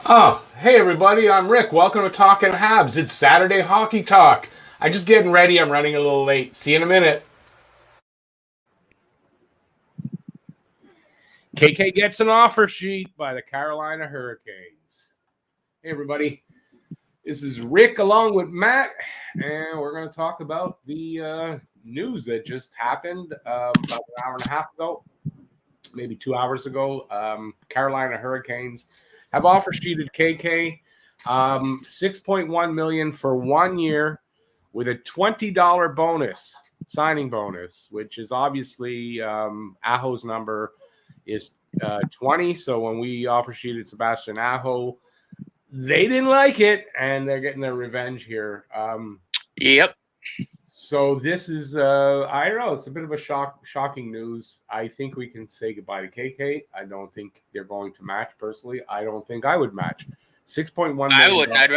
Oh, hey everybody, I'm Rick. Welcome to Talking Habs. It's Saturday Hockey Talk. I'm just getting ready. I'm running a little late. See you in a minute. KK gets an offer sheet by the Carolina Hurricanes. Hey everybody, this is Rick along with Matt, and we're going to talk about the news that just happened about an hour and a half ago, maybe 2 hours ago. Carolina Hurricanes have offer sheeted KK $6.1 million for 1 year with a $20 bonus, signing bonus, which is obviously Aho's number is 20. So when we offer sheeted Sebastian Aho, they didn't like it, and they're getting their revenge here. Yep. So this is, I don't know, it's a bit of a shocking news. I think we can say goodbye to KK. I don't think they're going to match. Personally, I don't think I would match. $6.1 million. I wouldn't. I'd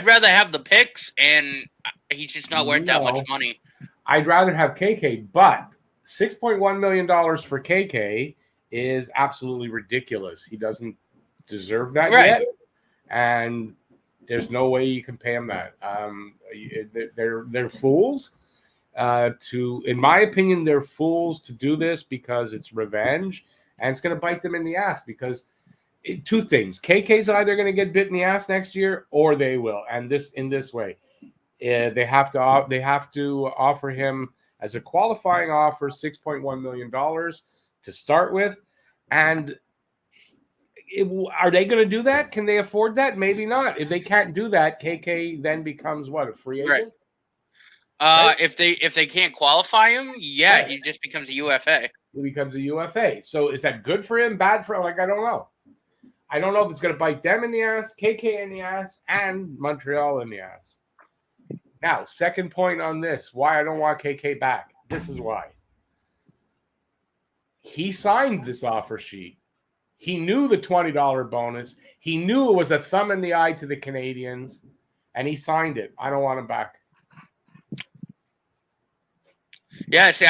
rather have the picks, and he's just not worth that much money. I'd rather have KK, but $6.1 million for KK is absolutely ridiculous. He doesn't deserve that yet, and there's no way you can pay him that. They're fools. In my opinion, they're fools to do this because it's revenge, and it's going to bite them in the ass. Because two things: KK's either going to get bit in the ass next year, or they will. And in this way, they have to offer him as a qualifying offer $6.1 million to start with, and are they going to do that? Can they afford that? Maybe not. If they can't do that, KK then becomes what, a free agent? Right. If they can't qualify him, yeah, right. He just becomes a UFA. He becomes a UFA. So is that good for him? Bad for him? Like, I don't know. I don't know if it's going to bite them in the ass, KK in the ass, and Montreal in the ass. Now, second point on this, why I don't want KK back. This is why. He signed this offer sheet. He knew the $20 bonus. He knew it was a thumb in the eye to the Canadians, and he signed it. I don't want him back. Yeah, see,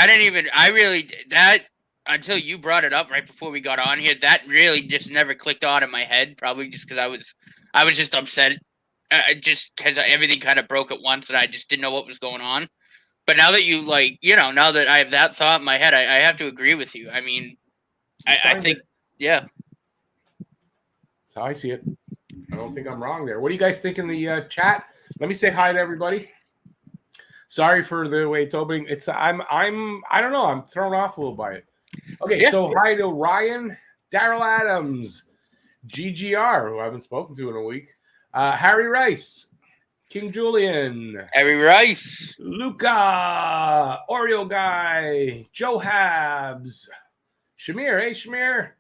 until you brought it up right before we got on here, that really just never clicked on in my head, probably just because I was just upset, just because everything kind of broke at once, and I just didn't know what was going on. But now that now that I have that thought in my head, I have to agree with you. I mean, I think, yeah. That's how I see it. I don't think I'm wrong there. What do you guys think in the chat? Let me say hi to everybody. Sorry for the way it's opening. I don't know. I'm thrown off a little by it. Okay, yeah. So hi to Ryan, Daryl Adams, GGR, who I haven't spoken to in a week, Harry Rice, King Julian, Harry Rice, Luca, Oreo Guy, Joe Habs, Shamir, hey Shamir,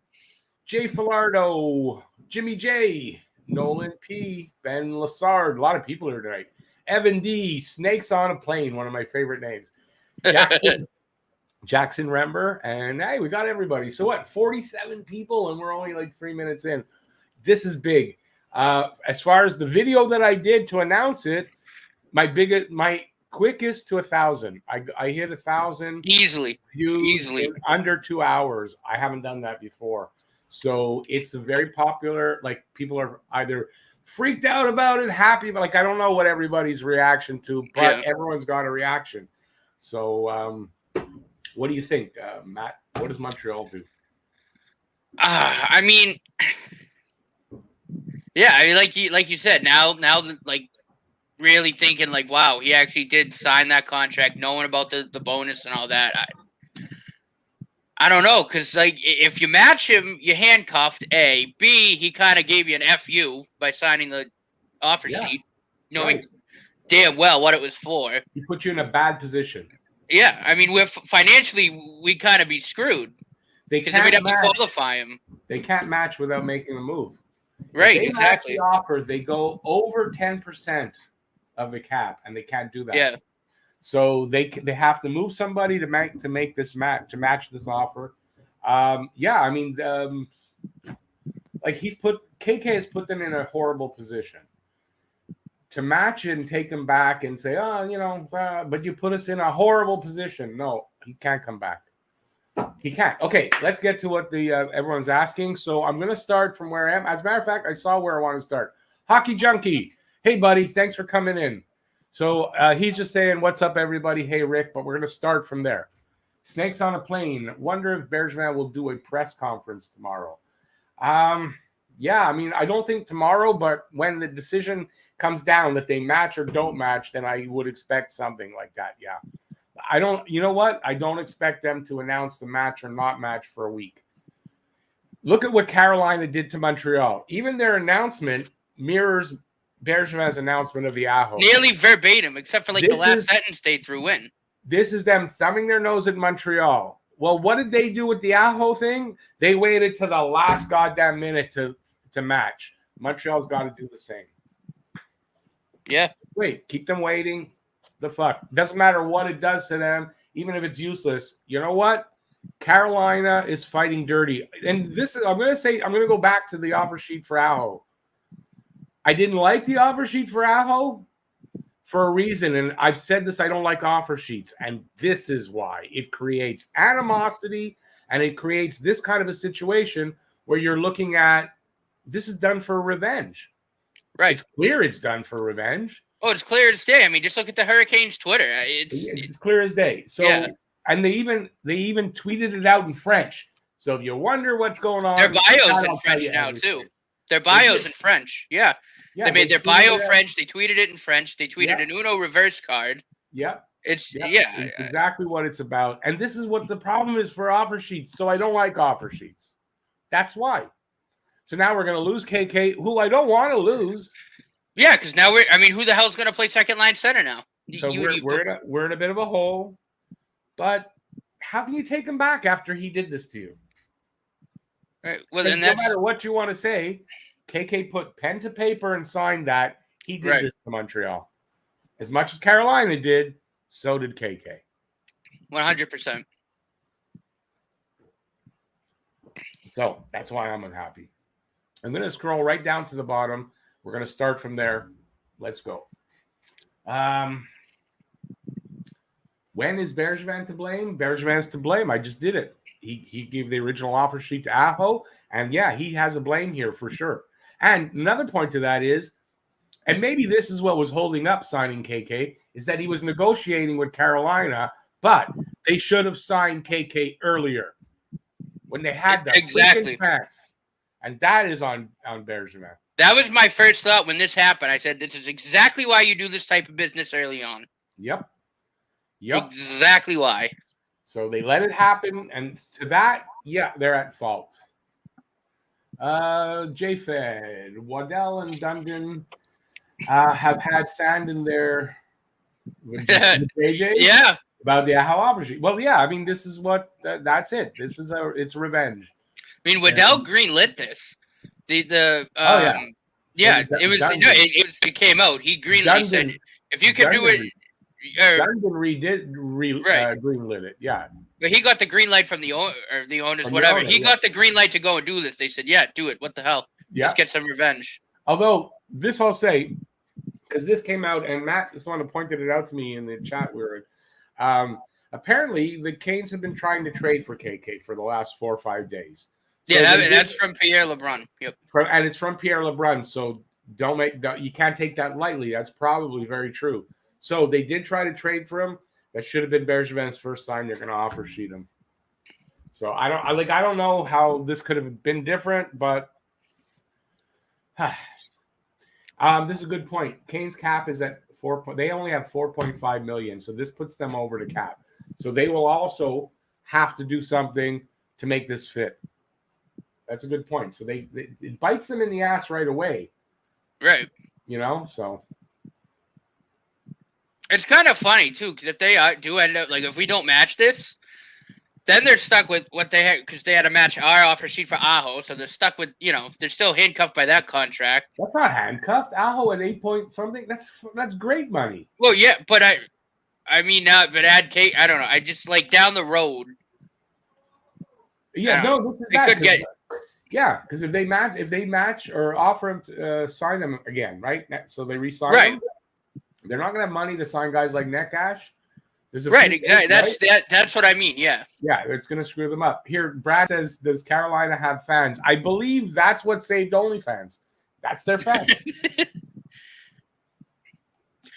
Jay Filardo, Jimmy J, Nolan P, Ben Lassard, a lot of people here tonight. Evan D, Snakes on a Plane, one of my favorite names. Jackson Rember, and hey, we got everybody. So what, 47 people, and we're only like 3 minutes in. This is big. As far as the video that I did to announce it, my quickest to 1,000. I hit 1,000 easily in under 2 hours. I haven't done that before. So it's a very popular, like, people are either freaked out about it, happy, but like, I don't know what everybody's reaction to, but everyone's got a reaction. So what do you think, Matt? What does Montreal do? I mean, yeah, I mean, like you said, now like really thinking like, wow, he actually did sign that contract, knowing about the bonus and all that. I don't know, because like if you match him, you handcuffed. A, B, he kind of gave you an FU by signing the offer sheet, knowing damn well what it was for. He put you in a bad position. Yeah, I mean, financially, we kind of be screwed. Because then we'd have to qualify him. They can't match without making a move. Right, if they exactly. Match the offer, they go over 10% of the cap, and they can't do that. Yeah. So they have to move somebody to make this match, to match this offer. Yeah, I mean, like KK has put them in a horrible position. To match it and take them back and say, oh, but you put us in a horrible position. No, He can't come back. He can't. Okay, let's get to what the everyone's asking. So I'm going to start from where I am. As a matter of fact, I saw where I want to start. Hockey Junkie. Hey, buddy. Thanks for coming in. So he's just saying, what's up, everybody? Hey, Rick. But we're going to start from there. Snakes on a Plane. Wonder if Bergevin will do a press conference tomorrow. Yeah, I mean, I don't think tomorrow, but when the decision comes down that they match or don't match, then I would expect something like that. Yeah. You know what? I don't expect them to announce the match or not match for a week. Look at what Carolina did to Montreal. Even their announcement mirrors Bergevin's announcement of the Aho. Nearly verbatim, except for the last sentence they threw in. This is them thumbing their nose at Montreal. Well, what did they do with the Aho thing? They waited to the last goddamn minute to match. Montreal's got to do the same. Yeah. Wait, keep them waiting. The fuck? Doesn't matter what it does to them, even if it's useless. You know what? Carolina is fighting dirty. And this is, I'm going to go back to the offer sheet for Aho. I didn't like the offer sheet for Aho for a reason. And I've said this, I don't like offer sheets. And this is why. It creates animosity and it creates this kind of a situation where you're looking at, this is done for revenge. Right. It's clear it's done for revenge. Oh, it's clear as day. I mean, just look at the Hurricanes' Twitter. It's clear as day. So, yeah. And they even tweeted it out in French. So if you wonder what's going on, their bio's in French now too. Their bio's in French. Yeah. They made their bio French. They tweeted it in French. They tweeted an Uno reverse card. Yeah. It's exactly what it's about. And this is what the problem is for offer sheets. So I don't like offer sheets. That's why. So now we're going to lose KK, who I don't want to lose. Yeah, because now who the hell's going to play second line center now? So we're in a bit of a hole. But how can you take him back after he did this to you? Right. Well, then no matter what you want to say, KK put pen to paper and signed that he did this to Montreal. As much as Carolina did, so did KK. 100%. So that's why I'm unhappy. I'm going to scroll right down to the bottom. We're going to start from there. Let's go. When is Bergevin to blame? Bergevin's to blame. I just did it. He gave the original offer sheet to Aho, and yeah, he has a blame here for sure. And another point to that is, and maybe this is what was holding up signing KK, is that he was negotiating with Carolina, but they should have signed KK earlier when they had the exactly chance. And that is on Bergevin. That was my first thought when this happened. I said, this is exactly why you do this type of business early on. Yep. Exactly why. So they let it happen. And to that, yeah, they're at fault. JFed, Waddell and Dundon have had sand in their JJ? Yeah. About the Aho offer sheet. Well, yeah, I mean, this is what that's it. It's revenge. I mean, Waddell greenlit this. It came out. He greenlit. He said, if you could do it, Dundon greenlit it. Yeah, but he got the green light from the owners, whatever. He got the green light to go and do this. They said, yeah, do it. What the hell? Yeah. Let's get some revenge. Although this, I'll say, because this came out, and Matt just pointed it out to me in the chat we were in. Apparently, the Canes have been trying to trade for KK for the last 4 or 5 days. So that's from Pierre LeBrun. Yep. And it's from Pierre LeBrun. So you can't take that lightly. That's probably very true. So they did try to trade for him. That should have been Bergevin's first sign. They're going to offer sheet him. So I don't know how this could have been different, but this is a good point. Canes cap is at they only have $4.5 million. So this puts them over the cap. So they will also have to do something to make this fit. That's a good point. So it bites them in the ass right away. Right. So. It's kind of funny, too, because if they do end up, if we don't match this, then they're stuck with what they had, because they had to match our offer sheet for Aho, so they're stuck with, they're still handcuffed by that contract. That's not handcuffed. Aho at 8 point something, that's great money. Well, yeah, but but add Kate, I don't know. I just, down the road. Yeah, no, this is they could get. Yeah, because if they match or offer him to sign them again, right? So they re-sign right. them. They're not going to have money to sign guys like Neckash. Right, exactly. That's what I mean. Yeah. Yeah, it's going to screw them up. Here, Brad says, does Carolina have fans? I believe that's what saved OnlyFans. That's their fans.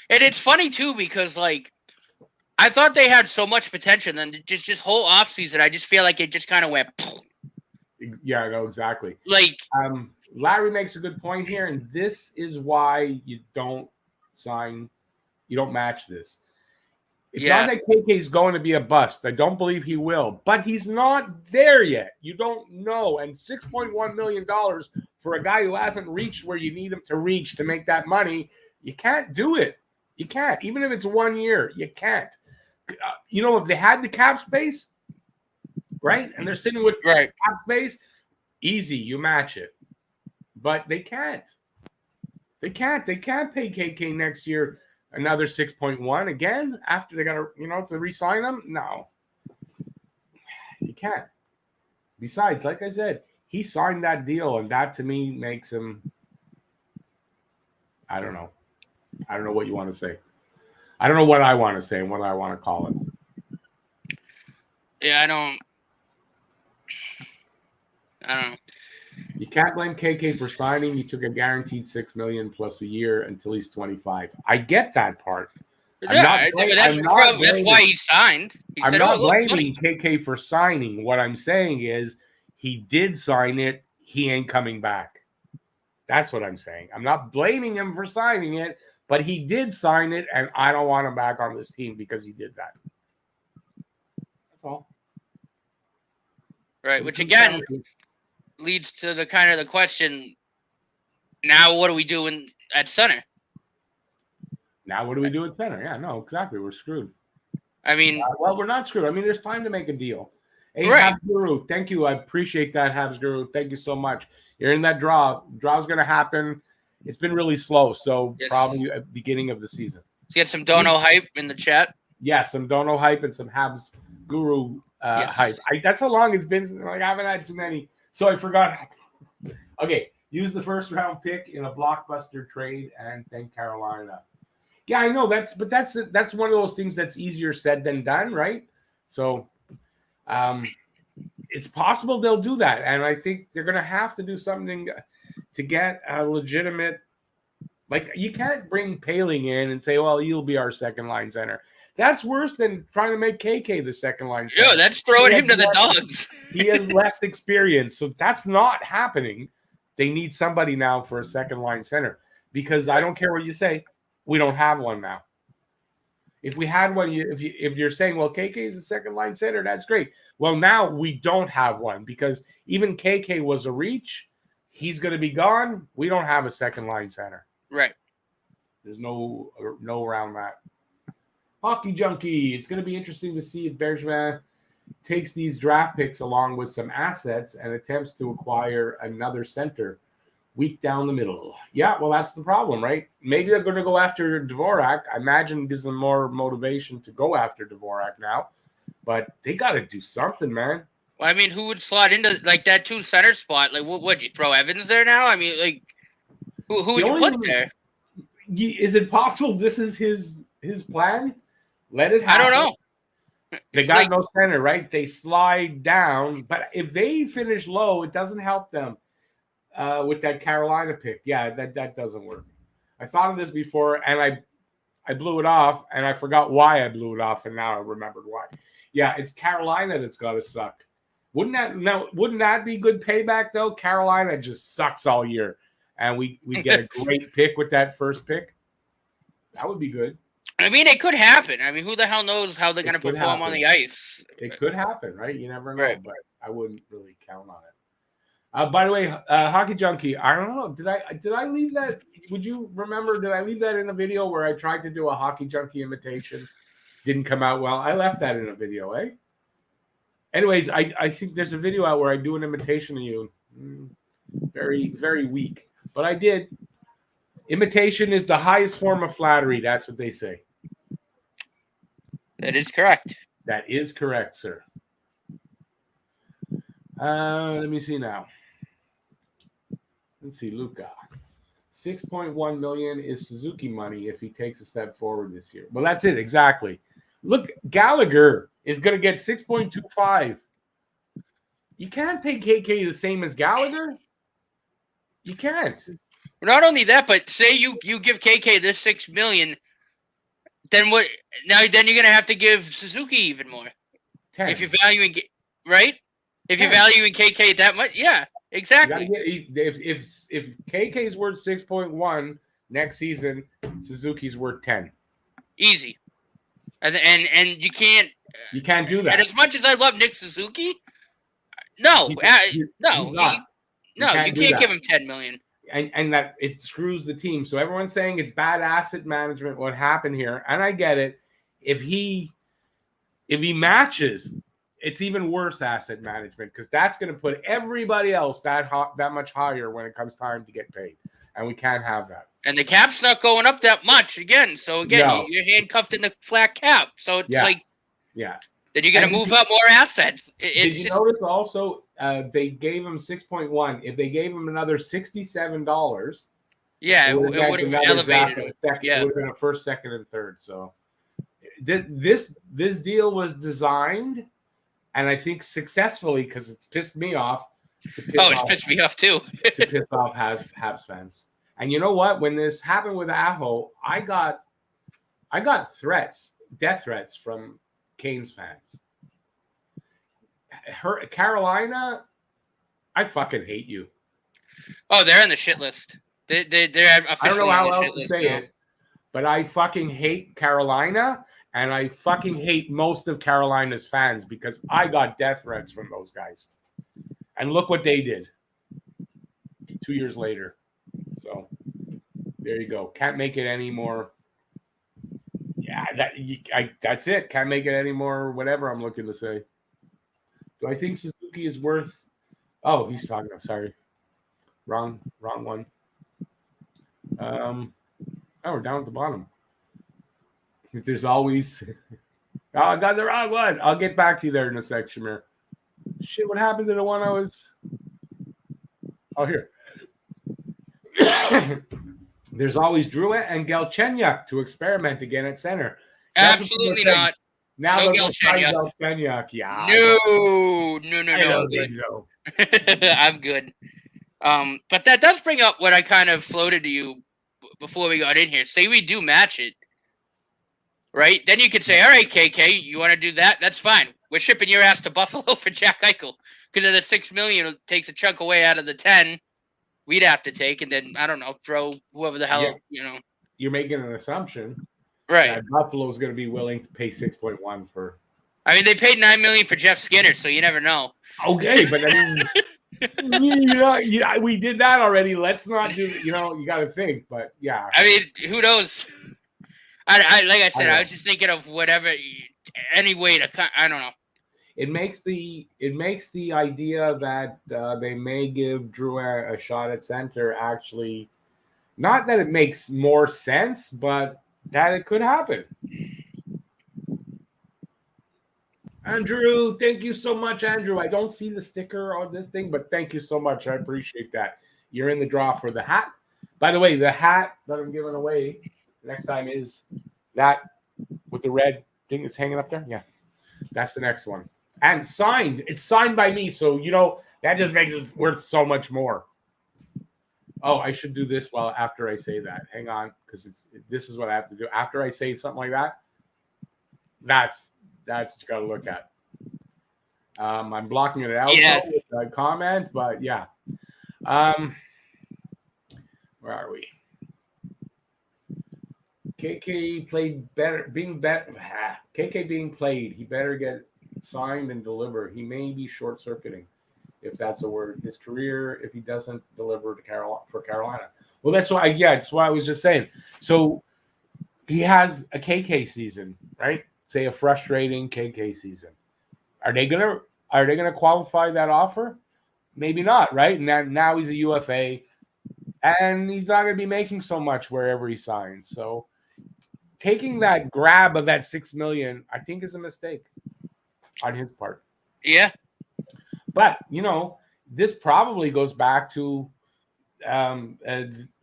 And it's funny, too, because, like, I thought they had so much potential, and then just whole offseason, I just feel like it just kind of went. Yeah, no, exactly. Like, Larry makes a good point here, and this is why you don't match this. It's not that KK is going to be a bust. I don't believe he will, but he's not there yet. You don't know. And $6.1 million for a guy who hasn't reached where you need him to reach to make that money, you can't do it. You can't. Even if it's 1 year, you can't. If they had the cap space, right, and they're sitting with cap space, easy, you match it. But they can't. They can't pay KK next year another 6.1 again after they got to re-sign him. No, you can't. Besides, like I said, he signed that deal, and that to me makes him. I don't know what you want to say. I don't know what I want to say and what I want to call it. Yeah, I don't know. You can't blame KK for signing. He took a guaranteed $6 million plus a year until he's 25. I get that part. That's why he signed. I'm not blaming KK for signing. What I'm saying is he did sign it. He ain't coming back. That's what I'm saying. I'm not blaming him for signing it, but he did sign it, and I don't want him back on this team because he did that. That's all. Right, which again leads to the kind of the question, now what are we doing at center? Now what do we do at center? Yeah, no, exactly. We're screwed. I mean... well, we're not screwed. I mean, there's time to make a deal. Hey, right. Habs Guru, thank you. I appreciate that, Habs Guru. Thank you so much. You're in that draw. Draw's going to happen. It's been really slow, so probably at the beginning of the season. So you had some Dono hype in the chat? Yeah, some Dono hype and some Habs Guru hype. That's how long it's been. Like, I haven't had too many. So I forgot. Okay, use the first round pick in a blockbuster trade and thank Carolina. Yeah, I know that's one of those things that's easier said than done, right? So, it's possible they'll do that, and I think they're going to have to do something to get a legitimate. Like, you can't bring Paling in and say, "Well, he'll be our second line center." That's worse than trying to make KK the second line center. Yeah, that's throwing him to the dogs. He has less experience, so that's not happening. They need somebody now for a second line center because I don't care what you say, we don't have one now. If we had one, if you're saying, well, KK is a second line center, that's great. Well, now we don't have one because even KK was a reach. He's going to be gone. We don't have a second line center. Right. There's no around that. Hockey Junkie. It's going to be interesting to see if Bergevin takes these draft picks along with some assets and attempts to acquire another center weak down the middle. Yeah, well, that's the problem, right? Maybe they're going to go after Dvorak. I imagine gives them more motivation to go after Dvorak now. But they got to do something, man. Well, I mean, who would slot into like that two center spot? Like, what you throw Evans there now? I mean, like, who would you put there? Is it possible this is his plan? Let it happen. I don't know. They got no center, right? They slide down. But if they finish low, it doesn't help them with that Carolina pick. Yeah, that doesn't work. I thought of this before, and I blew it off, and I forgot why I blew it off, and now I remembered why. Yeah, it's Carolina that's got to suck. Wouldn't that be good payback, though? Carolina just sucks all year, and we get a great pick with that first pick. That would be good. I mean, it could happen. I mean, who the hell knows how they're going to perform on the ice? It could happen, right? You never know, but I wouldn't really count on it. By the way, Hockey Junkie, I don't know. Did I leave that? Would you remember? Did I leave that in a video where I tried to do a Hockey Junkie imitation? Didn't come out well. I left that in a video, eh? Anyways, I think there's a video out where I do an imitation of you. Very, very weak. But I did. Imitation is the highest form of flattery. That's what they say. That is correct. That is correct, sir. Let me see now. Let's see, Luca. $6.1 million is Suzuki money if he takes a step forward this year. Well, that's it, exactly. Look, Gallagher is going to get 6.25. You can't pay KK the same as Gallagher. You can't. Not only that, but say you give KK this $6 million, then what? Now then you're gonna have to give Suzuki even more 10. if you're valuing right. If 10. you're valuing KK that much, yeah, exactly. If KK's worth 6.1 next season, Suzuki's worth 10. Easy, and you can't. You can't do that. And as much as I love Nick Suzuki, no, he's not. You can't give him $10 million. And that it screws the team. So everyone's saying it's bad asset management. What happened here? And I get it. If he matches, it's even worse asset management because that's going to put everybody else that much higher when it comes time to get paid, and we can't have that. And the cap's not going up that much again. So again, no. You're handcuffed in the flat cap. So it's then you're going to move up more assets. Did you notice also they gave him 6.1? If they gave him another $67, it would have elevated him. It would have been a first, second, and third. So this deal was designed, and I think successfully because it's pissed me off. It's pissed me off too. To piss off Habs fans. And you know what? When this happened with Aho, I got death threats from Canes fans. Carolina, I fucking hate you. Oh, they're on the shit list. They're officially I don't know how on the else shit to say now. it, but I fucking hate Carolina, and I fucking hate most of Carolina's fans because I got death threats from those guys. And look what they did 2 years later. So there you go. Can't make it any more. Yeah, that's it. Can't make it any more. Whatever I'm looking to say. Do I think Suzuki is worth? Oh, he's talking. Sorry, wrong one. We're down at the bottom. There's always. Oh, I got the wrong one. I'll get back to you there in a sec, Shamir. Shit, what happened to the one I was? Oh, here. There's always Drouin and Galchenyuk to experiment again at center. Absolutely not. Now no Galchenyuk. Yeah. No. I don't think so. I'm good. But that does bring up what I kind of floated to you before we got in here. Say we do match it, right? Then you could say, all right, KK, you want to do that? That's fine. We're shipping your ass to Buffalo for Jack Eichel because of the $6 million takes a chunk away out of the 10 we'd have to take, and then I don't know, throw whoever the hell You're making an assumption, right? That Buffalo's going to be willing to pay 6.1 for. I mean, they paid $9 million for Jeff Skinner, so you never know. Okay, but I mean, we did that already. Let's not do. You got to think, but yeah. I mean, who knows? I like I said, I was just thinking of whatever, any way to. I don't know. It makes the idea that they may give Drouin a shot at center actually, not that it makes more sense, but that it could happen. Andrew, thank you so much, Andrew. I don't see the sticker on this thing, but thank you so much. I appreciate that. You're in the draw for the hat. By the way, the hat that I'm giving away next time is that with the red thing that's hanging up there. Yeah, that's the next one. And signed. It's signed by me. So, that just makes it worth so much more. Oh, I should do this after I say that. Hang on, because this is what I have to do. After I say something like that, that's what you got to look at. I'm blocking it out with a comment, but yeah. Where are we? KK played better. KK being played. He better get signed and deliver. He may be short-circuiting, if that's a word. His career, if he doesn't deliver for Carolina. Well, that's why. That's what I was just saying. So he has a KK season, right? Say a frustrating KK season. Are they gonna qualify that offer? Maybe not, right? And now he's a UFA, and he's not gonna be making so much wherever he signs. So taking that grab of that $6 million, I think, is a mistake on his part. Yeah. But, this probably goes back to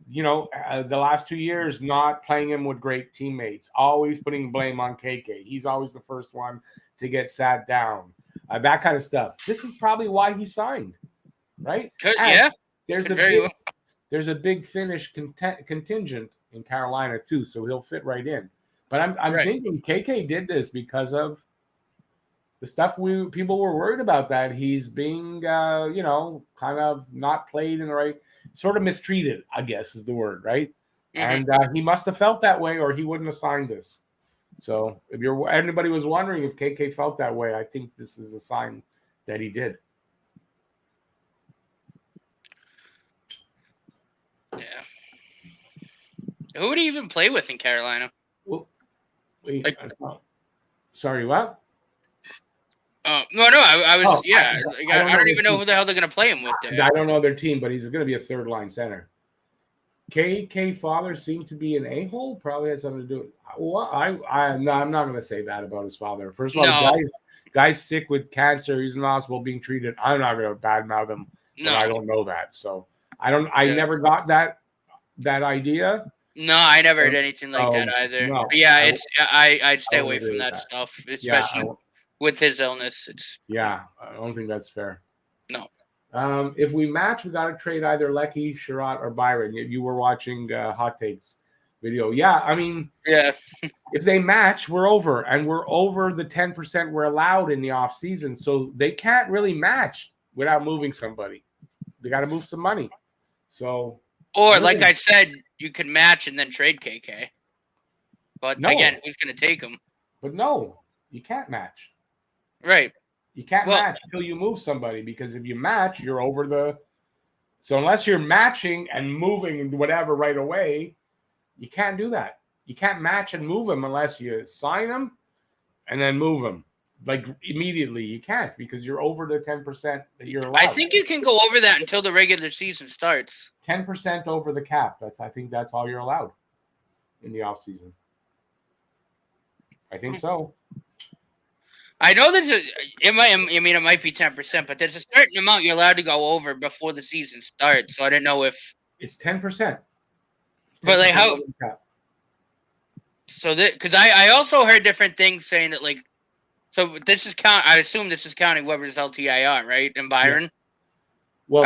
the last 2 years not playing him with great teammates, always putting blame on KK. He's always the first one to get sat down. That kind of stuff. This is probably why he signed, right? Yeah. There's a big Finnish contingent in Carolina too, so he'll fit right in. But I'm thinking KK did this because of the stuff people were worried about, that he's being kind of not played in the right, sort of mistreated, I guess is the word, right? Mm-hmm. And he must have felt that way, or he wouldn't have signed this. So if anybody was wondering if KK felt that way, I think this is a sign that he did. Yeah. Who would he even play with in Carolina? Well, wait, sorry, what? No, I was, I don't even know who the hell they're going to play him with there. I don't know their team, but he's going to be a third-line center. KK father seemed to be an a-hole. Probably had something to do with. Well, I'm not going to say that about his father. First of all, guy's sick with cancer. He's in the hospital being treated. I'm not going to badmouth him, but I don't know that. So I never got that idea. No, I never heard anything like that either. No, but yeah, I'd stay away from that stuff, especially with his illness. I don't think that's fair. No. If we match, we got to trade either Lecky, Sherratt, or Byron. You were watching Hot Takes video. Yeah, I mean, if they match, we're over. And we're over the 10% we're allowed in the offseason. So they can't really match without moving somebody. They got to move some money. So, or like I said, you can match and then trade KK. But again, who's going to take him? But no, you can't match. Right. You can't match until you move somebody, because if you match, you're over the. So unless you're matching and moving whatever right away, you can't do that. You can't match and move them unless you sign them and then move them like immediately. You can't, because you're over the 10% that you're allowed. I think you can go over that until the regular season starts. 10% over the cap. I think that's all you're allowed in the off season. I think so. I know it might be 10%, but there's a certain amount you're allowed to go over before the season starts. So I didn't know if it's 10%. But like how? So that, because I also heard different things saying that, like, so this is I assume this is counting Weber's LTIR, right? And Byron. Yeah. Well,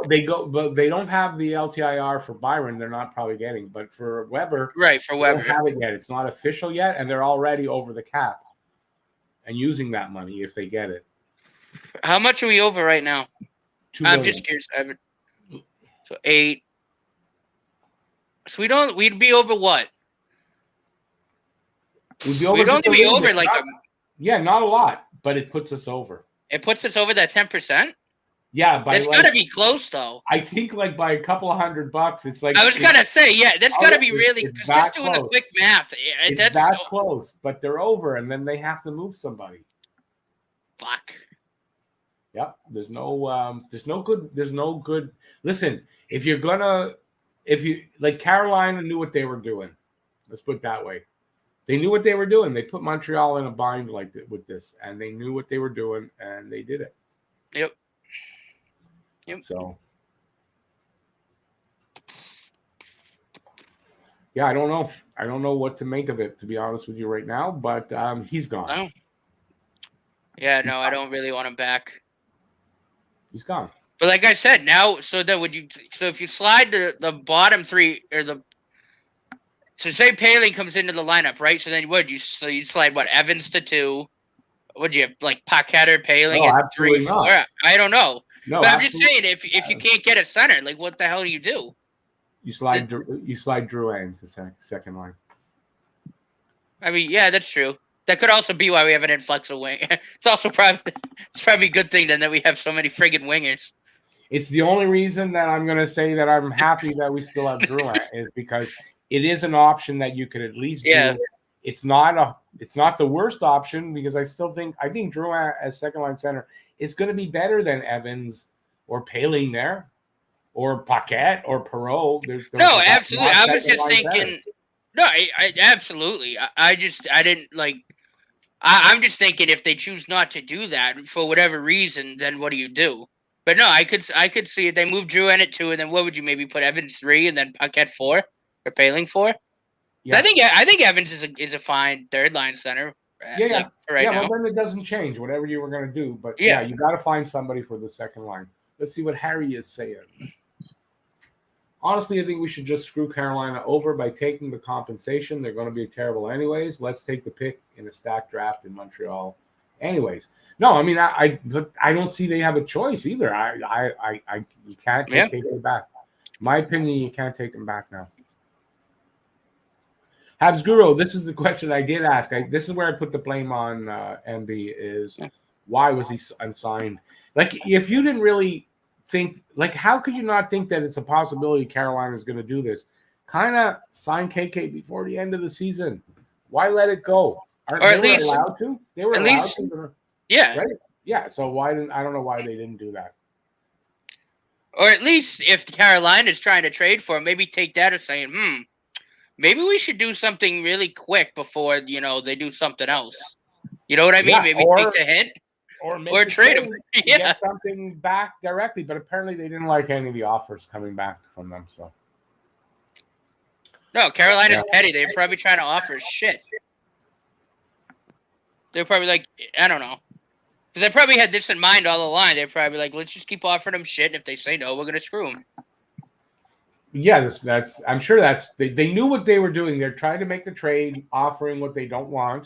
they go, but they don't have the LTIR for Byron. They're not probably getting, but for Weber, right? For Weber, they don't have it yet. It's not official yet, and they're already over the cap and using that money if they get it. How much are we over right now? I'm just curious. So 8. So we'd be over what? We'd only be over like not a lot, but it puts us over. It puts us over that 10%? Yeah, it's got to be close though. I think like by a couple of $100. It's like I was gonna say, that's got to be really, because just doing the quick math, that's that close. But they're over, and then they have to move somebody. Fuck. Yep. There's no good. Listen, if you like, Carolina knew what they were doing. Let's put it that way. They knew what they were doing. They put Montreal in a bind like that with this, and they knew what they were doing, and they did it. Yep. So, yeah, I don't know. I don't know what to make of it, to be honest with you right now, but he's gone. Oh. Yeah, no, I don't really want him back. He's gone. But like I said, now, so if you slide the bottom 3, or so say Paling comes into the lineup, right? So then you'd slide what, Evans to 2? Would you like Paquette, Paling at 3, 4? Not. I don't know. No, but I'm just saying, if you can't get a center, like, what the hell do you do? You slide Drouin to second line. I mean, yeah, that's true. That could also be why we have an influx of wing. It's probably a good thing then that we have so many friggin' wingers. It's the only reason that I'm going to say that I'm happy that we still have Drouin is because it is an option that you could at least do. It's not the worst option, because I think Drouin as second line center is going to be better than Evans or Paling there, or Paquette or Perreault. No, absolutely. I was just thinking. No, I absolutely. I didn't like. I'm just thinking, if they choose not to do that for whatever reason, then what do you do? But no, I could see it. They moved Drouin at 2, and then what would you maybe put Evans 3, and then Puck at 4 or Paling 4? Yeah. I think Evans is a fine third line center. Yeah. Now. Well, then it doesn't change whatever you were going to do. But yeah, you got to find somebody for the second line. Let's see what Harry is saying. Honestly, I think we should just screw Carolina over by taking the compensation. They're going to be terrible anyways. Let's take the pick in a stacked draft in Montreal. Anyways, no, I mean I don't see they have a choice either. You can't take them back. My opinion, you can't take them back now. Habs Guru, this is the question I did ask. This is where I put the blame on MB is why was he unsigned? Like, if you didn't really think, like, how could you not think that it's a possibility Carolina is going to do this? Kind of sign KK before the end of the season. Why let it go? Or at least allowed to? They were allowed to. Yeah. Right? Yeah. So I don't know why they didn't do that. Or at least if Carolina is trying to trade for him, maybe take that as saying, maybe we should do something really quick before, they do something else. You know what I mean? Yeah, maybe take the hint. Or trade them. Get something back directly. But apparently they didn't like any of the offers coming back from them. So no, Carolina's petty. They're probably trying to offer shit. They're probably like, I don't know. Because they probably had this in mind all along. They're probably like, let's just keep offering them shit. And if they say no, we're going to screw them. Yeah, I'm sure they knew what they were doing. They're trying to make the trade, offering what they don't want,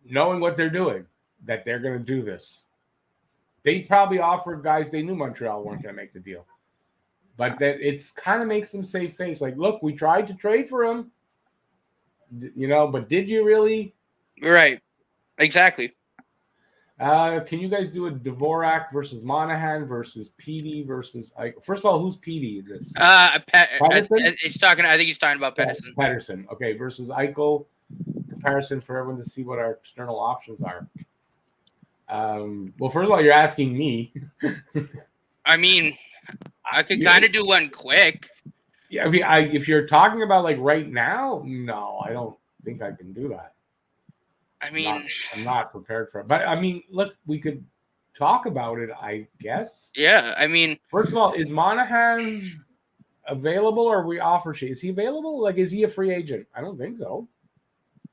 knowing what they're doing, that they're going to do this. They probably offered guys they knew Montreal weren't going to make the deal. But that it's kind of makes them save face. Like, look, we tried to trade for him, but did you really? Right. Exactly. Can you guys do a Dvorak versus Monahan versus Petey versus? First of all, who's Petey in this? Pedersen? I think he's talking about Pedersen. Pedersen. Okay, versus Eichel. Comparison for everyone to see what our external options are. Well, first of all, you're asking me. I mean, I could kind of do one quick. Yeah, I mean, if you're talking about like right now, no, I don't think I can do that. I mean, I'm not prepared for it. But I mean, look, we could talk about it, I guess. Yeah, I mean, first of all, is Monahan available or we offer sheet? Is he available? Like, is he a free agent? I don't think so.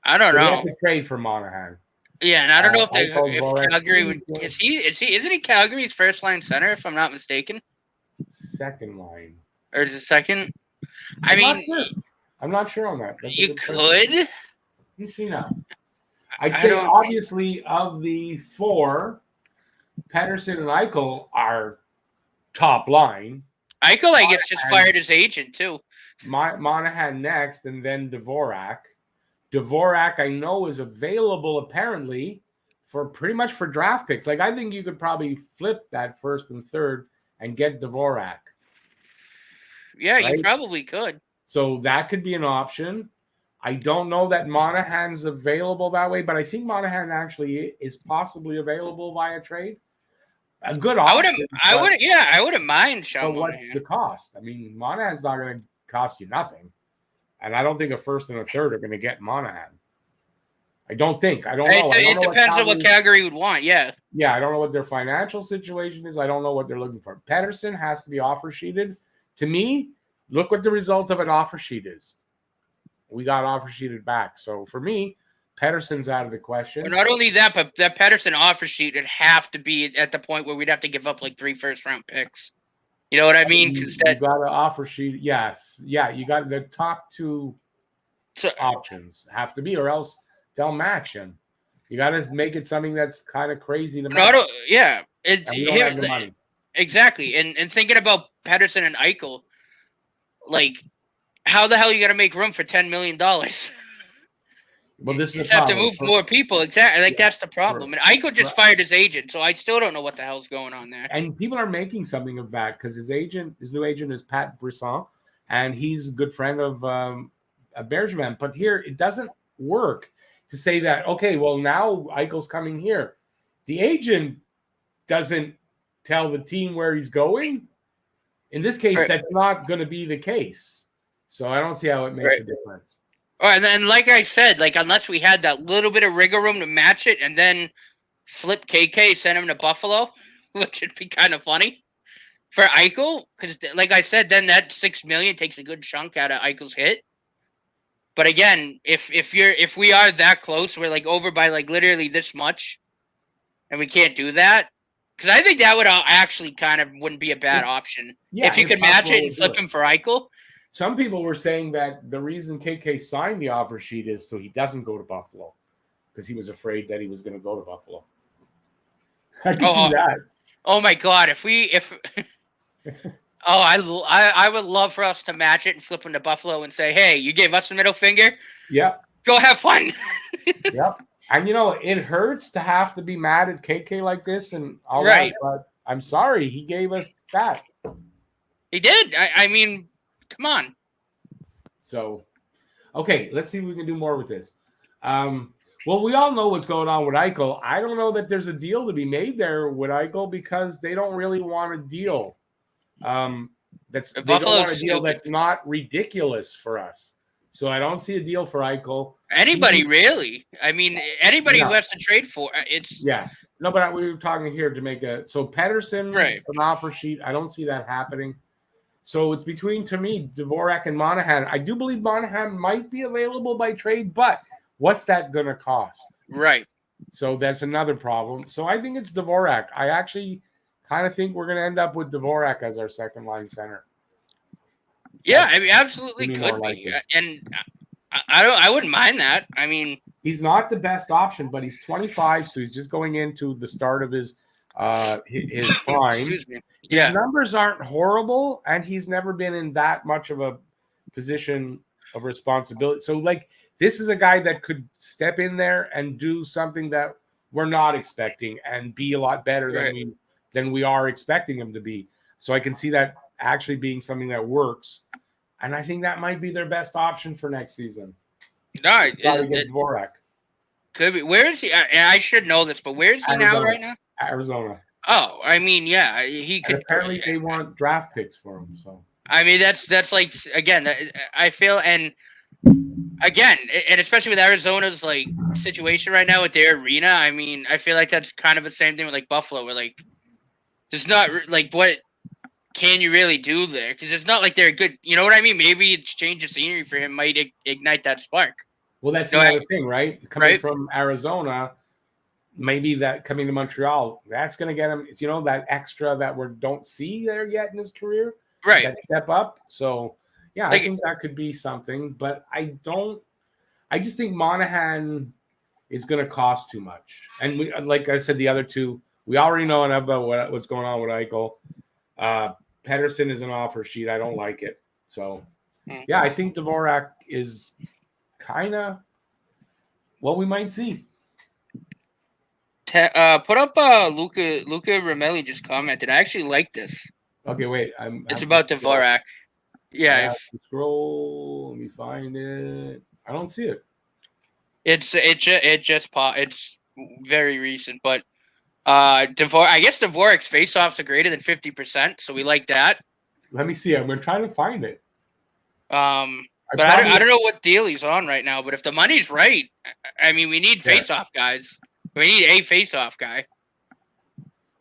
I don't know. We have to trade for Monahan. Yeah, and I don't know if Calgary would. Isn't he Calgary's first line center? If I'm not mistaken. Second line. Or is it second? I'm not sure on that. You could. Let me see now. I'd say obviously of the four, Pedersen and Eichel are top line. Eichel, I guess, just fired his agent too. Monahan next, and then Dvorak. Dvorak, I know, is available apparently for pretty much for draft picks. Like, I think you could probably flip that first and third and get Dvorak. Yeah, right? You probably could. So that could be an option. I don't know that Monahan's available that way, but I think Monahan actually is possibly available via trade. A good option. I wouldn't mind Sean Monahan. What's the cost? I mean, Monahan's not going to cost you nothing. And I don't think a first and a third are going to get Monahan. I don't think. I don't know. It depends on what Calgary would want, yeah. Yeah, I don't know what their financial situation is. I don't know what they're looking for. Pedersen has to be offer sheeted. To me, look what the result of an offer sheet is. We got offer sheeted back. So for me, Pedersen's out of the question. Well, not only that, but that Pedersen offer sheet would have to be at the point where we'd have to give up like 3 first-round picks. You know what I mean? You got an offer sheet. Yeah, you got the top 2 options have to be, or else they'll match him. You got to make it something that's kind of crazy to match. We don't have the money. Exactly. And thinking about Pedersen and Eichel, like, how the hell are you going to make room for $10 million? Well, this is you have to move more people. Exactly. Like, that's the problem. And Eichel just fired his agent, so I still don't know what the hell's going on there. And people are making something of that because his new agent is Pat Brisson, and he's a good friend of Bergevin. But here, it doesn't work to say that, okay, well, now Eichel's coming here. The agent doesn't tell the team where he's going. In this case, that's not going to be the case. So I don't see how it makes a difference. Oh, and then, like I said, like, unless we had that little bit of wiggle room to match it and then flip KK, send him to Buffalo, which would be kind of funny. for Eichel, because like I said, then that $6 million takes a good chunk out of Eichel's hit. But again, if we are that close, we're like over by like literally this much, and we can't do that, because I think that would actually kind of wouldn't be a bad option. Yeah, if you could match it and flip him for Eichel. Some people were saying that the reason KK signed the offer sheet is so he doesn't go to Buffalo, because he was afraid that he was going to go to Buffalo. I can see that. Oh my God! I would love for us to match it and flip him to Buffalo and say, "Hey, you gave us the middle finger. Yep. Go have fun." Yep. And it hurts to have to be mad at KK like this and all right. that, but I'm sorry, he gave us that. He did. I mean, come on. So, okay, let's see if we can do more with this. Well, we all know what's going on with Eichel. I don't know that there's a deal to be made there with Eichel because they don't really want a deal. They don't want a deal that's not ridiculous for us. So I don't see a deal for Eichel. Anybody really? I mean, anybody who has to trade for it's. Yeah. No, but we were talking here to make a so Pettersson an offer sheet. I don't see that happening. So it's between, to me, Dvorak and Monahan. I do believe Monahan might be available by trade, but what's that going to cost? Right. So that's another problem. So I think it's Dvorak. I actually kind of think we're going to end up with Dvorak as our second line center. Yeah, I mean, absolutely could be. And I wouldn't mind that. I mean, he's not the best option, but he's 25, so he's just going into the start of his prime. Excuse me. Yeah. His numbers aren't horrible, and he's never been in that much of a position of responsibility. So, this is a guy that could step in there and do something that we're not expecting and be a lot better than we are expecting him to be. So I can see that actually being something that works, and I think that might be their best option for next season. No, Dvorak. Could be. Where is he? I should know this, but where is he now? Right now, Arizona. Oh, I mean, yeah, he could. And apparently, they want draft picks for him. So I mean, that's like again, I feel and especially with Arizona's situation right now with their arena. I mean, I feel like that's kind of the same thing with Buffalo, where there's not what can you really do there? Because it's not like they're good. You know what I mean? Maybe change of scenery for him might ignite that spark. Well, that's another thing, right? Coming from Arizona, maybe that coming to Montreal, that's going to get him, that extra that we don't see there yet in his career. Right. That step up. So, yeah, I think that could be something. But I just think Monahan is going to cost too much. And we, like I said, the other two, we already know enough about what's going on with Eichel. Pettersson is an offer sheet. I don't like it. So, yeah, I think Dvorak is kind of what we might see. Put up Luca Ramelli just commented. I actually like this. Okay, wait. It's about Dvorak. Yeah. Scroll. Let me find it. I don't see it. It's very recent, but I guess Dvorak's faceoffs are greater than 50%, so we like that. Let me see. I'm gonna try to find it. But I don't know what deal he's on right now. But if the money's right, I mean, we need faceoff guys. We need a faceoff guy.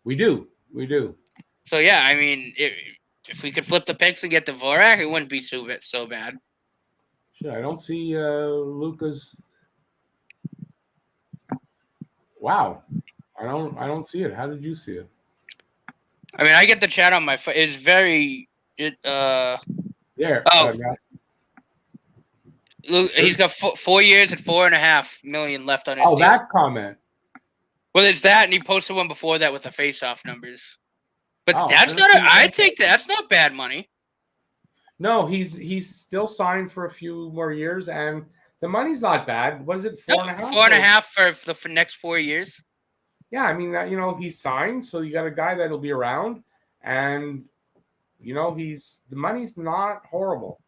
We do. So yeah, I mean, if we could flip the picks and get Dvorak, it wouldn't be so bad. Sure, I don't see Luca's. Wow, I don't see it. How did you see it? I mean, I get the chat on my phone. It's very there. Oh. Look, he's got 4 years and $4.5 million left on his deal. That comment. Well, it's that, and he posted one before that with the face-off numbers. But that's not. I think that's not bad money. No, he's still signed for a few more years, and the money's not bad. What is it? 4.5. 4.5 for the next 4 years. Yeah, I mean, he's signed, so you got a guy that'll be around, and the money's not horrible.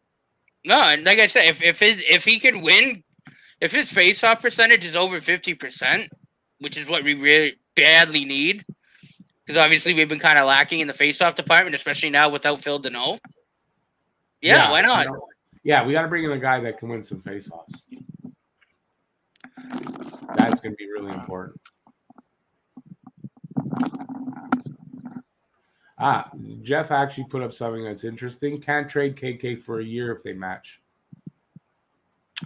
No, and like I said, if he can win, if his face-off percentage is over 50%, which is what we really badly need, because obviously we've been kind of lacking in the face-off department, especially now without Phil Deneau. Yeah, why not? Yeah, we got to bring in a guy that can win some face-offs. That's going to be really important. Jeff actually put up something that's interesting. Can't trade KK for a year if they match.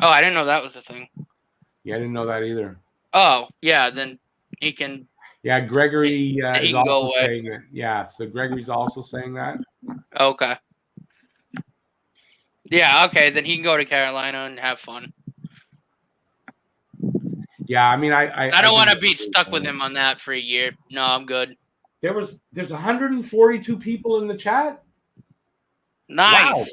Oh, I didn't know that was a thing. Yeah, I didn't know that either. Oh, yeah, then he can. Yeah, Gregory is can go also away. saying that. Yeah, so Gregory's also saying that. Okay. Yeah, okay, then he can go to Carolina and have fun. Yeah, I mean, I don't want to be stuck with him on that for a year. No, I'm good. There's 142 people in the chat. Nice. Wow.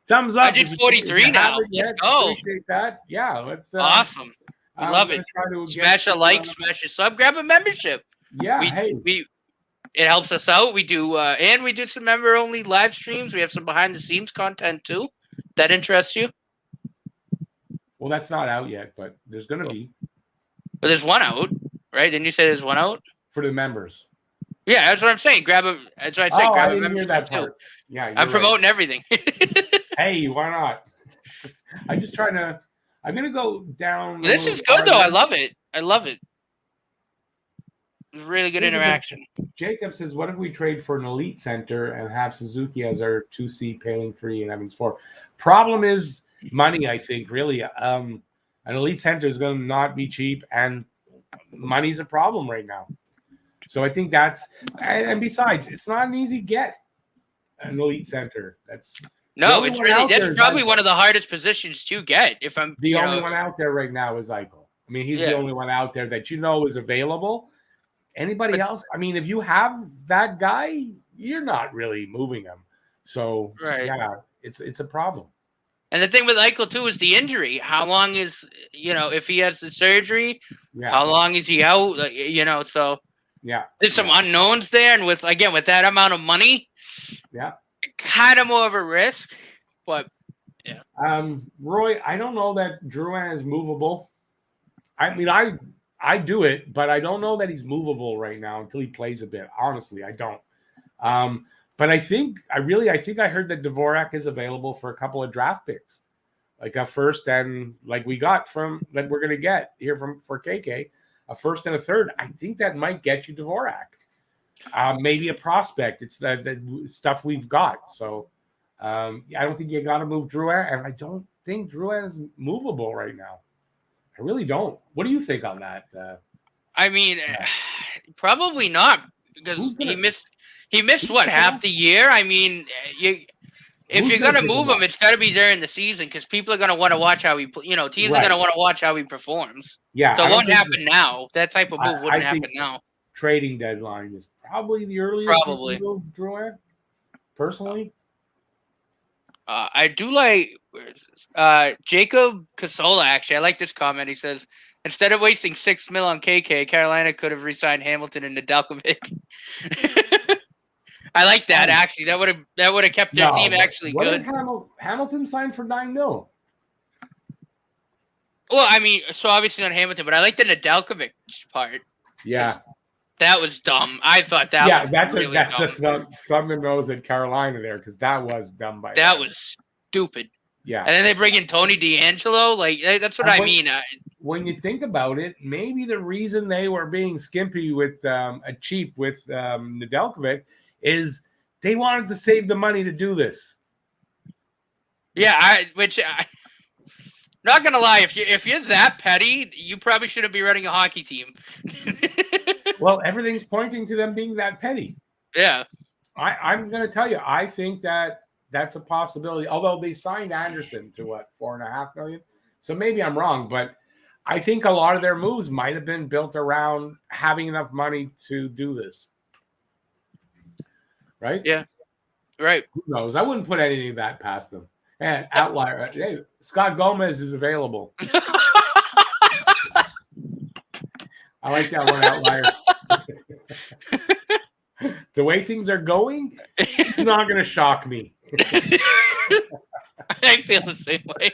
Thumbs up. I did 43 now. Let's go. Appreciate that. Yeah, let's. Awesome. We love it. Try to smash a like, smash a sub, grab a membership. Yeah, it helps us out. We do some member only live streams. We have some behind the scenes content too. That interests you? Well, that's not out yet, but there's gonna be. But there's one out, right? Didn't you say there's one out for the members? Yeah, that's what I'm saying. That's what I'd say. Grab a membership too. Yeah, I'm promoting everything. Hey, why not? I'm just trying to. I'm gonna go down. This is good though. I love it. Really good interaction. Jacob says, "What if we trade for an elite center and have Suzuki as our 2C, Paling 3, and Evans 4?" Problem is money. I think really, an elite center is going to not be cheap, and money's a problem right now. So I think that's, and besides, it's not an easy get. An elite center. That's probably one of the hardest positions to get. If I'm the only one out there right now is Eichel. I mean, he's the only one out there that is available. Anybody else? I mean, if you have that guy, you're not really moving him. So yeah, it's a problem. And the thing with Eichel too is the injury. How long is if he has the surgery? Yeah. How long is he out? So yeah, there's some unknowns there, and with that amount of money, kind of more of a risk. But yeah, Roy, I don't know that Drouin is movable. I mean, I do it, but I don't know that he's movable right now until he plays a bit. Honestly, I don't. But I think I heard that Dvorak is available for a couple of draft picks, like a first and like we got from that we're gonna get here for KK, a first and a third. I think that might get you Dvorak. Maybe a prospect. It's the stuff we've got. So I don't think you got to move Drouin, and I don't think Drouin is movable right now. I really don't. What do you think on that? I mean, probably not because he missed what, half the year. I mean, if you're gonna move him, it's got to be during the season because people are gonna want to watch how he, teams are gonna want to watch how he performs. Yeah. So it won't happen now. That type of move wouldn't happen now. Trading deadline is probably the earliest. Probably. Drouin, personally. I do like Jacob Casola. Actually, I like this comment. He says, instead of wasting $6 million on KK, Carolina could have re-signed Hamilton and Nedeljkovic. I like that. Actually, that would have kept their team actually good. Hamilton signed for $9 million. Well, I mean, so obviously not Hamilton, but I like the Nedeljkovic part. Yeah. That was dumb. I thought that was that's really the thumb and nose at Carolina there because that was dumb by that was stupid. Yeah. And then they bring in Tony DeAngelo. Like, that's what I mean. When you think about it, maybe the reason they were being skimpy with cheap with Nedeljkovic is they wanted to save the money to do this. Yeah, not gonna lie, if you're that petty, you probably shouldn't be running a hockey team. Well, everything's pointing to them being that petty. Yeah. I'm going to tell you, I think that's a possibility. Although they signed Anderson to what, $4.5 million? So maybe I'm wrong, but I think a lot of their moves might have been built around having enough money to do this. Right? Yeah. Right. Who knows? I wouldn't put anything of that past them. And outlier. Hey, Scott Gomez is available. I like that one, outlier. The way things are going, it's not going to shock me. I feel the same way.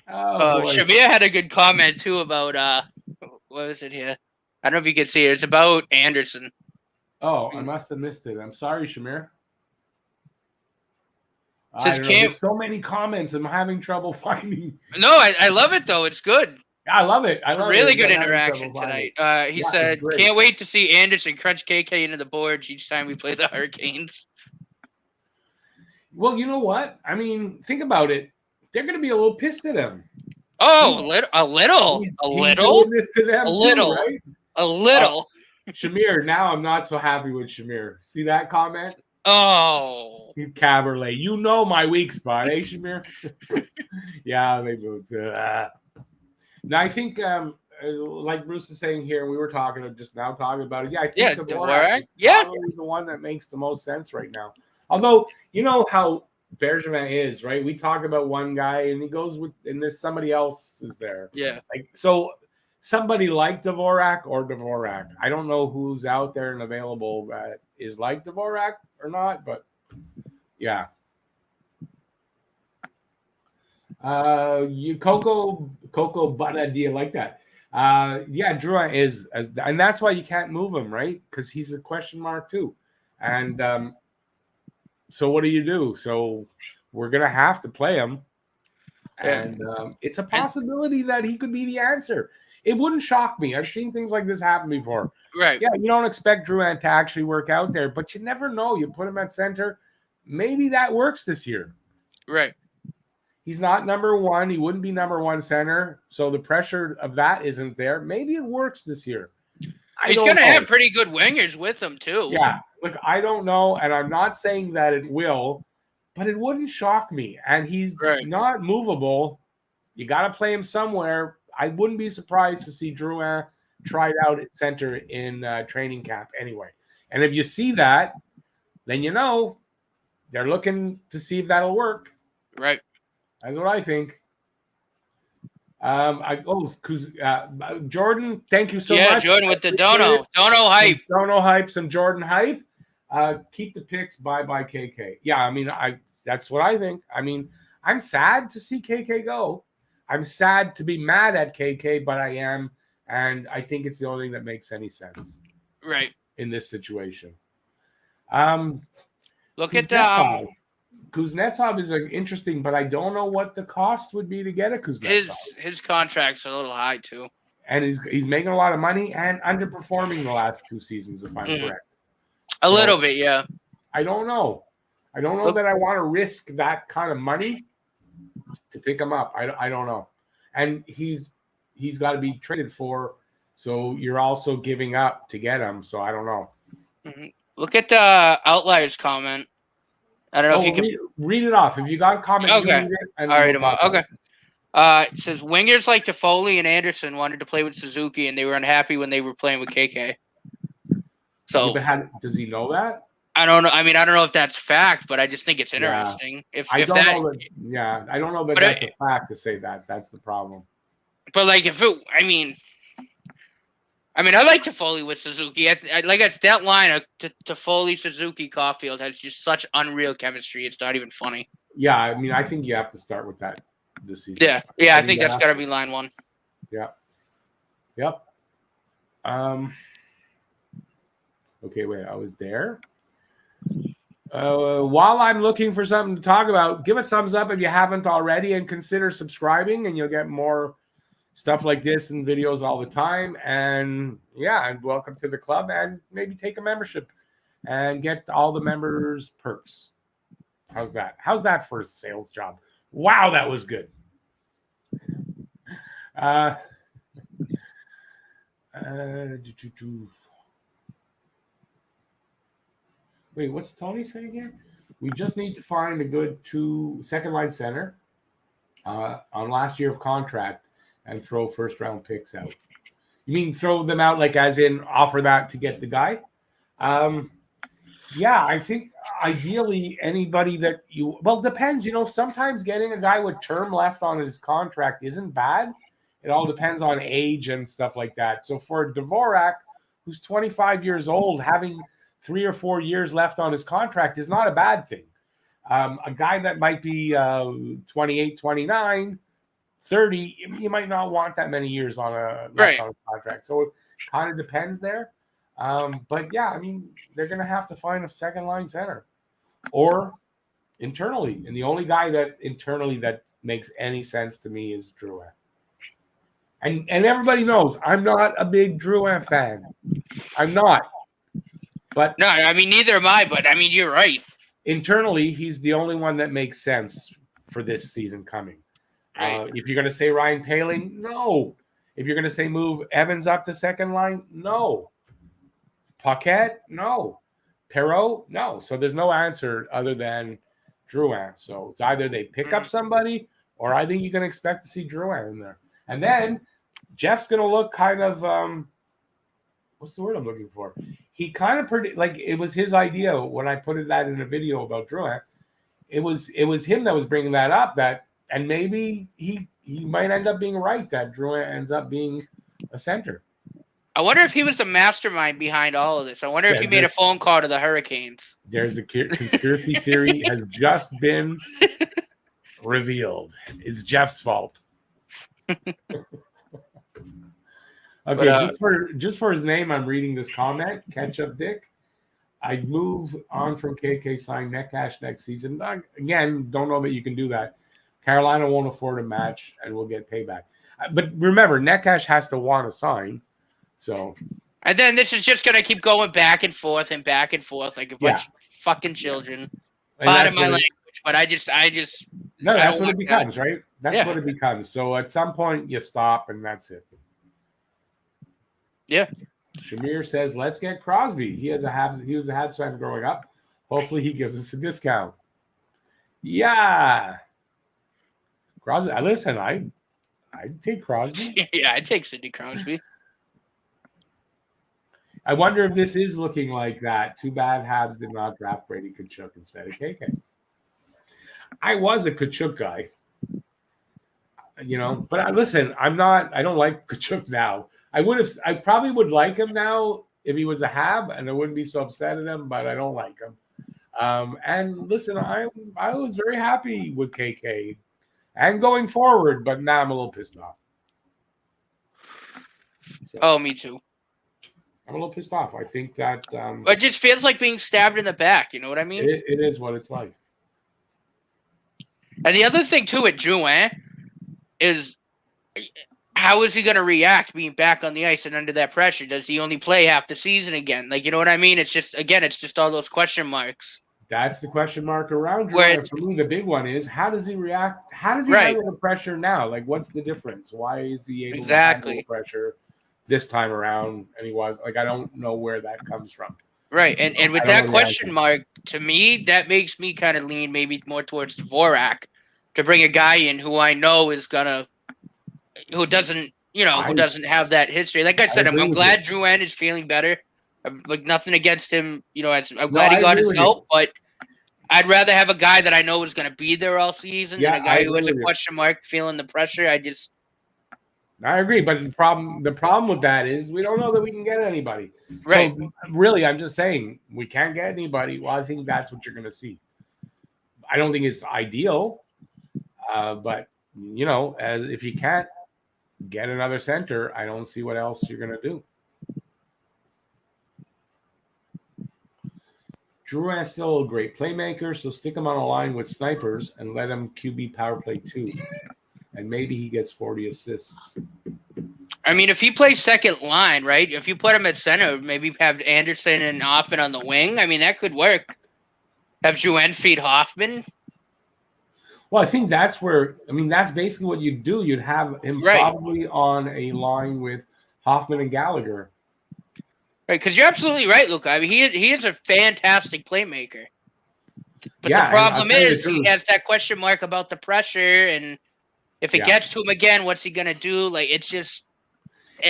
Shamir had a good comment too about what was it here? I don't know if you can see it. It's about Anderson. Oh, I must have missed it. I'm sorry, Shamir. There's so many comments. I'm having trouble finding. No, I love it though. It's good. I love it. I It's a love really it. good We're having interaction trouble finding. tonight. He Yeah, it's said, great. "Can't wait to see Anderson crunch KK into the boards each time we play the Hurricanes." Well, you know what? I mean, think about it. They're going to be a little pissed at him. Oh, He's doing this to them too, right? a little. Shamir, now I'm not so happy with Shamir. See that comment? Oh, Caberlet. You know my weak spot, eh, Shamir? Yeah, they moved. Now, I think, like Bruce is saying here, we were talking about it. Yeah, I think Dvorak is probably the one that makes the most sense right now. Although, you know how Bergevin is, right? We talk about one guy and he goes with, and there's somebody else is there. Yeah. So somebody like Dvorak. I don't know who's out there and available that is like Dvorak or not, but yeah. Coco Butter, do you like that? Yeah, Drouin is, and that's why you can't move him, right? Because he's a question mark too. And so what do you do? So we're gonna have to play him, and it's a possibility that he could be the answer. It wouldn't shock me. I've seen things like this happen before. Right. Yeah, you don't expect Drouin to actually work out there, but you never know. You put him at center, maybe that works this year. Right. He's not number one. He wouldn't be number one center. So the pressure of that isn't there. Maybe it works this year. He's going to have pretty good wingers with him, too. Yeah. Look, I don't know. And I'm not saying that it will, but it wouldn't shock me. And he's not movable. You got to play him somewhere. I wouldn't be surprised to see Drouin tried out at center in training camp anyway. And if you see that, then you know they're looking to see if that'll work. Right. That's what I think. Jordan, thank you so much. Yeah, Jordan with the Dono hype. Dono hype, some Jordan hype. Keep the picks. Bye KK. Yeah, I mean, that's what I think. I mean, I'm sad to see KK go. I'm sad to be mad at KK, but I am, and I think it's the only thing that makes any sense. Right. In this situation. Look at Kuznetsov is interesting, but I don't know what the cost would be to get a Kuznetsov. His contract's a little high too, and he's making a lot of money and underperforming the last 2 seasons, if I'm correct. A little bit, yeah. I don't know. I don't know that I want to risk that kind of money to pick him up. I don't know, and he's got to be traded for, so you're also giving up to get him. So I don't know. Mm-hmm. Look at the Outliers comment. I don't know if you can read it off. If you got a comment, okay. You read it, and I'll read them out. Okay. It says wingers like Toffoli and Anderson wanted to play with Suzuki, and they were unhappy when they were playing with KK. So, does he know that? I don't know. I mean, I don't know if that's fact, but I just think it's interesting. Yeah. I don't know that that's a fact to say that. That's the problem. But like, I like Toffoli with Suzuki. It's that line of Toffoli, Suzuki, Caulfield has just such unreal chemistry. It's not even funny. Yeah, I mean, I think you have to start with that this season. Yeah, I think that's got to be line 1. Yeah. Yep. Okay, wait, I was there. While I'm looking for something to talk about, give a thumbs up if you haven't already and consider subscribing, and you'll get more stuff like this and videos all the time. And and welcome to the club, and maybe take a membership and get all the members perks. How's that for a sales job? Wow, that was good. Wait, what's Tony saying here? We just need to find a good second line center on last year of contract and throw first round picks out. You mean throw them out like as in offer that to get the guy? Yeah, I think ideally anybody that depends. Sometimes getting a guy with term left on his contract isn't bad. It all depends on age and stuff like that. So for Dvorak, who's 25 years old, having 3 or 4 years left on his contract is not a bad thing. A guy that might be 28, 29, 30, you might not want that many years on a contract. So it kind of depends there. But yeah, I mean, they're going to have to find a second line center or internally. And the only guy that internally that makes any sense to me is Drouin. And everybody knows I'm not a big Drouin fan. I'm not. But no, I mean neither am I. But I mean you're right. Internally, he's the only one that makes sense for this season coming. Right. If you're going to say Ryan Poehling, no. If you're going to say move Evans up to second line, no. Paquette, no. Perreault, no. So there's no answer other than Drouin. So it's either they pick up somebody, or I think you can expect to see Drouin in there. And then Jeff's going to look kind of what's the word I'm looking for? He kind of like it was his idea when I put that in a video about Drouin. It was him that was bringing that up. And maybe he might end up being right that Drouin ends up being a center. I wonder if he was the mastermind behind all of this. I wonder if he made a phone call to the Hurricanes. There's a conspiracy theory has just been revealed. It's Jeff's fault. Okay, but, just for his name, I'm reading this comment. Ketchup Dick. I'd move on from KK, sign Netcash next season. Again, don't know that you can do that. Carolina won't afford a match, and we'll get payback. But remember, Netcash has to want to sign. So, and then this is just gonna keep going back and forth like a bunch of fucking children. Pardon my language, but I just no, that's what it becomes, right? That's what it becomes. So at some point you stop and that's it. Yeah. Shamir says, "Let's get Crosby. He was a Habs fan growing up. Hopefully he gives us a discount." Yeah. Crosby. Listen, I'd take Crosby. Yeah, I'd take Sidney Crosby. I wonder if this is looking like that. Too bad Habs did not draft Brady Tkachuk instead of KK. I was a Tkachuk guy, but listen, I don't like Tkachuk now. I probably would like him now if he was a Hab, and I wouldn't be so upset at him, but I don't like him. And listen, I was very happy with KK and going forward, but now I'm a little pissed off. So, me too. I'm a little pissed off. I think that it just feels like being stabbed in the back. You know what I mean? It is what it's like. And the other thing too with Drouin is, how is he going to react being back on the ice and under that pressure? Does he only play half the season again? Like, you know what I mean? It's just all those question marks. That's the question mark around Drouin. For me, the big one is, how does he react? How does he handle the pressure now? Like, what's the difference? Why is he able to handle the pressure this time around? And he was like, I don't know where that comes from. Right, and with that question mark, to me, that makes me kind of lean maybe more towards Dvorak to bring a guy in who I know is who doesn't have that history. Like I said, I'm glad Drouin is feeling better. Like nothing against him, I'm glad he got his help, but I'd rather have a guy that I know is going to be there all season than a guy who has a question mark feeling the pressure. I agree, but the problem with that is we don't know that we can get anybody. Right. So really, I'm just saying we can't get anybody. Well, I think that's what you're going to see. I don't think it's ideal, but as if you can't get another center, I don't see what else you're going to do. Drouin is still a great playmaker, so stick him on a line with snipers and let him QB power play too. And maybe he gets 40 assists. I mean, if he plays second line, right? If you put him at center, maybe have Anderson and Hoffman on the wing. I mean, that could work. Have Drouin feed Hoffman. Well, I think that's basically what you'd do. You'd have him probably on a line with Hoffman and Gallagher. Right, because you're absolutely right, Luca. I mean, he is a fantastic playmaker. But the problem is he has that question mark about the pressure, and if it gets to him again, what's he going to do? Like, it's just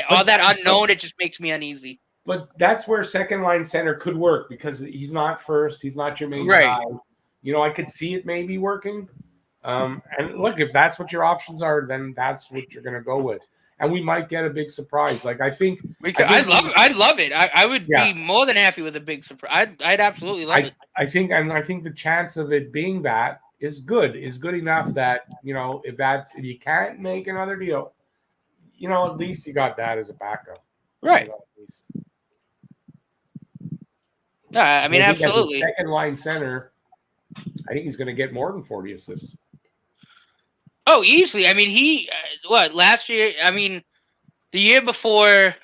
all that unknown, it just makes me uneasy. But that's where second line center could work because he's not first. He's not your main guy. I could see it maybe working. And look, if that's what your options are, then that's what you're going to go with. And we might get a big surprise. Like, I think I'd love it. I would be more than happy with a big surprise. I'd absolutely love it. I think the chance of it being that is good enough that, if you can't make another deal, at least you got that as a backup. Right. No, I mean, absolutely. Second line center, I think he's going to get more than 40 assists. Oh, easily. I mean, last year, I mean, the year before,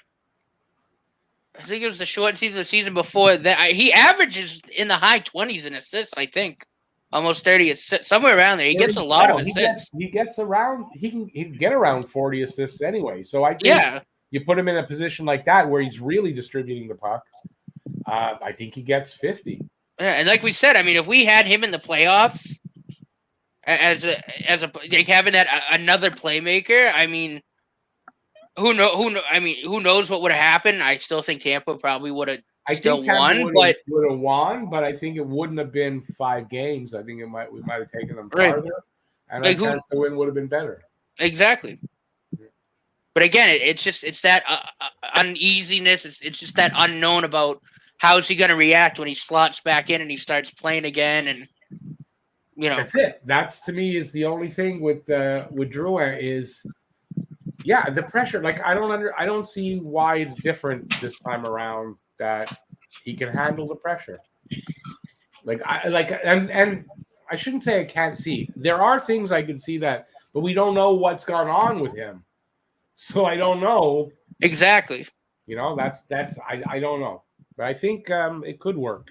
I think it was the short season, the season before that, he averages in the high 20s in assists, I think. Almost 30 assists, somewhere around there. He gets a lot of assists. He gets around. He can get around 40 assists anyway. So I think you put him in a position like that where he's really distributing the puck. I think he gets 50. Yeah, and like we said, I mean, if we had him in the playoffs as a like having that another playmaker, I mean, who knows what would have happened? I still think Tampa probably would have still won, but would have won. But I think it wouldn't have been 5 games. I think we might have taken them farther, and like chance to win would have been better. Exactly. But again, it's that uneasiness. It's just that unknown about how's he going to react when he slots back in and he starts playing again, and that's it. That's to me is the only thing with Drouin is. Yeah, the pressure. Like I don't see why it's different this time around. That he can handle the pressure. And I shouldn't say I can't see. There are things I can see that, but we don't know what's gone on with him. So I don't know exactly. That's I don't know, but I think it could work.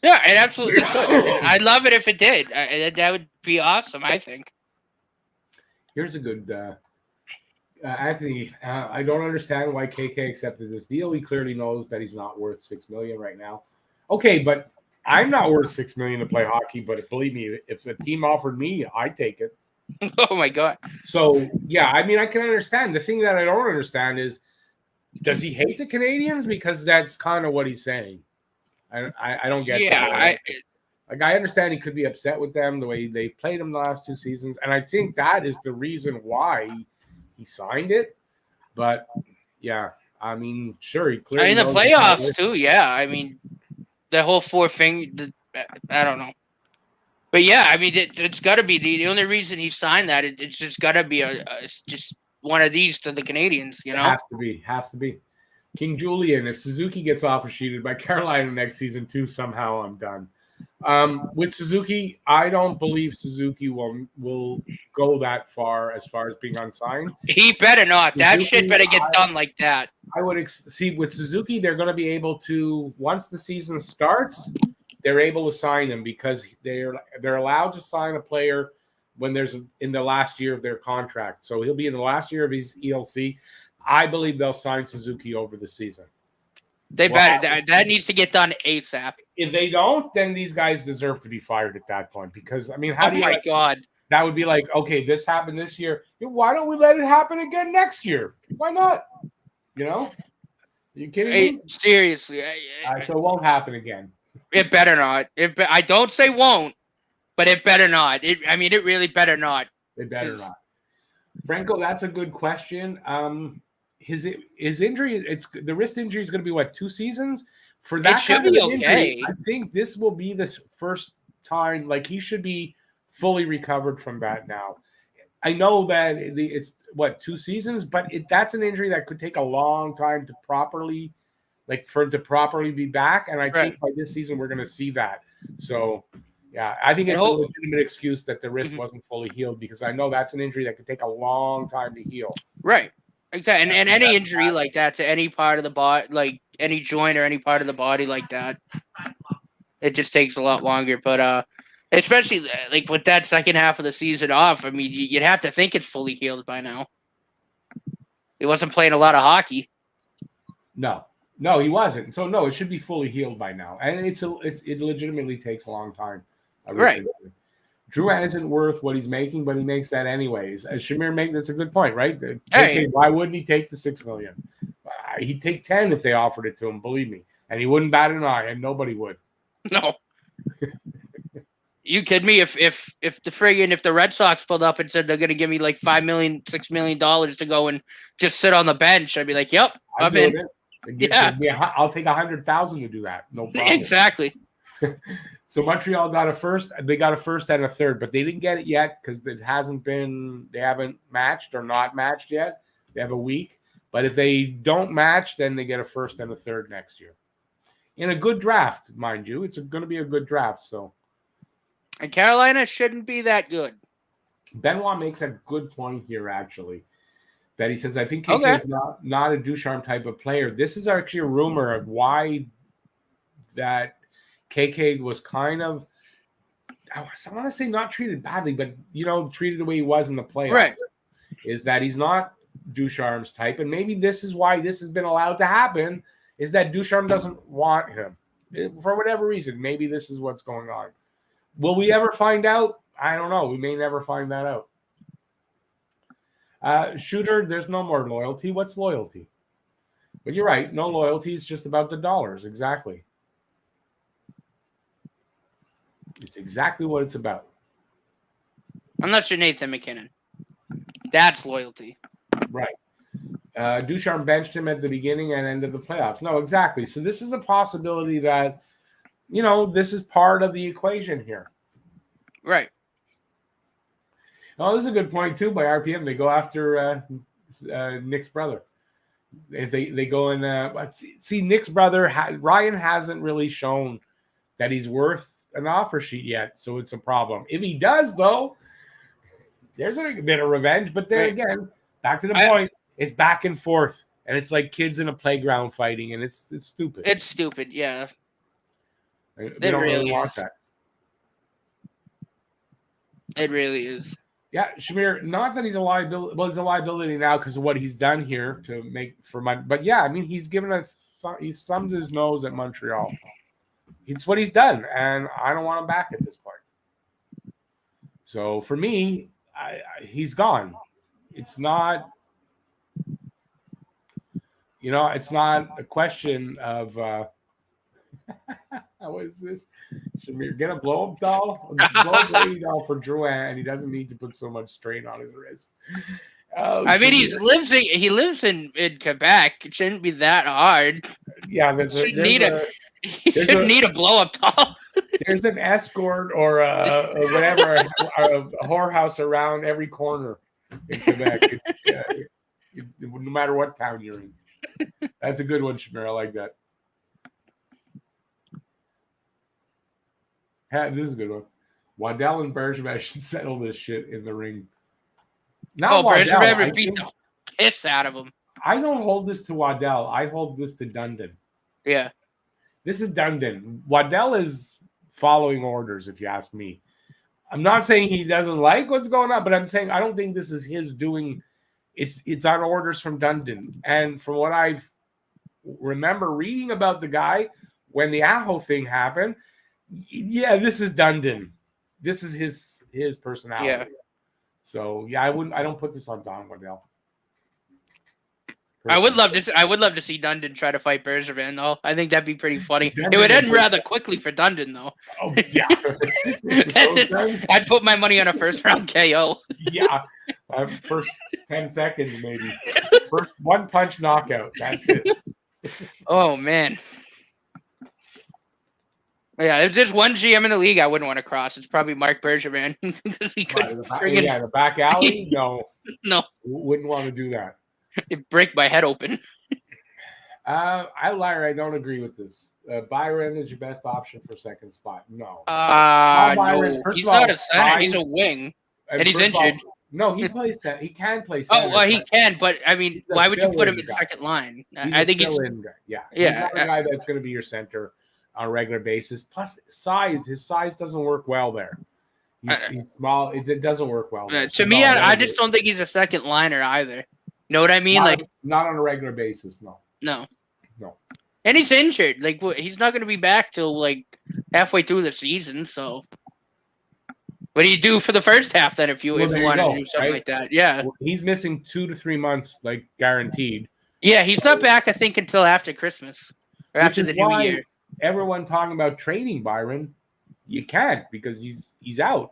Yeah, it absolutely could. I'd love it if it did. That would be awesome. I think. Here's a good. Anthony, I don't understand why KK accepted this deal. He clearly knows that he's not worth $6 million right now. Okay, but I'm not worth $6 million to play hockey. But believe me, if a team offered me, I'd take it. Oh my god! So yeah, I mean, I can understand. The thing that I don't understand is, does he hate the Canadians? Because that's kind of what he's saying. I don't get. Yeah, I understand he could be upset with them the way they played him the last 2 seasons, and I think that is the reason why he signed it. But yeah, I mean, sure, he clearly in the playoffs too. Yeah, I mean, the whole 4 thing. I don't know, but yeah, I mean, it's got to be the only reason he signed that. It's just got to be it's just one of these to the Canadians. It has to be. King Julian, if Suzuki gets Offersheeted by Carolina next season too, somehow I'm done. With Suzuki, I don't believe Suzuki will go that far as being unsigned. He better not. Suzuki, that shit better get done like that. I would see with Suzuki, they're going to be able to, once the season starts, they're able to sign him because they're allowed to sign a player when there's in the last year of their contract. So he'll be in the last year of his ELC. I believe they'll sign Suzuki over the season. They better. That needs to get done ASAP. If they don't, then these guys deserve to be fired at that point. Because, I mean, my God. That would be like, okay, this happened this year. Why don't we let it happen again next year? Why not? Are you kidding me? Seriously. So it won't happen again. It better not. I don't say won't, but it better not. It really better not. It better not. Franco, that's a good question. His injury, the wrist injury is going to be what, 2 seasons? For that kind of injury, I think this will be the first time. Like he should be fully recovered from that now. I know that it's 2 seasons, but that's an injury that could take a long time to properly, for it to properly be back. And I think by this season we're going to see that. So yeah, I think it's a legitimate excuse that the wrist wasn't fully healed because I know that's an injury that could take a long time to heal. Right. Exactly. And any injury like that to any part of the body, like any joint or any part of the body like that, it just takes a lot longer. But especially like with that second half of the season off, I mean, you'd have to think it's fully healed by now. He wasn't playing a lot of hockey. No, he wasn't. So no, it should be fully healed by now, and it legitimately takes a long time. Right. Drouin isn't worth what he's making, but he makes that anyways. As Shamir that's a good point, right? KK, why wouldn't he take the $6 million? He'd take 10 if they offered it to him, believe me, and he wouldn't bat an eye, and nobody would. No. You kidding me? If the Red Sox pulled up and said they're going to give me like $5 million, $6 million to go and just sit on the bench, I'd be like, "Yep, I'm in." Yeah, I'll take $100,000 to do that. No problem. Exactly. So Montreal got a first. They got a first and a third, but they didn't get it yet because they haven't matched or not matched yet. They have a week. But if they don't match, then they get a first and a third next year. In a good draft, mind you. It's going to be a good draft. So, and Carolina shouldn't be that good. Benoit makes a good point here, actually. Betty says, I think KK is not a Ducharme type of player. This is actually a rumor of why that KK was kind of, I want to say not treated badly, but, treated the way he was in the playoffs. Right. Is that he's not Ducharme's type. And maybe this is why this has been allowed to happen, is that Ducharme doesn't want him. For whatever reason, maybe this is what's going on. Will we ever find out? I don't know. We may never find that out. Shooter, there's no more loyalty. What's loyalty? But you're right. No loyalty. It's just about the dollars. Exactly. It's exactly what it's about. Unless you're Nathan McKinnon. That's loyalty. Right. Ducharme benched him at the beginning and end of the playoffs. No, exactly. So this is a possibility that, this is part of the equation here. Right. Oh, this is a good point, too, by RPM. They go after Nick's brother. If they go and see Nick's brother, Ryan hasn't really shown that he's worth an offer sheet yet, so it's a problem. If he does, though, there's a bit of revenge. But then again, back to the point, it's back and forth, and it's like kids in a playground fighting, and it's stupid. It's stupid, yeah. We don't really want that. It really is. Yeah, Shamir, not that he's a liability. Well, he's a liability now because of what he's done here to make for money. But yeah, I mean, he's given he's thumbed his nose at Montreal. It's what he's done, and I don't want him back at this point. So for me, he's gone. It's not, it's not a question of what is this? Shamir, get a blow-up doll? Blow-up lady doll for Drouin, and he doesn't need to put so much strain on his wrist. I mean, he lives in Quebec. It shouldn't be that hard. Yeah, he shouldn't need a blow-up doll. There's an escort or whatever, a whorehouse around every corner in Quebec. No matter what town you're in. That's a good one, Shamir. I like that. This is a good one. Waddell and Bergevin should settle this shit in the ring. Bergevin would beat the piss out of him. I don't hold this to Waddell. I hold this to Dundon. Yeah. This is Dundon. Waddell is following orders, if you ask me. I'm not saying he doesn't like what's going on, but I'm saying I don't think this is his doing. It's on orders from Dundon. And from what I remember reading about the guy, when the Aho thing happened, yeah, this is Dundon. This is his personality. Yeah. So yeah, I don't put this on Don Waddell. I would love to see Dundon try to fight Bergevin, though. I think that'd be pretty funny. It would end rather quickly for Dundon, though. Oh yeah. I'd put my money on a first round KO. Yeah. First 10 seconds, maybe. First one punch knockout. That's it. Oh man. Yeah, if there's one GM in the league I wouldn't want to cross, it's probably Mark Bergevin because he could. The back alley. No, wouldn't want to do that. It'd break my head open. I don't agree with this. Byron is your best option for second spot. No. No, he's not a center. He's a wing, and he's injured. No, he plays. He can play center. Oh, well, he can, but I mean, why would you put him in second line? I think he's yeah. He's not a guy that's going to be your center on a regular basis. Plus, size. His size doesn't work well there. He's small. It doesn't work well. To me, I just don't think he's a second liner either. Know what I mean? Not on a regular basis. No. And he's injured. He's not going to be back till halfway through the season. So, what do you do for the first half then? If you want to do something like that, yeah. Well, he's missing 2 to 3 months, guaranteed. Yeah, he's not back. I think until after Christmas or after the new year. Everyone talking about trading Byron, you can't because he's out.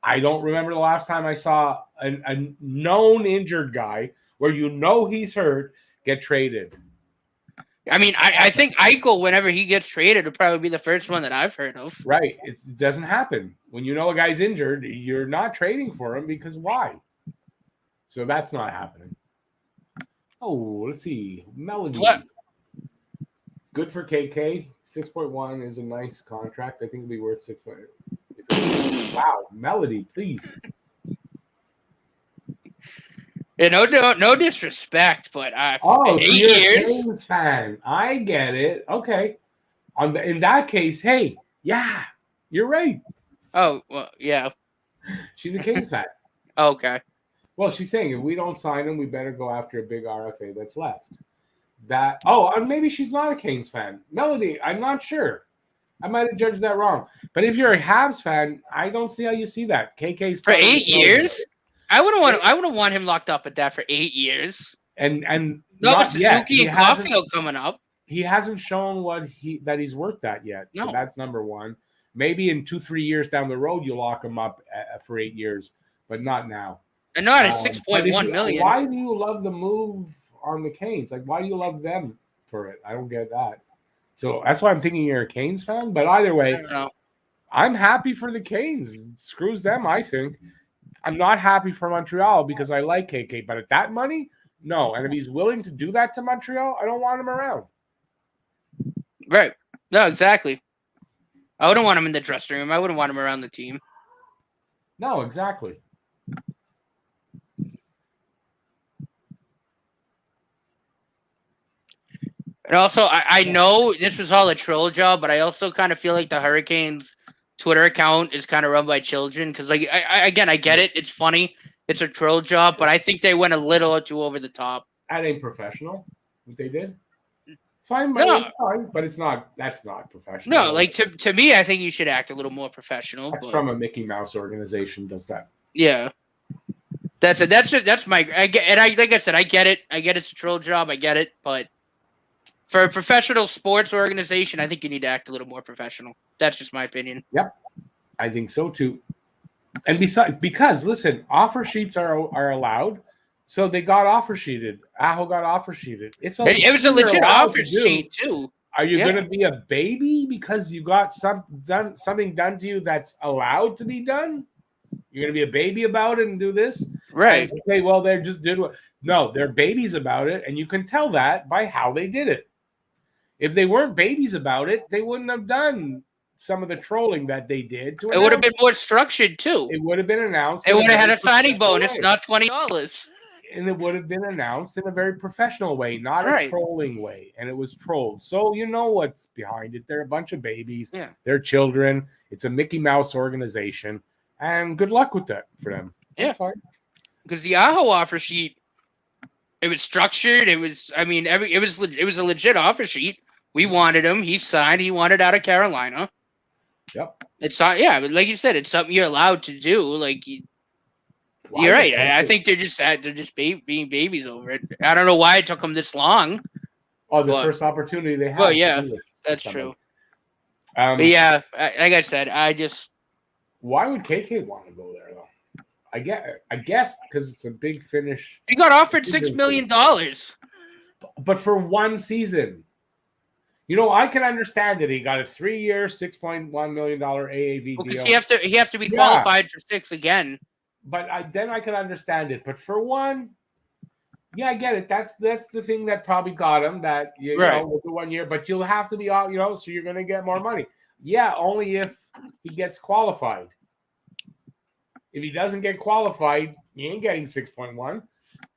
I don't remember the last time I saw a known injured guy where he's hurt get traded. I mean, I think Eichel, whenever he gets traded, will probably be the first one that I've heard of. Right. It doesn't happen. When a guy's injured, you're not trading for him because why? So that's not happening. Oh, let's see. Melody. What? Good for KK. 6.1 is a nice contract. I think it'll be worth 6.1. Wow, Melody, please. Yeah, no disrespect, but Oh, so 8 you're a years. Canes fan. I get it. Okay. In that case, hey, yeah, you're right. Oh, well, yeah. She's a Canes fan. Okay. Well, she's saying if we don't sign him, we better go after a big RFA that's left. Maybe she's not a Canes fan. Melody, I'm not sure. I might have judged that wrong. But if you're a Habs fan, I don't see how you see that. KK's For telling 8 you years? I wouldn't want him locked up at that for 8 years. and No, not yet. Suzuki and Caulfield coming up. He hasn't shown that he's worth that yet. So No. that's number one. Maybe in 2-3 years down the road you'll lock him up for 8 years, but not now. And not at 6.1 million. Why do you love the move on the Canes? Like, why do you love them for it? I don't get that. So that's why I'm thinking you're a Canes fan. But either way, I don't know. I'm happy for the Canes. It screws them, I think. I'm not happy for Montreal because I like KK. But at that money, no. And if he's willing to do that to Montreal, I don't want him around. Right. No, exactly. I wouldn't want him in the dressing room. I wouldn't want him around the team. No, exactly. And also, I know this was all a troll job, but I also kind of feel like the Hurricanes Twitter account is kind of run by children. Because, like, I get it. It's funny. It's a troll job, but I think they went a little too over the top. That ain't professional, what they did. Fine, but it's not. That's not professional. No, like to me, I think you should act a little more professional. That's from a Mickey Mouse organization. Does that? Yeah, that's my. Like I said, I get it. I get it's a troll job. I get it, but for a professional sports organization, I think you need to act a little more professional. That's just my opinion. Yep, I think so too. And because listen, offer sheets are allowed. So they got offer sheeted. Aho got offer sheeted. It was a legit offer sheet too. Are you going to be a baby because you got something done to you that's allowed to be done? You're going to be a baby about it and do this, right? And say, well, they just did what? No, they're babies about it, and you can tell that by how they did it. If they weren't babies about it, they wouldn't have done some of the trolling that they did. It would have been more structured too. It would have been announced. It would have had a signing bonus, not $20. And it would have been announced in a very professional way, not a trolling way. And it was trolled. So you know what's behind it. They're a bunch of babies. Yeah. They're children. It's a Mickey Mouse organization. And good luck with that for them. Yeah. Because the Aho offer sheet, it was structured. It was, it was a legit offer sheet. We wanted him. He signed. He wanted out of Carolina. Yep. It's not, but like you said, it's something you're allowed to do. Like, you're right. I think they're just being babies over it. I don't know why it took them this long. Oh, first opportunity they had. Well, yeah, that's true. But yeah, like I said, why would KK want to go there though? I guess because it's a big finish. He got offered $6 million, but for one season. You know, I can understand that he got a 3-year, $6.1 million AAV deal. Because he has to be qualified for 6 again. But then I can understand it. But for one, I get it. That's the thing that probably got him. That you know, with the 1 year, but you'll have to be out. So you're going to get more money. Yeah, only if he gets qualified. If he doesn't get qualified, he ain't getting 6.1.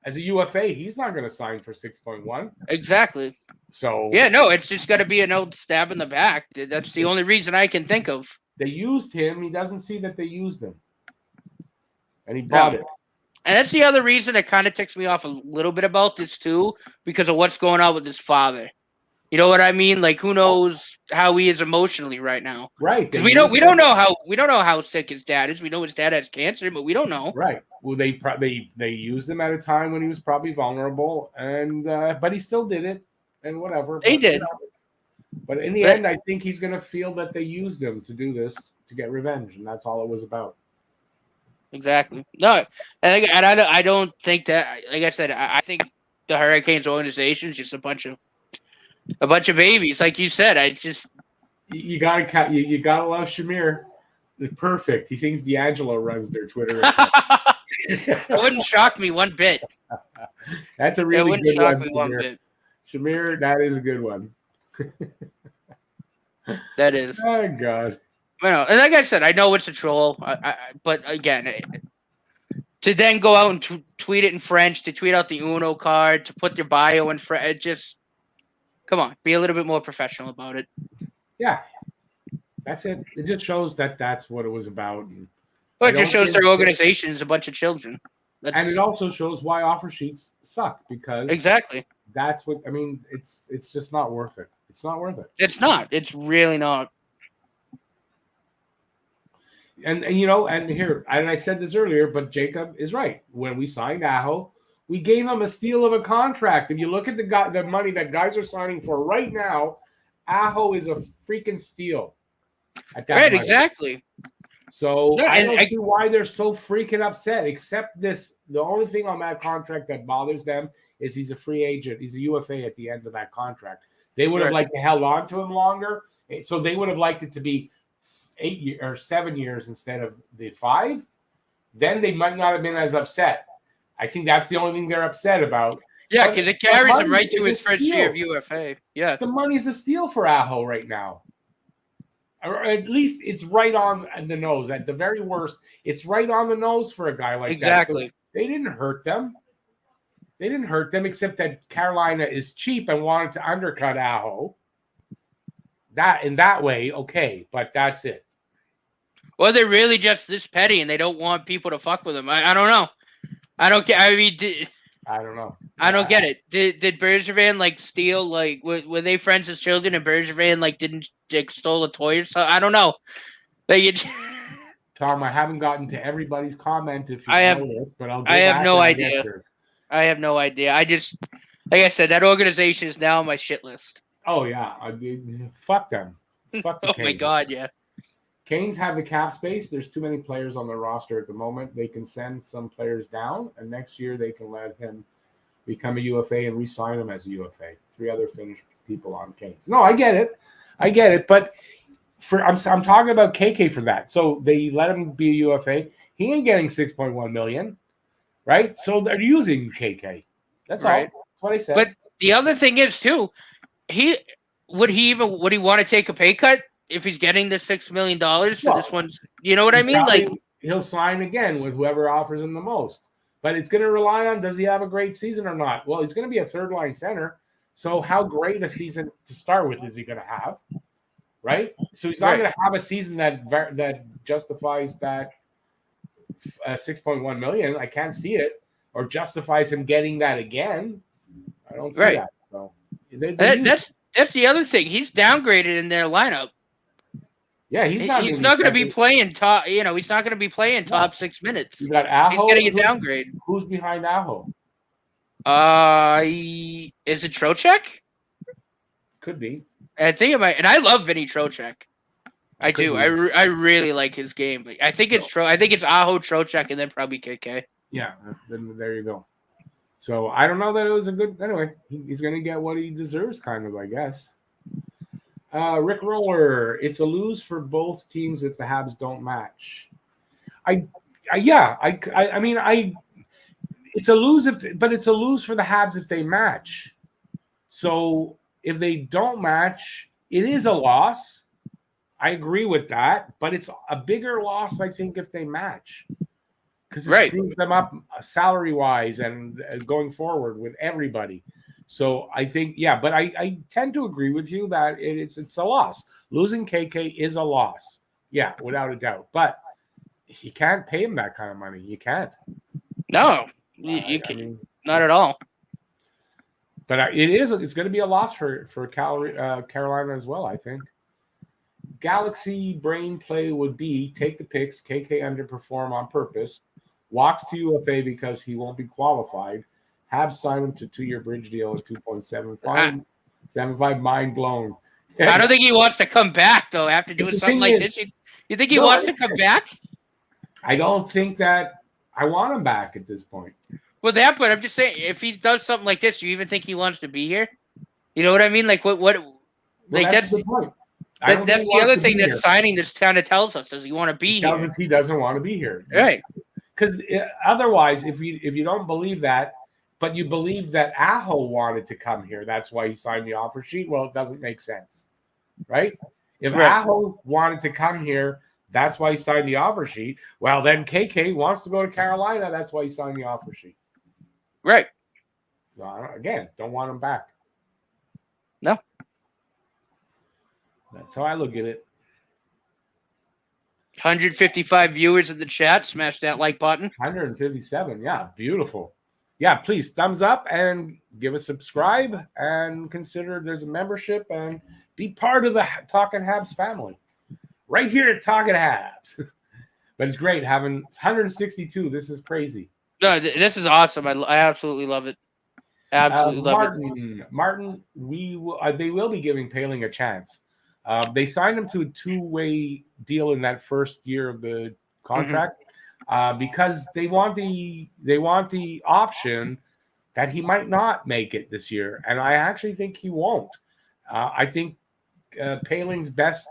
As a UFA, he's not going to sign for 6.1. Exactly. So it's just got to be an old stab in the back. That's the only reason I can think of. They used him. He doesn't see that they used him. And he bought it. And that's the other reason that kind of ticks me off a little bit about this too, because of what's going on with his father. You know what I mean? Like, who knows how he is emotionally right now? Right. We don't know how sick his dad is. We know his dad has cancer, but we don't know. Right. Well, they used him at a time when he was probably vulnerable, and but he still did it, and whatever. They did. But in the end, I think he's going to feel that they used him to do this to get revenge, and that's all it was about. Exactly. No, and I don't think that. Like I said, I think the Hurricanes organization is just a bunch of babies, like you said. You gotta love Shamir. It's perfect. He thinks D'Angelo runs their Twitter account. It wouldn't shock me one bit. That's a really good one. Me one bit. Shamir, that is a good one. That is. Oh God. Well, and like I said, I know it's a troll, but again, to then go out and tweet it in French, to tweet out the Uno card, to put their bio in French. Just come on, be a little bit more professional about it. Yeah, that's it. It just shows that that's what it was about. Well, it just shows their organization is a bunch of children. And it also shows why offer sheets suck, because exactly that's what I mean. It's just not worth it. It's not worth it. It's not. It's really not. And here, and I said this earlier, but Jacob is right. When we signed Aho, we gave him a steal of a contract. If you look at the money that guys are signing for right now, Aho is a freaking steal. At that right, exactly. So I don't see why they're so freaking upset, except this. The only thing on that contract that bothers them is he's a free agent. He's a UFA at the end of that contract. They would have liked to held on to him longer. So they would have liked it to be 8 or 7 years instead of the 5. Then they might not have been as upset. I think that's the only thing they're upset about. Yeah, because it carries him right to his first year of UFA. Yeah. The money's a steal for Aho right now. Or at least it's right on the nose. At the very worst, it's right on the nose for a guy like that. Exactly. So they didn't hurt them. They didn't hurt them, except that Carolina is cheap and wanted to undercut Aho. That in that way, okay, but that's it. Well, they're really just this petty, and they don't want people to fuck with them. I don't know. I don't get. I mean, I don't know. I don't get it. Did Bergevin steal were they friends as children and Bergevin didn't stole a toy or something? I don't know. Tom, I haven't gotten to everybody's comment if you noticed, but I have no idea. I have no idea. I just like I said, that organization is now on my shit list. Oh yeah, fuck them. Fuck the Canes. My God, yeah. Canes have the cap space. There's too many players on the roster at the moment. They can send some players down, and next year they can let him become a UFA and re-sign him as a UFA. 3 other Finnish people on Canes. No, I get it. But I'm talking about KK for that. So they let him be a UFA. He ain't getting $6.1 million, right? So they're using KK. That's right. All. That's what I said. But the other thing is too, would he want to take a pay cut if he's getting the $6 million for this one? You know what I mean? He'll sign again with whoever offers him the most. But it's going to rely on, does he have a great season or not? Well, he's going to be a third-line center. So how great a season to start with is he going to have, right? So he's not going to have a season that justifies that $6.1 million. I can't see it. Or justifies him getting that again. I don't see that. So that's the other thing. He's downgraded in their lineup. Yeah, he's not going to be playing top. He's not going to be playing top 6 minutes. You got Aho. He's getting a downgrade. Who's behind Aho? Is it Trocheck? Could be. I think it might. And I love Vinny Trocheck. I do. I really like his game. I think it's Aho, Trocheck, and then probably KK. Yeah, then there you go. So I don't know that it was a good. Anyway, he's going to get what he deserves, kind of, I guess. Rick Roller, it's a lose for both teams if the Habs don't match. It's a lose but it's a lose for the Habs if they match. So if they don't match, it is a loss. I agree with that, but it's a bigger loss, I think, if they match. Because it screws them up salary-wise and going forward with everybody. So I think, but I tend to agree with you that it's a loss. Losing KK is a loss. Yeah, without a doubt. But you can't pay him that kind of money. You can't. No, you can't. Not at all. But it's going to be a loss for Carolina as well, I think. Galaxy brain play would be take the picks, KK underperform on purpose, walks to UFA because he won't be qualified, Habs sign him to 2-year bridge deal at 2.75. Mind blown. I don't think he wants to come back though after doing something like this. You think he wants to come back? I don't think that I want him back at this point. Well, but I'm just saying, if he does something like this, do you even think he wants to be here? You know what I mean? Like what? That's the point. That's the other thing that signing this kind of tells us is you want to be here. Tells us he doesn't want to be here, right? Because otherwise, if you don't believe that, but you believe that Aho wanted to come here, that's why he signed the offer sheet. Well, it doesn't make sense, right? If Aho wanted to come here, That's why he signed the offer sheet. Well, then KK wants to go to Carolina. That's why he signed the offer sheet. Right. So, again, don't want him back. No. That's how I look at it. 155 viewers in the chat. Smash that like button. 157. Yeah, beautiful. Yeah, please thumbs up and give a subscribe and consider there's a membership and be part of the Talking Habs family. Right here at Talking Habs. But it's great having 162. This is crazy. No, this is awesome. I absolutely love it. Absolutely love it. Martin, they will be giving Paling a chance. They signed him to a 2-way deal in that first year of the contract because they want the option that he might not make it this year, and I actually think he won't. I think Paling's best.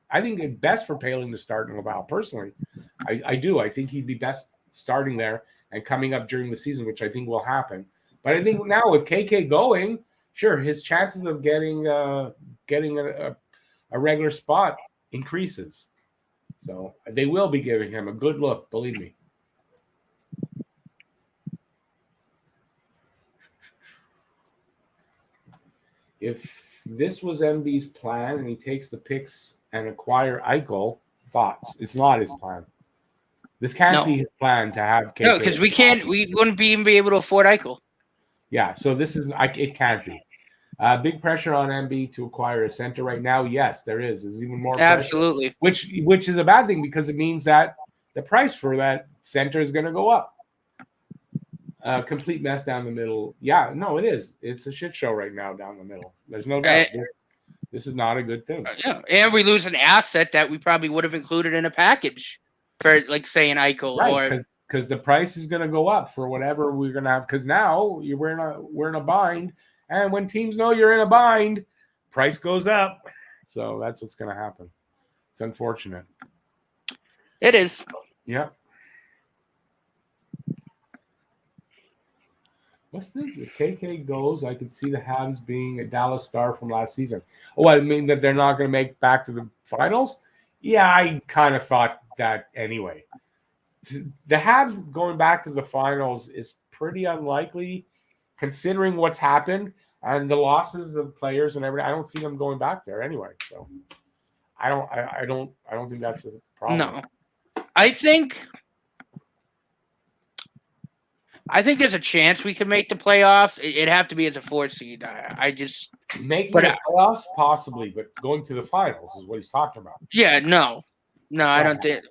I think it's best for Paling to start in Laval. Personally, I do. I think he'd be best starting there and coming up during the season, which I think will happen. But I think now with KK going, sure, his chances of getting a regular spot increases. So they will be giving him a good look, believe me. If this was MB's plan and he takes the picks and acquire Eichel, thoughts? It's not his plan. This can't be his plan to have KK. No, because we wouldn't even be able to afford Eichel. Yeah, so it can't be. Big pressure on MB to acquire a center right now. Yes, there is. There's even more pressure. Absolutely. Which is a bad thing because it means that the price for that center is going to go up. Complete mess down the middle. Yeah, no, it is. It's a shit show right now down the middle. There's no doubt. This is not a good thing. Yeah, and we lose an asset that we probably would have included in a package for, like, say, an Eichel, right? Because the price is going to go up for whatever we're going to have. Because now we're in a bind, and when teams know you're in a bind, price goes up. So that's what's going to happen. It's unfortunate. It is. Yeah. What's this? If KK goes, I could see the Habs being a Dallas Star from last season. Oh, I mean that they're not going to make back to the finals? Yeah, I kind of thought that anyway. The Habs going back to the finals is pretty unlikely considering what's happened and the losses of players and everything. I don't see them going back there anyway. So I don't think that's a problem. No. I think there's a chance we could make the playoffs. It'd have to be as a 4 seed. I just making the playoffs possibly, but going to the finals is what he's talking about. Yeah, no, I don't think.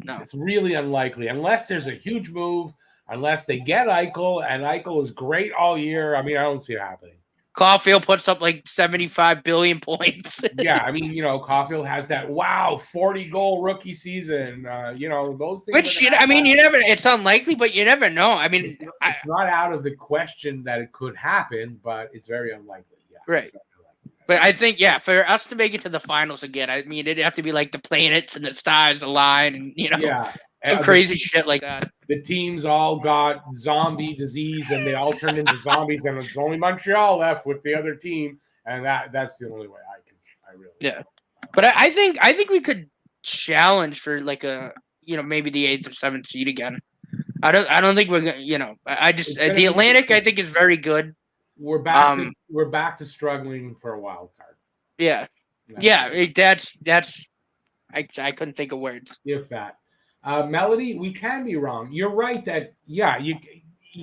No. It's really unlikely unless there's a huge move. Unless they get Eichel and Eichel is great all year. I mean, I don't see it happening. Caulfield puts up like 75 billion points. Yeah, I mean, Caulfield has that 40-goal rookie season. Those things. Which you never. It's unlikely, but you never know. I mean, it's not out of the question that it could happen, but it's very unlikely. Yeah, right. But I think, for us to make it to the finals again, I mean, it'd have to be like the planets and the stars align, and some crazy shit like that. The teams all got zombie disease, and they all turned into zombies, and it's only Montreal left with the other team, and that's the only way I really. Yeah, but I think we could challenge for like a maybe the 8th or 7th seed again. I don't think we're gonna the Atlantic I think is very good. We're back to struggling for a wild card. Yeah, that's I couldn't think of words. If that. Melody, we can be wrong. You're right that you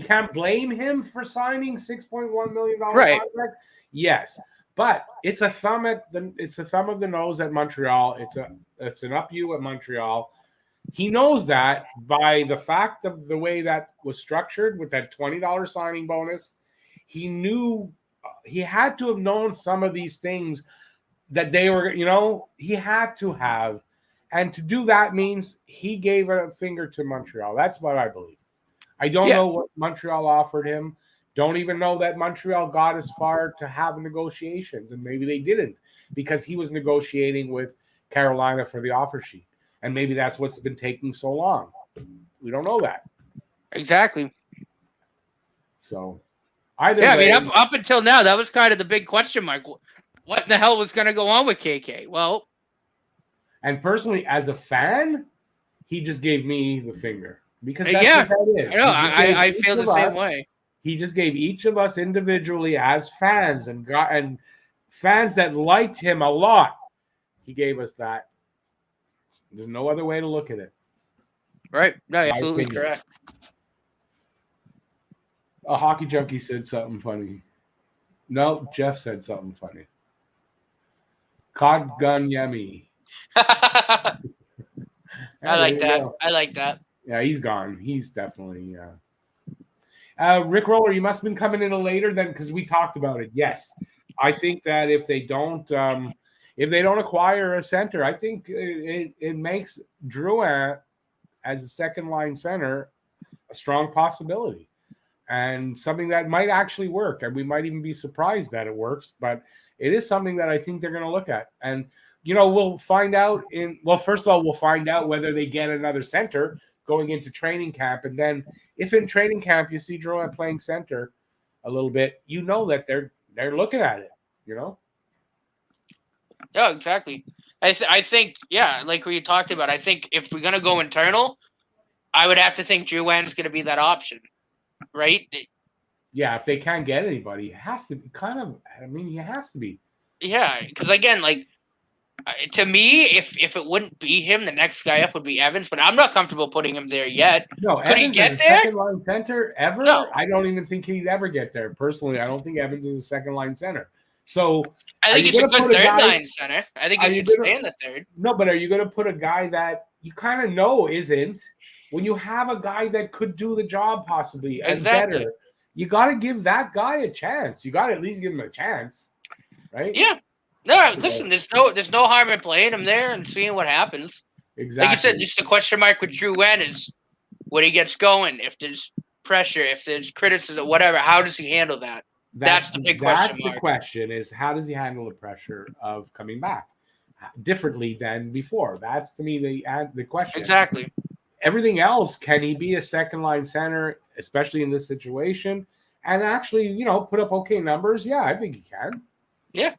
can't blame him for signing $6.1 million contract. Yes, but it's a thumb of the nose at Montreal. It's an up you at Montreal. He knows that by the fact of the way that was structured with that $20 signing bonus. He knew he had to have known some of these things that they were, he had to have. And to do that means he gave a finger to Montreal. That's what I believe. I don't know what Montreal offered him. Don't even know that Montreal got as far to have negotiations. And maybe they didn't because he was negotiating with Carolina for the offer sheet. And maybe that's what's been taking so long. We don't know that. Exactly. So either way, I mean, up until now, that was kind of the big question mark. What in the hell was going to go on with KK? Well, And personally, as a fan, he just gave me the finger because that's what that is. I know. I feel the same way. He just gave each of us individually as fans and fans that liked him a lot. He gave us that. There's no other way to look at it. Right. No, absolutely correct. A hockey junkie said something funny. No, Jeff said something funny. Kotkaniemi. I like that. I like that. Yeah, he's gone. He's definitely. Rick Roller, you must have been coming in later then because we talked about it. Yes, I think that if they don't acquire a center, I think it makes Drouin as a second line center a strong possibility and something that might actually work. And we might even be surprised that it works, but it is something that I think they're going to look at. And, we'll find out first of all, we'll find out whether they get another center going into training camp. And then if in training camp you see Drouin playing center a little bit, that they're looking at it, Yeah, exactly. I think, like we talked about, I think if we're going to go internal, I would have to think Drouin's going to be that option, right? Yeah, if they can't get anybody, it has to be he has to be. Yeah, because again, like, to me, if it wouldn't be him, the next guy up would be Evans, but I'm not comfortable putting him there yet. No, could Evans he get is there? Second line center ever? No. I don't even think he'd ever get there. Personally, I don't think Evans is a second line center. So I think he's a good third line center. I think he should stay in the third. No, but are you going to put a guy that you kind of know isn't when you have a guy that could do the job possibly and better? You got to give that guy a chance. You got to at least give him a chance, right? Yeah. No, listen. There's no harm in playing him there and seeing what happens. Exactly. Like you said, just the question mark with Drouin is when he gets going. If there's pressure, if there's criticism, whatever, how does he handle that? That's the big question mark. That's the question: is how does he handle the pressure of coming back differently than before? That's to me the question. Exactly. Everything else, can he be a second line center, especially in this situation, and actually, put up okay numbers? Yeah, I think he can. Yeah.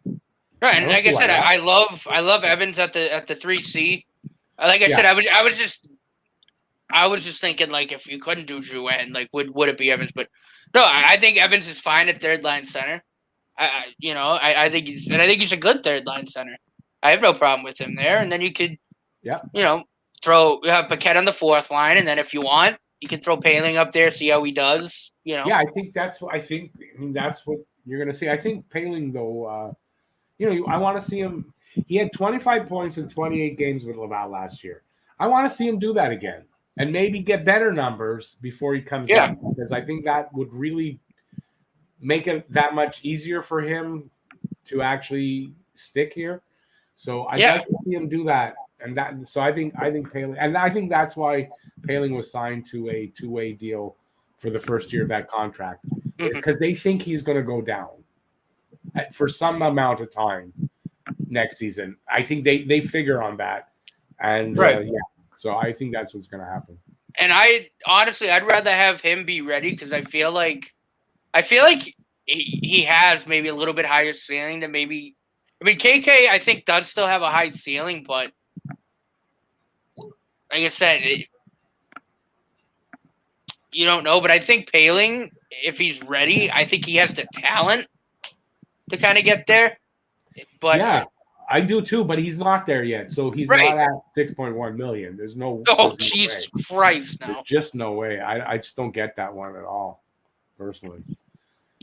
Right, and like I said, I love Evans at the 3C. Like I said, I was just thinking, like, if you couldn't do Drouin, like, would it be Evans? But no, I think Evans is fine at third line center. I think he's a good third line center. I have no problem with him there. And then you could, you have Paquette on the fourth line, and then if you want, you can throw Poehling up there, see how he does. Yeah, I think that's what that's what you're gonna see. I think Poehling though. I want to see him. He had 25 points in 28 games with Laval last year. I want to see him do that again and maybe get better numbers before he comes in because I think that would really make it that much easier for him to actually stick here. So I'd like to see him do that. And I think Poehling, and I think that's why Poehling was signed to a 2-way deal for the first year of that contract. It's because they think he's going to go down for some amount of time next season. I think they figure on that. And so I think that's what's going to happen. And I'd rather have him be ready because I feel like he has maybe a little bit higher ceiling than maybe. I mean, KK I think does still have a high ceiling, but like I said, you don't know. But I think Poehling, if he's ready, I think he has the talent to kind of get there. But yeah, I do too, but he's not there yet. So he's not at 6.1 million. There's no Jesus Christ, no. There's just no way. I just don't get that one at all, personally.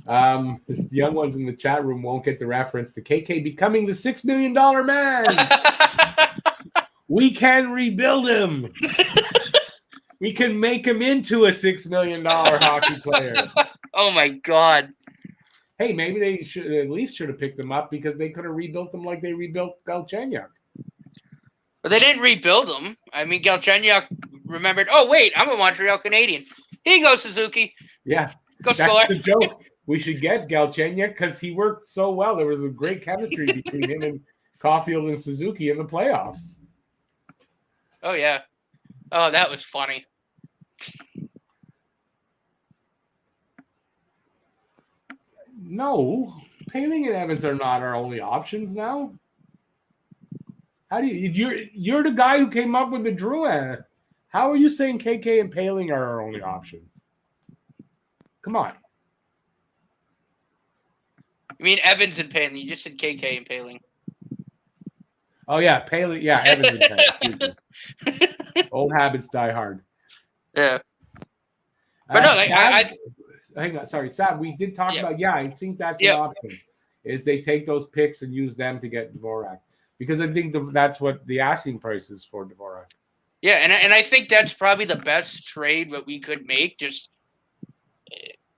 The young ones in the chat room won't get the reference to KK becoming the $6 million man. We can rebuild him. We can make him into a $6 million hockey player. Oh my God. Hey, maybe they should have picked him up because they could have rebuilt him like they rebuilt Galchenyuk. But they didn't rebuild him. I mean, Galchenyuk remembered, oh, wait, I'm a Montreal Canadian. Here you go, Suzuki. Yeah. Go that's score. The joke. We should get Galchenyuk because he worked so well. There was a great chemistry between him and Caulfield and Suzuki in the playoffs. Oh, yeah. Oh, that was funny. No, Poehling and Evans are not our only options now. How do you're the guy who came up with the Drouin? How are you saying KK and Paling are our only options? Come on. You mean Evans and Paling? You just said KK and Paling. Oh yeah, Paling. Yeah, Evans and Paling. Old habits die hard. Yeah. But no, hang on. Sorry, Sam. We did talk about. Yeah, I think that's an option. Is they take those picks and use them to get Dvorak, because I think that's what the asking price is for Dvorak. Yeah, and I think that's probably the best trade that we could make, just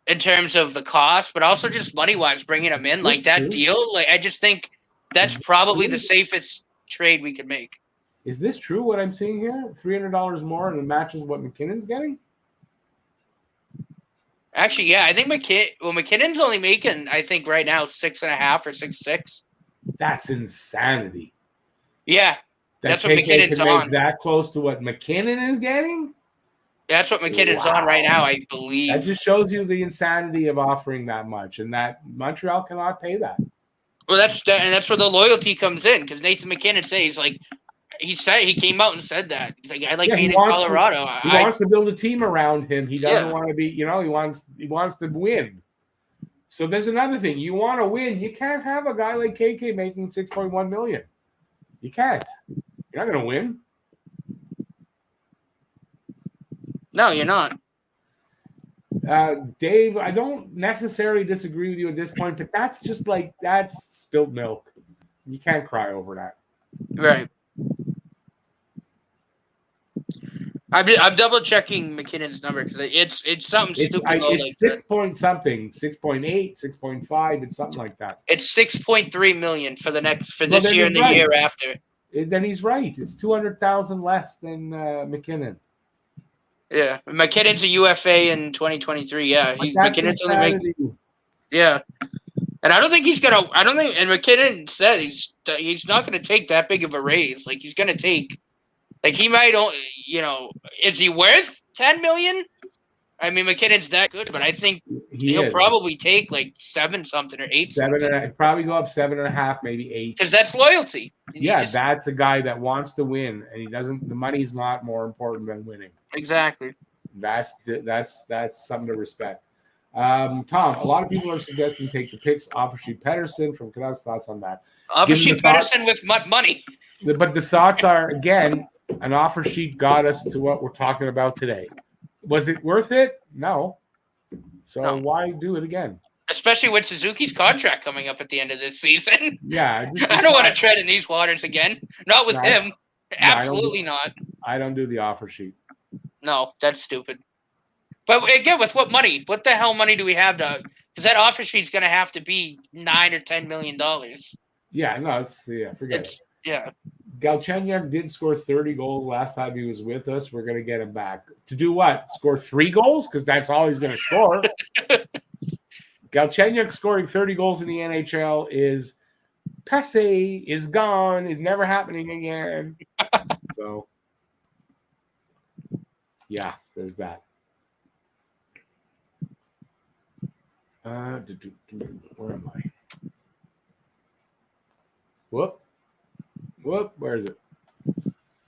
in terms of the cost, but also just money wise, bringing him in like that deal. Like I just think that's probably the safest trade we could make. Is this true? What I'm seeing here, $300 more, and it matches what McKinnon's getting. Actually, yeah, I think McKinnon's only making, I think right now, 6.5 or 6.6. That's insanity. Yeah, that's what McKinnon's on. That close to what McKinnon is getting. That's what McKinnon's on right now, I believe. That just shows you the insanity of offering that much, and that Montreal cannot pay that. Well, that's where the loyalty comes in, because Nathan McKinnon says he came out and said that. He's like, I like being in Colorado. He wants to build a team around him. He doesn't want to be, he wants to win. So there's another thing. You want to win. You can't have a guy like KK making $6.1 million. You can't. You're not going to win. No, you're not. Dave, I don't necessarily disagree with you at this point, but that's just that's spilled milk. You can't cry over that. Right. I'm double checking McKinnon's number because it's something stupid. It's 6 point something, 6.8, 6.5. It's something like that. It's 6.3 million for this year and the year after. Then he's right. It's 200,000 less than McKinnon. Yeah, McKinnon's a UFA in 2023. Yeah, McKinnon's only making. Yeah, and I don't think he's gonna. I don't think. And McKinnon said he's not gonna take that big of a raise. Like he's gonna take. Like he might, is he worth 10 million? I mean, McKinnon's that good, but I think he'll probably take like 7 something or 8 something. Probably go up 7.5, maybe 8. Because that's loyalty. Yeah, that's a guy that wants to win, and he doesn't. The money's not more important than winning. Exactly. That's something to respect. Tom, a lot of people are suggesting take the picks. Offersheet Pedersen from Canucks. Thoughts on that? Offersheet Pedersen with money. But the thoughts are, again, an offer sheet got us to what we're talking about today. Was it worth it? No. So why do it again? Especially with Suzuki's contract coming up at the end of this season. Yeah. I don't want to tread in these waters again. Not with him. Absolutely not. I don't do the offer sheet. No, that's stupid. But again, with what money? What the hell money do we have to? Because that offer sheet's going to have to be $9 or $10 million. Yeah, no, forget it. Yeah. Galchenyuk did score 30 goals last time he was with us. We're going to get him back. To do what? Score 3 goals? Because that's all he's going to score. Galchenyuk scoring 30 goals in the NHL is passé, is gone, is never happening again. So, yeah, there's that. Where am I? Whoop, where is it?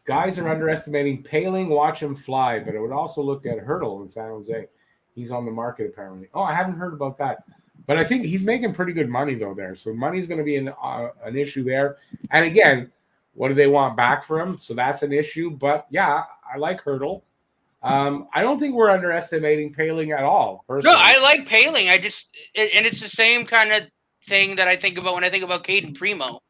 Guys are underestimating Paling. Watch him fly, but I would also look at Hurdle in San Jose. He's on the market apparently. Oh, I haven't heard about that, but I think he's making pretty good money though there. So money's going to be an issue there. And again, what do they want back for him? So that's an issue. But yeah, I like Hurdle. I don't think we're underestimating Paling at all. Personally. No, I like Paling. And it's the same kind of thing that I think about when I think about Caden Primo.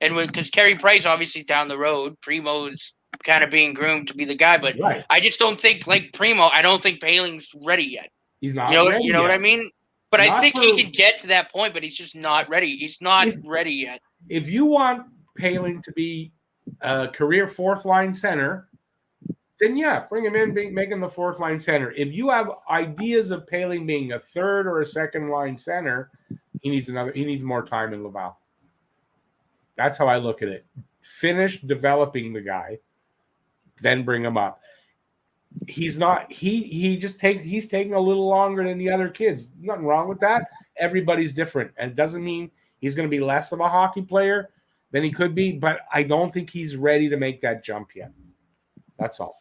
And because Carey Price obviously down the road, Primo's kind of being groomed to be the guy, but I just don't think like Primo. I don't think Paling's ready yet. He's not. You know what I mean? But I think he can get to that point, but he's just not ready. He's not ready yet. If you want Paling to be a career 4th line center, then yeah, bring him in, make him the 4th line center. If you have ideas of Paling being a 3rd or a 2nd line center, he needs more time in Laval. That's how I look at it. Finish developing the guy, then bring him up. He's not. He's taking a little longer than the other kids. Nothing wrong with that. Everybody's different, and it doesn't mean he's going to be less of a hockey player. than he could be, but I don't think he's ready to make that jump yet. That's all.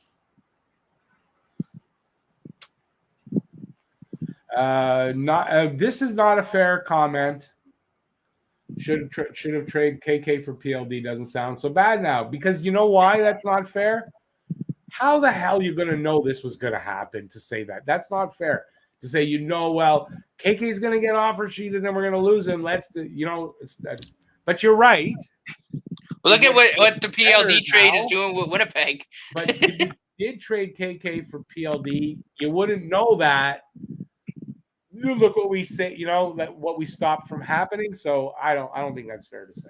This is not a fair comment. Should have traded KK for PLD. Doesn't sound so bad now, because you know why that's not fair? How the hell are you going to know this was going to happen to say that? That's not fair to say, well, KK is going to get Offersheet and then we're going to lose him. But you're right. Well, look at what the PLD trade is doing with Winnipeg. But if you did trade KK for PLD, you wouldn't know that. You look what we say, that what we stopped from happening. So I don't think that's fair to say.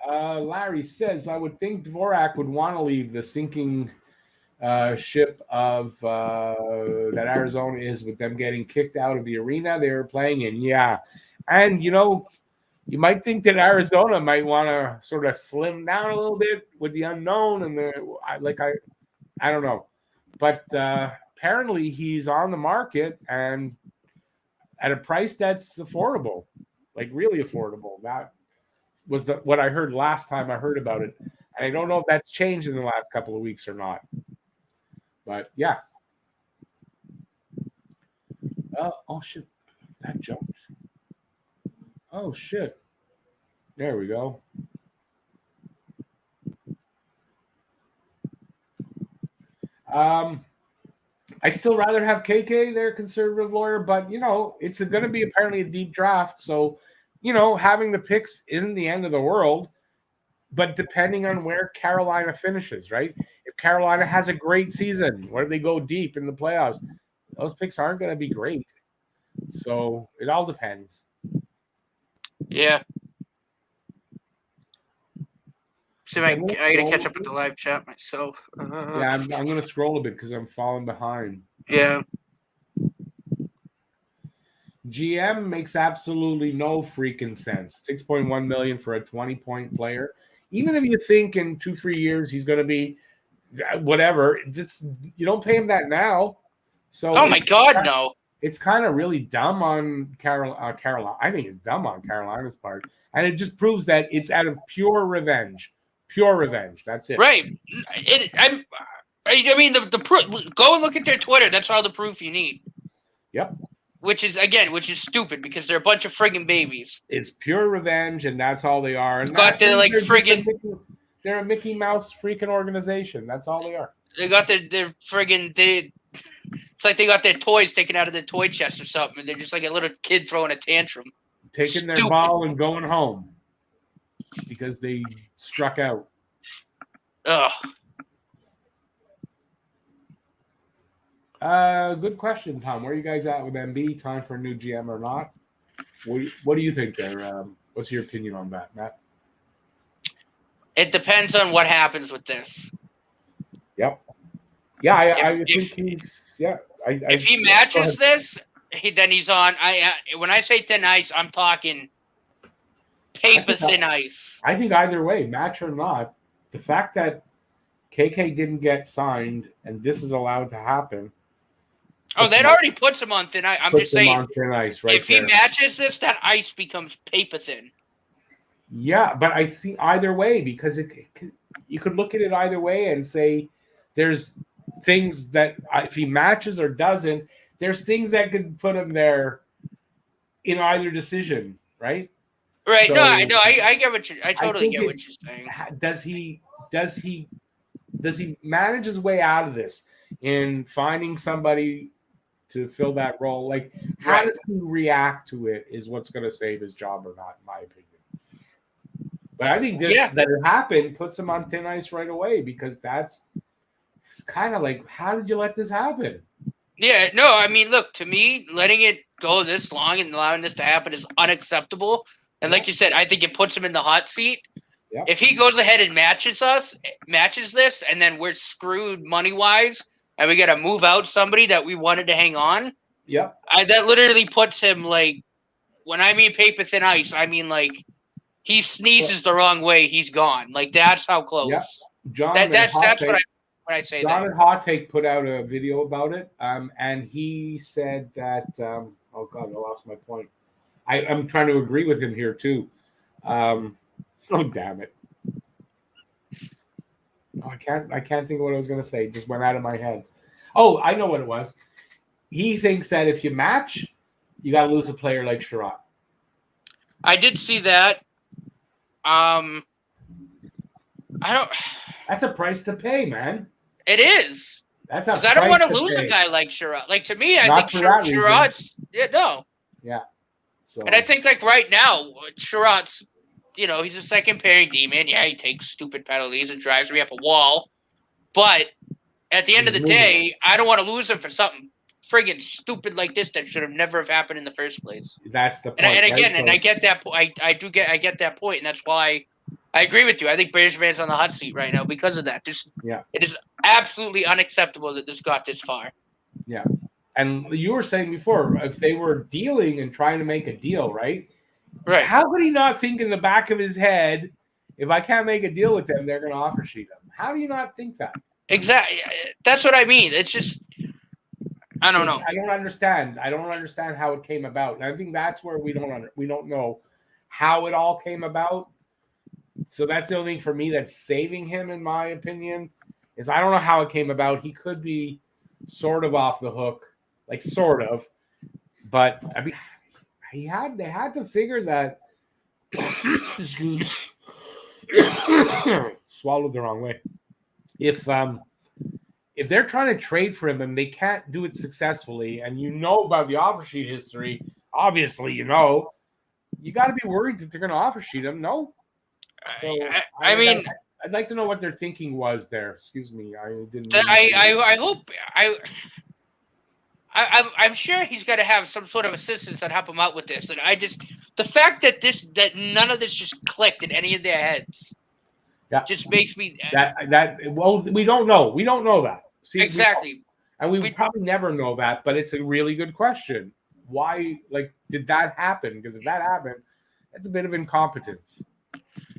Larry says, I would think Dvorak would want to leave the sinking ship of that Arizona is, with them getting kicked out of the arena they were playing in. Yeah. And, you might think that Arizona might want to sort of slim down a little bit with the unknown and I don't know. But apparently he's on the market and at a price that's affordable, like really affordable. That was what I heard last time I heard about it. And I don't know if that's changed in the last couple of weeks or not. But yeah. Oh shit. That jumped. Oh shit. There we go. I'd still rather have KK, their conservative lawyer, but it's going to be apparently a deep draft. So, having the picks isn't the end of the world, but depending on where Carolina finishes, right? If Carolina has a great season, where they go deep in the playoffs, those picks aren't going to be great. So it all depends. Yeah. So I got to catch up with the live chat myself. Yeah, I'm going to scroll a bit because I'm falling behind. Yeah. GM makes absolutely no freaking sense. $6.1 million for a 20-point player. Even if you think in 2-3 years he's going to be whatever, just you don't pay him that now. So oh my God, no! It's kind of really dumb on Carolina. I think it's dumb on Carolina's part, and it just proves that it's out of pure revenge. Pure revenge. That's it. Right. I mean, the proof. Go and look at their Twitter. That's all the proof you need. Yep. Which is stupid because they're a bunch of friggin' babies. It's pure revenge, and that's all they are. And they're a Mickey Mouse freaking organization. That's all they are. They got their friggin' it's like they got their toys taken out of their toy chest or something, and they're just like a little kid throwing a tantrum. Taking their ball and going home because they struck out. Ugh. Good question, Tom. Where are you guys at with MB? Time for a new GM or not? What do you think there? What's your opinion on that, Matt? It depends on what happens with this. Yep. Yeah, I think he's. Yeah. If he matches this, then he's on. When I say thin ice, I'm talking paper thin ice. I think either way, match or not, the fact that KK didn't get signed and this is allowed to happen. Oh, that already puts him on thin ice. I'm just saying, on thin ice right if he matches this, that ice becomes paper thin. Yeah, but I see either way, because you could look at it either way and say there's things that if he matches or doesn't, there's things that could put him there in either decision, right? Right. So, I get what I totally get what you're saying. Does he manage his way out of this in finding somebody to fill that role? Like, how does he react to it is what's going to save his job or not, in my opinion. But I think that it happened puts him on thin ice right away, because it's kind of like, how did you let this happen? Yeah, no, I mean, look, to me, letting it go this long and allowing this to happen is unacceptable. And like you said, I think it puts him in the hot seat. Yep. If he goes ahead and matches this, and then we're screwed money-wise, and we got to move out somebody that we wanted to hang on, that literally puts him, like, when I mean paper thin ice, I mean, like, he sneezes the wrong way, he's gone. Like, that's how close. Yep. John, that's what when I say John that. and Hot Take put out a video about it, and he said that. Oh God, I lost my point. I'm trying to agree with him here too. Oh damn it! Oh, I can't think of what I was going to say. It just went out of my head. Oh, I know what it was. He thinks that if you match, you got to lose a player like Sherrod. I did see that. I don't. That's a price to pay, man. It is. That's a price because I don't want to lose pay. a guy like Sherrod. Like, to me, I Not think for that reason. Sherrod's. Yeah, no. Yeah. So. And I think, like, right now, Sherrod's, he's a second pairing D-man. Yeah, he takes stupid penalties and drives me up a wall. But at the end of the day, I don't want to lose him for something friggin' stupid like this that should have never have happened in the first place. That's the point. And again, right? And I get that. I get that point, and that's why I agree with you. I think Bergevin's on the hot seat right now because of that. It is absolutely unacceptable that this got this far. Yeah. And you were saying before, if they were dealing and trying to make a deal, right? Right. How could he not think in the back of his head, if I can't make a deal with them, they're going to offer sheet him? How do you not think that? Exactly. That's what I mean. It's just, I don't know. I don't understand. I don't understand how it came about. And I think that's where we don't know how it all came about. So that's the only thing for me that's saving him, in my opinion, is I don't know how it came about. He could be sort of off the hook. Like sort of, but I mean, they had to figure that. Excuse me, swallowed the wrong way. If they're trying to trade for him and they can't do it successfully, and about the offer sheet history, obviously you got to be worried that they're going to offer sheet him. No, so I'd like to know what their thinking was there. Excuse me, I didn't. I hope I'm sure he's got to have some sort of assistance that help him out with this. And the fact that none of this just clicked in any of their heads, just makes me well, we don't know. We don't know that. See, exactly, and we probably never know that. But it's a really good question. Why, did that happen? Because if that happened, that's a bit of incompetence.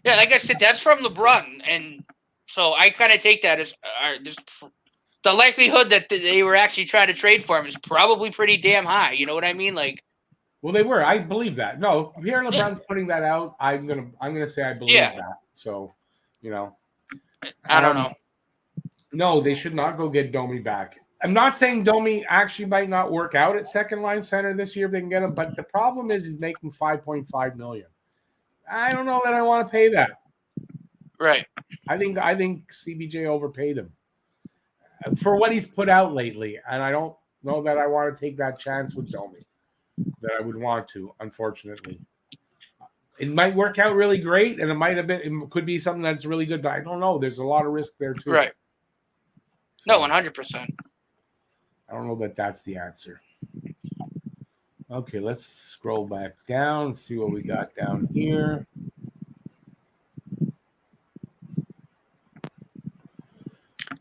Yeah, like I said, that's from LeBron, and so I kind of take that as the likelihood that they were actually trying to trade for him is probably pretty damn high. You know what I mean? Well, they were. I believe that. No, Pierre LeBron's putting that out. I'm gonna say I believe that. So, I don't know. No, they should not go get Domi back. I'm not saying Domi actually might not work out at second line center this year if they can get him, but the problem is he's making $5.5 million. I don't know that I want to pay that. Right. I think CBJ overpaid him for what he's put out lately, and I don't know that I want to take that chance with Domi. That I would want to, unfortunately. It might work out really great, and it could be something that's really good, but I don't know. There's a lot of risk there too. Right. No, 100%. I don't know that that's the answer. Okay, let's scroll back down and see what we got down here.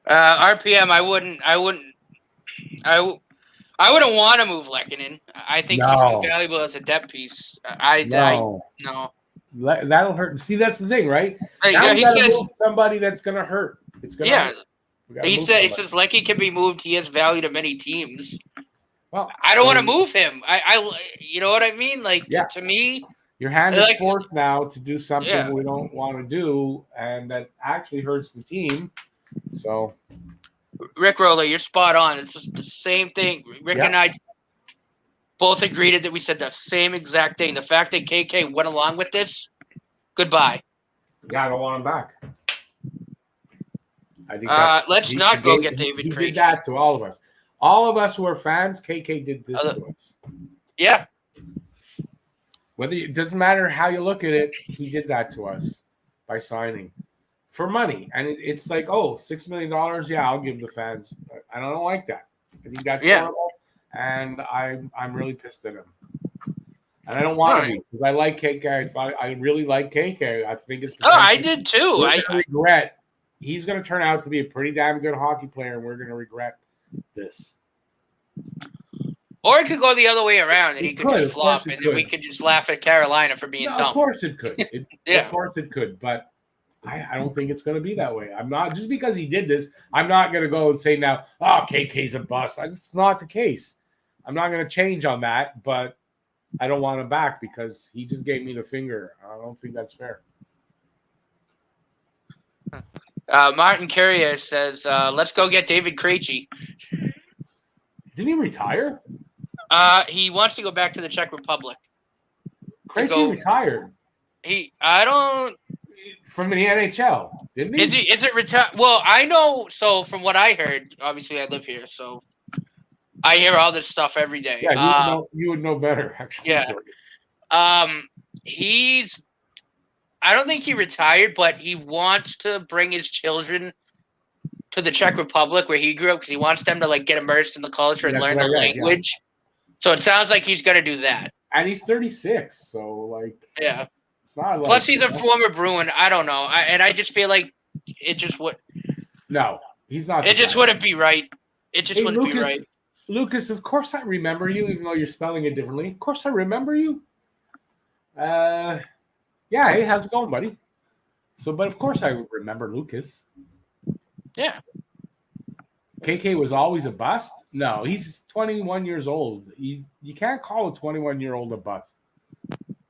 RPM, I wouldn't want to move Lehkonen. I think he's too valuable as a depth piece. No. That'll hurt. See, that's the thing, right? He says somebody that's going to hurt. It's going to hurt. He says Lecky can be moved. He has value to many teams. Well, I don't want to move him. I you know what I mean? To me, your hand is forced now to do something we don't want to do, and that actually hurts the team. So, Rick Roller, you're spot on. It's just the same thing. Rick and I both agreed that we said the same exact thing. The fact that KK went along with this, goodbye. Yeah, I don't want him back. I think let's not go get David Krejci. He did that to all of us. All of us who are fans, KK did this to us. Yeah. It doesn't matter how you look at it, he did that to us by signing for money. And it's like, $6 million. Yeah, I'll give the fans. I don't like that. I think that's horrible. And I'm really pissed at him. And I don't want to be because I like KK. I really like KK. I think it's. I did too. I regret. He's going to turn out to be a pretty damn good hockey player, and we're going to regret this. Or it could go the other way around, and he could just flop, and then we could just laugh at Carolina for being dumb. Of course it could. Of course it could. But I don't think it's going to be that way. I'm not, just because he did this, I'm not going to go and say now, oh, KK's a bust. It's not the case. I'm not going to change on that, but I don't want him back because he just gave me the finger. I don't think that's fair. Martin Carrier says, let's go get David Krejci. Didn't he retire? He wants to go back to the Czech Republic. Krejci retired. I don't. From the NHL, didn't he? Is it retired? Well, I know. So from what I heard, obviously I live here, so I hear all this stuff every day. Yeah, you would know better, actually. Yeah. I don't think he retired, but he wants to bring his children to the Czech Republic where he grew up because he wants them to like get immersed in the culture and learn the language. Yeah. So it sounds like he's going to do that. And he's 36, so like, yeah, it's not. Plus, he's a former Bruin. I don't know, I just feel like it just would. No, he's not. It just wouldn't be right. It just wouldn't be right. Lucas, of course I remember you, even though you're spelling it differently. Of course I remember you. Yeah, hey, how's it going, buddy? So, but of course I remember Lucas. Yeah. KK was always a bust? No, he's 21 years old. You can't call a 21-year-old a bust.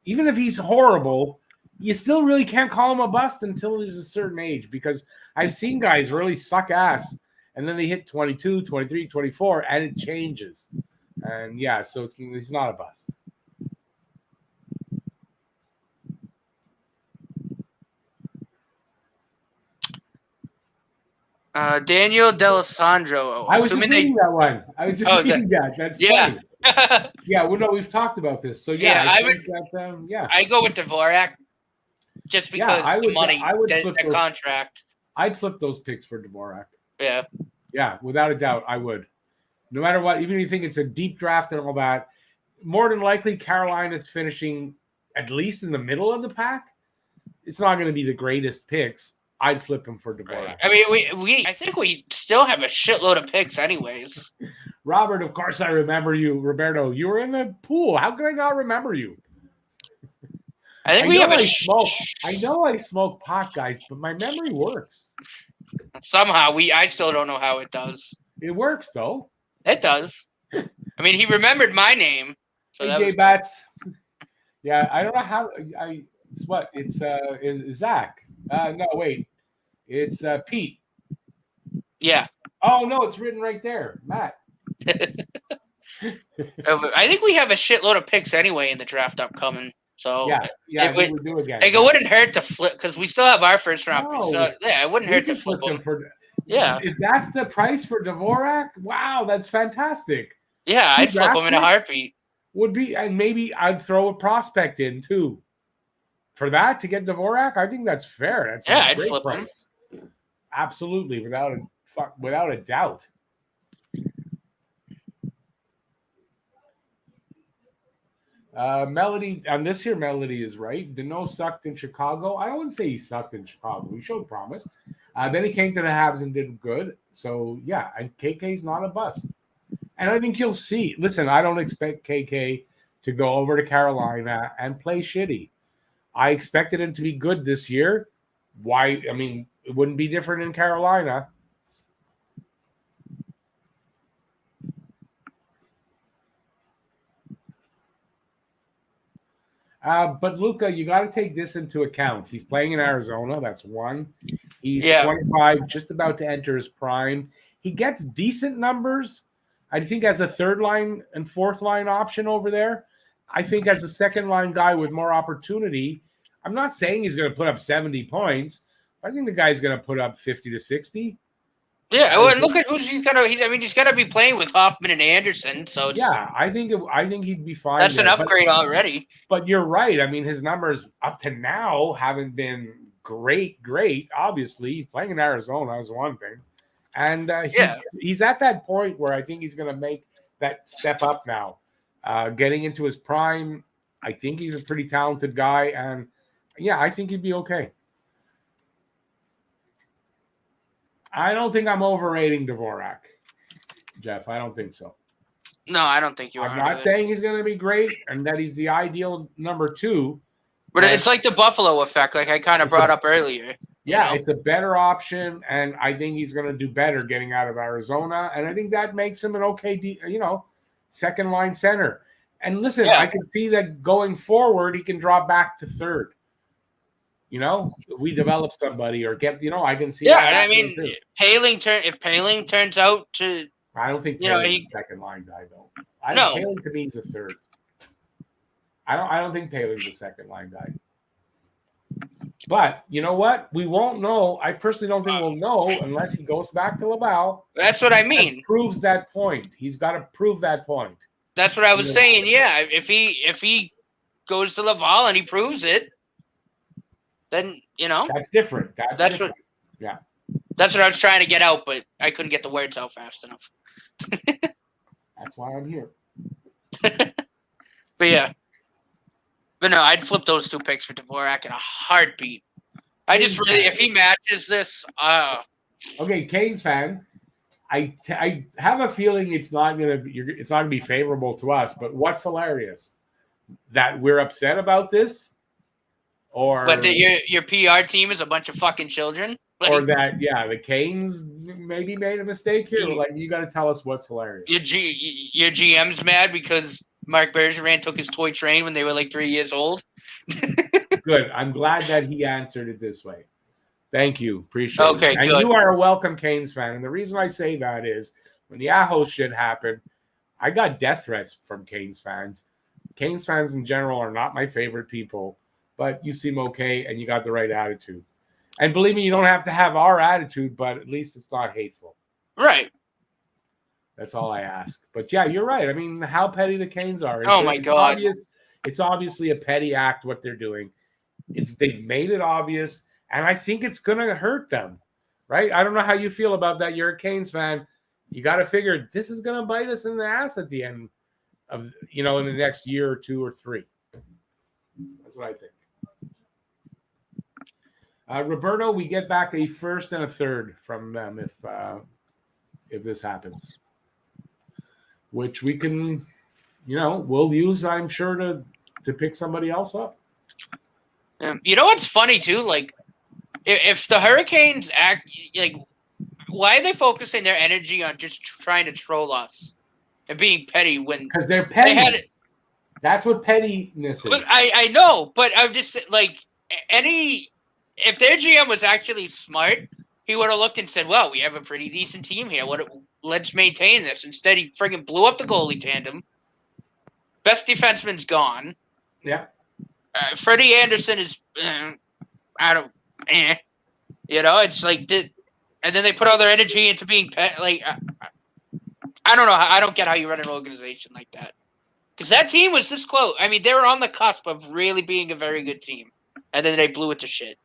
Even if he's horrible, you still really can't call him a bust until he's a certain age, because I've seen guys really suck ass and then they hit 22, 23, 24, and it changes. And yeah, so he's not a bust. Daniel D'Alessandro. I was just reading that one. I was just reading that. That's funny. Yeah, well, no, we've talked about this. So yeah, I go with Dvorak just because the money, the contract. I'd flip those picks for Dvorak. Yeah. Yeah, without a doubt, I would. No matter what, even if you think it's a deep draft and all that, more than likely Carolina's finishing at least in the middle of the pack. It's not going to be the greatest picks. I'd flip him for Dvorak. I mean, I think we still have a shitload of picks anyways. Robert, of course I remember you. Roberto, you were in the pool. How could I not remember you? I think we have a smoke. I know I smoke pot, guys, but my memory works. Somehow, I still don't know how it does. It works, though. It does. I mean, he remembered my name. So AJ Bats. Yeah, I don't know how. It's Zach. No, wait. It's Pete. Yeah. Oh, no, it's written right there. Matt. I think we have a shitload of picks anyway in the draft upcoming. So yeah, we would do again. Like, it wouldn't hurt to flip because we still have our first round picks. So yeah, it wouldn't hurt to flip them. If that's the price for Dvorak, wow, that's fantastic. Yeah, I'd flip them in a heartbeat. Would be, and maybe I'd throw a prospect in too. For that to get Dvorak, I think that's fair. That's a great flip price. Him. Absolutely, without a doubt. Melody on this here. Melody is right. Dano sucked in Chicago. I wouldn't say he sucked in Chicago. He showed promise. Then he came to the Habs and did good. So yeah, and KK's not a bust. And I think you'll see. Listen, I don't expect KK to go over to Carolina and play shitty. I expected him to be good this year. Why? I mean, it wouldn't be different in Carolina. But Luca, you got to take this into account. He's playing in Arizona. That's one. He's 25, just about to enter his prime. He gets decent numbers. I think as a third line and fourth line option over there. I think as a second line guy with more opportunity. I'm not saying he's going to put up 70 points. I think the guy's going to put up 50 to 60. Yeah, well, look at who's he's going to. He's going to be playing with Hoffman and Anderson. So I think he'd be fine. That's an upgrade already. But you're right. I mean, his numbers up to now haven't been great. Obviously, he's playing in Arizona is one thing, and he's at that point where I think he's going to make that step up now, getting into his prime. I think he's a pretty talented guy, and yeah, I think he'd be okay. I don't think I'm overrating Dvorak, Jeff. I don't think so. No, I don't think you are. I'm not saying he's going to be great and that he's the ideal number two. But it's like the Buffalo effect, like I kind of brought up earlier. Yeah, it's a better option, and I think he's going to do better getting out of Arizona, and I think that makes him an okay, second line center. And listen, I can see that going forward, he can drop back to third. If we develop somebody or get, I can see. Yeah, I mean, if Paling turns out to, I don't think Paling's a second line guy though. Paling to me is a third. I don't think Paling's a second line guy. But you know what? We won't know. I personally don't think we'll know unless he goes back to Laval. That's what I mean. Proves that point. He's got to prove that point. That's what I was saying. Yeah, if he goes to Laval and he proves it, then that's different. That's different. Yeah, that's what I was trying to get out, but I couldn't get the words out fast enough. That's why I'm here. But yeah. But no, I'd flip those 2 picks for Dvorak in a heartbeat. I just really, if he matches this, okay, Canes fan, I have a feeling it's not gonna be favorable to us. But what's hilarious, that we're upset about this, or but your PR team is a bunch of fucking children, or that the Canes maybe made a mistake here. Like, you got to tell us what's hilarious. Your GM's mad because Marc Bergevin took his toy train when they were like 3 years old. Good. I'm glad that he answered it this way. Thank you. Appreciate it. Okay, and good. You are a welcome Canes fan. And the reason I say that is when the Aho shit happened, I got death threats from Canes fans. Canes fans in general are not my favorite people, but you seem okay and you got the right attitude. And believe me, you don't have to have our attitude, but at least it's not hateful. Right. That's all I ask. But yeah, you're right. I mean, how petty the Canes are. My God. It's obviously a petty act what they're doing. They've made it obvious, and I think it's going to hurt them, right? I don't know how you feel about that. You're a Canes fan. You got to figure this is going to bite us in the ass at the end of, in the next year or 2 or 3. That's what I think. Roberto, we get back a first and a third from them if this happens, which we can, we'll use, I'm sure, to pick somebody else up. You know what's funny too? Like, if the Hurricanes act like, why are they focusing their energy on just trying to troll us and being petty when? Because they're petty. That's what pettiness is. I know, but I'm just like if their GM was actually smart, he would have looked and said, well, we have a pretty decent team here. Let's maintain this. Instead, he friggin' blew up the goalie tandem. Best defenseman's gone. Yeah. Freddie Anderson is, it's like, and then they put all their energy into being like, I don't know. I don't get how you run an organization like that. Because that team was this close. I mean, they were on the cusp of really being a very good team. And then they blew it to shit.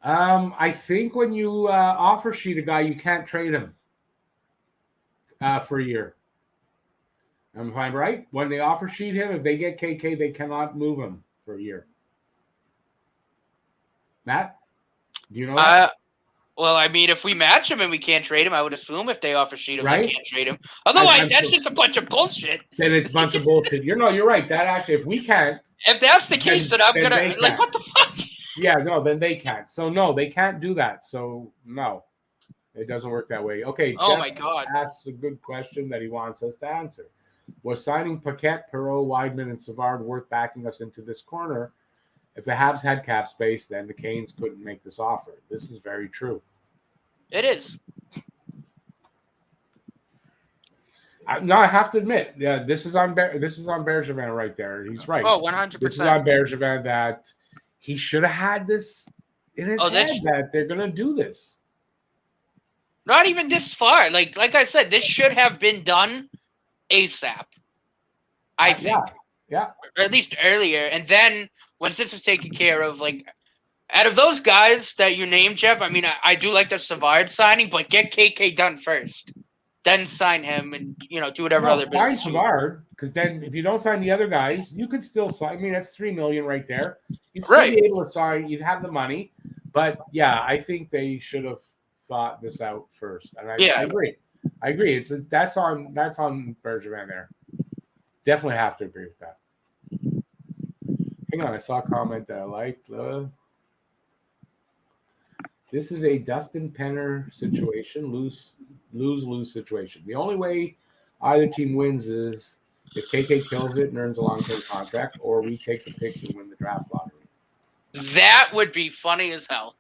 I think when you offer sheet a guy, you can't trade him for a year. Am I right? When they offer sheet him, if they get KK, they cannot move him for a year. Matt, do you know that? Well, I mean, if we match him and we can't trade him, I would assume if they offer sheet him, they can't trade him. Otherwise, that's just a bunch of bullshit. Then it's a bunch of bullshit. You're right. That actually, if we can't. If that's the case, then I'm going to, like, what the fuck? Yeah, no, then they can't. So, no, they can't do that. So, no, it doesn't work that way. Okay. Oh, my God. Asks a good question that he wants us to answer. Was signing Paquette, Perreault, Weidman, and Savard worth backing us into this corner? If the Habs had cap space, then the Canes couldn't make this offer. This is very true. It is. No, I have to admit, this is on Bergevin right there. He's right. Oh, 100%. This is on Bergevin that he should have had this in his head that they're going to do this. Not even this far. Like I said, this should have been done ASAP. I think. Yeah. Or at least earlier. And then once this was taken care of, like, out of those guys that you named, Jeff, I mean, I do like the Savard signing, but get KK done first. Then sign him and, do whatever other business. Sign Savard, because then if you don't sign the other guys, you could still sign. I mean, that's $3 million right there. You'd still be able to sign. You'd have the money. But, yeah, I think they should have thought this out first. And I agree. That's on Bergevin there. Definitely have to agree with that. Hang on, I saw a comment that I liked. This is a Dustin Penner situation, lose situation. The only way either team wins is if KK kills it and earns a long-term contract, or we take the picks and win the draft lottery. That would be funny as hell.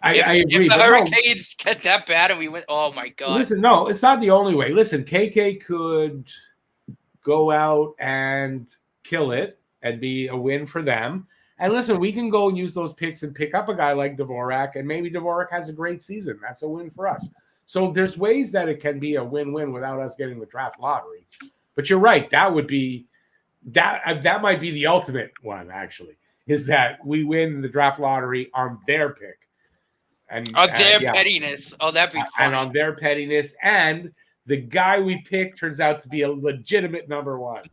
I agree. If the Hurricanes get that bad and we win, oh my God. Listen, no, it's not the only way. Listen, KK could go out and kill it and be a win for them. And listen, we can go and use those picks and pick up a guy like Dvorak, and maybe Dvorak has a great season. That's a win for us. So there's ways that it can be a win-win without us getting the draft lottery. But you're right. That would be that might be the ultimate one, actually, is that we win the draft lottery on their pick. And on their pettiness. Oh, that'd be funny. And on their pettiness. And the guy we picked turns out to be a legitimate number one.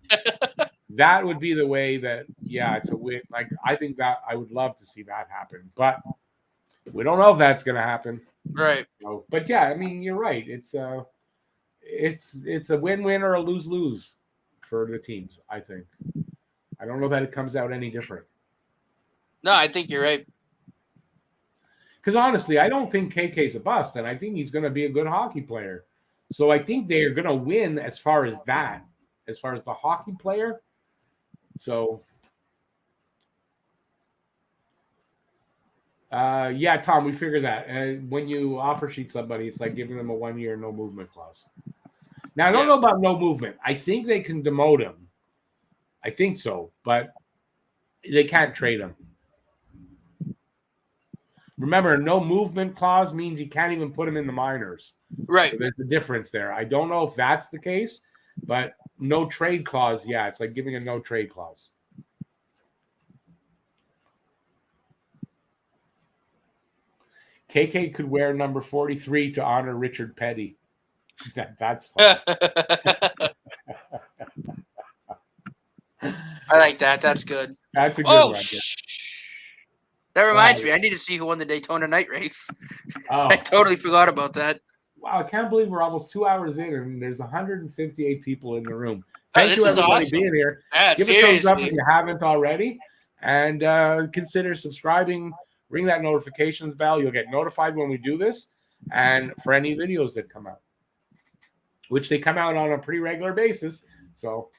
That would be the way that, it's a win. Like, I think that I would love to see that happen. But we don't know if that's going to happen. Right. So, but, yeah, I mean, you're right. It's a win-win or a lose-lose for the teams, I think. I don't know that it comes out any different. No, I think you're right. Because honestly, I don't think KK's a bust, and I think he's going to be a good hockey player. So I think they're going to win as far as that, as far as the hockey player. So, Tom, we figured that. When you offer sheet somebody, it's like giving them a 1 year no movement clause. Now, I don't know about no movement. I think they can demote him. I think so, but they can't trade him. Remember, no movement clause means you can't even put him in the minors. Right. So there's a difference there. I don't know if that's the case, but no trade clause, it's like giving a no trade clause. KK could wear number 43 to honor Richard Petty. That's fun. I like that. That's good. That's a good one. That reminds me, I need to see who won the Daytona night race. I totally forgot about that. Wow, I can't believe we're almost 2 hours in and there's 158 people in the room. Thank you, everybody, being here. Yeah, give a thumbs up if you haven't already. And consider subscribing. Ring that notifications bell. You'll get notified when we do this. And for any videos that come out, which they come out on a pretty regular basis. So...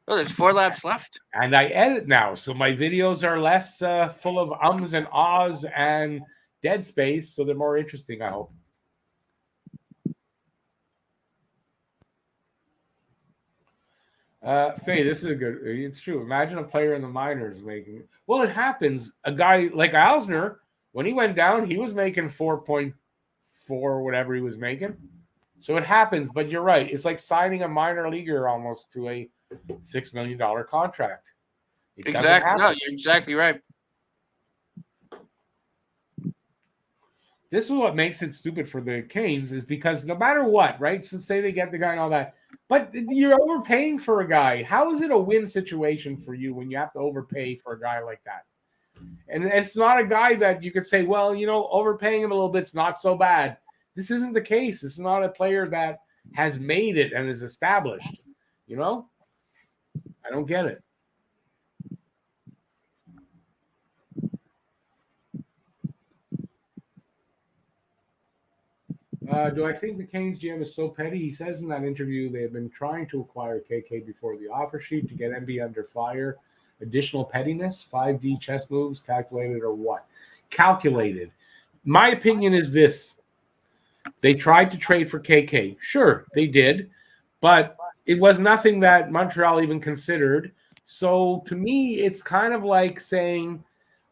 Oh, there's 4 laps left. And I edit now, so my videos are less full of ums and ahs and dead space, so they're more interesting, I hope. Faye, this is it's true. Imagine a player in the minors making... Well, it happens. A guy like Alsner, when he went down, he was making 4.4, whatever he was making. So it happens, but you're right. It's like signing a minor leaguer almost to a $6 million contract. Exactly. No, you're exactly right. This is what makes it stupid for the Canes, is because no matter what, right? So say they get the guy and all that, but you're overpaying for a guy. How is it a win situation for you when you have to overpay for a guy like that? And it's not a guy that you could say, well, overpaying him a little bit's not so bad. This isn't the case. This is not a player that has made it and is established. I don't get it. Do I think the Canes GM is so petty? He says in that interview they have been trying to acquire KK before the offer sheet to get MB under fire. Additional pettiness, 5D chess moves, calculated or what? Calculated. My opinion is this. They tried to trade for KK. Sure, they did. But it was nothing that Montreal even considered. So to me, it's kind of like saying,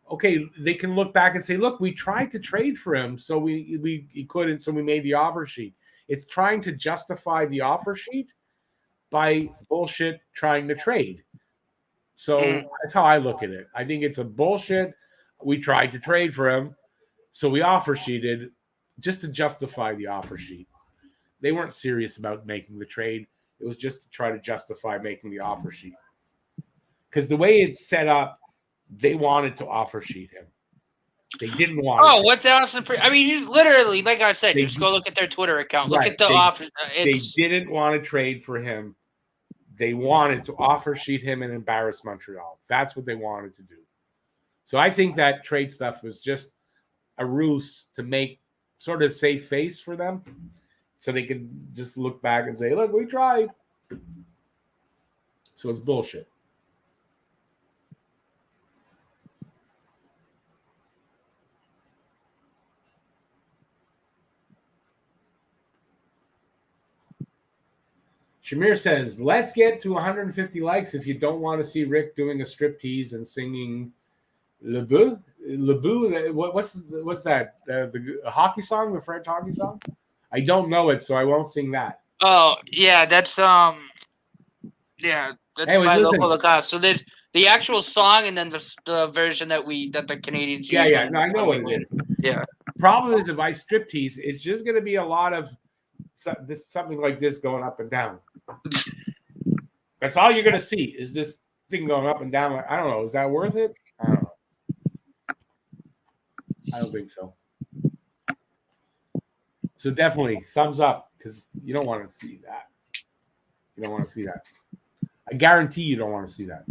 okay, they can look back and say, look, we tried to trade for him, so we couldn't, so we made the offer sheet. It's trying to justify the offer sheet by bullshit trying to trade. So that's how I look at it. I think it's a bullshit. We tried to trade for him, so we offer sheeted just to justify the offer sheet. They weren't serious about making the trade. It was just to try to justify making the offer sheet. Because the way it's set up, they wanted to offer sheet him. They didn't want. Oh, what else? I mean, you literally, like I said, just go look at their Twitter account. Look at the offer. They didn't want to trade for him. They wanted to offer sheet him and embarrass Montreal. That's what they wanted to do. So I think that trade stuff was just a ruse to make sort of safe face for them, so they could just look back and say, look, we tried. So it's bullshit. Shamir says, let's get to 150 likes if you don't want to see Rick doing a striptease and singing Le Bout. What's that? The hockey song, the French hockey song? I don't know it, so I won't sing that. Oh, yeah, that's my local locale. So there's the actual song, and then the version that the Canadians use. Yeah. No, I know what it is. Yeah. Problem is, if I striptease, it's just going to be a lot of something like this going up and down. That's all you're going to see is this thing going up and down. I don't know. Is that worth it? I don't know. I don't think so. So definitely thumbs up, because you don't want to see that. You don't want to see that. I guarantee you don't want to see that.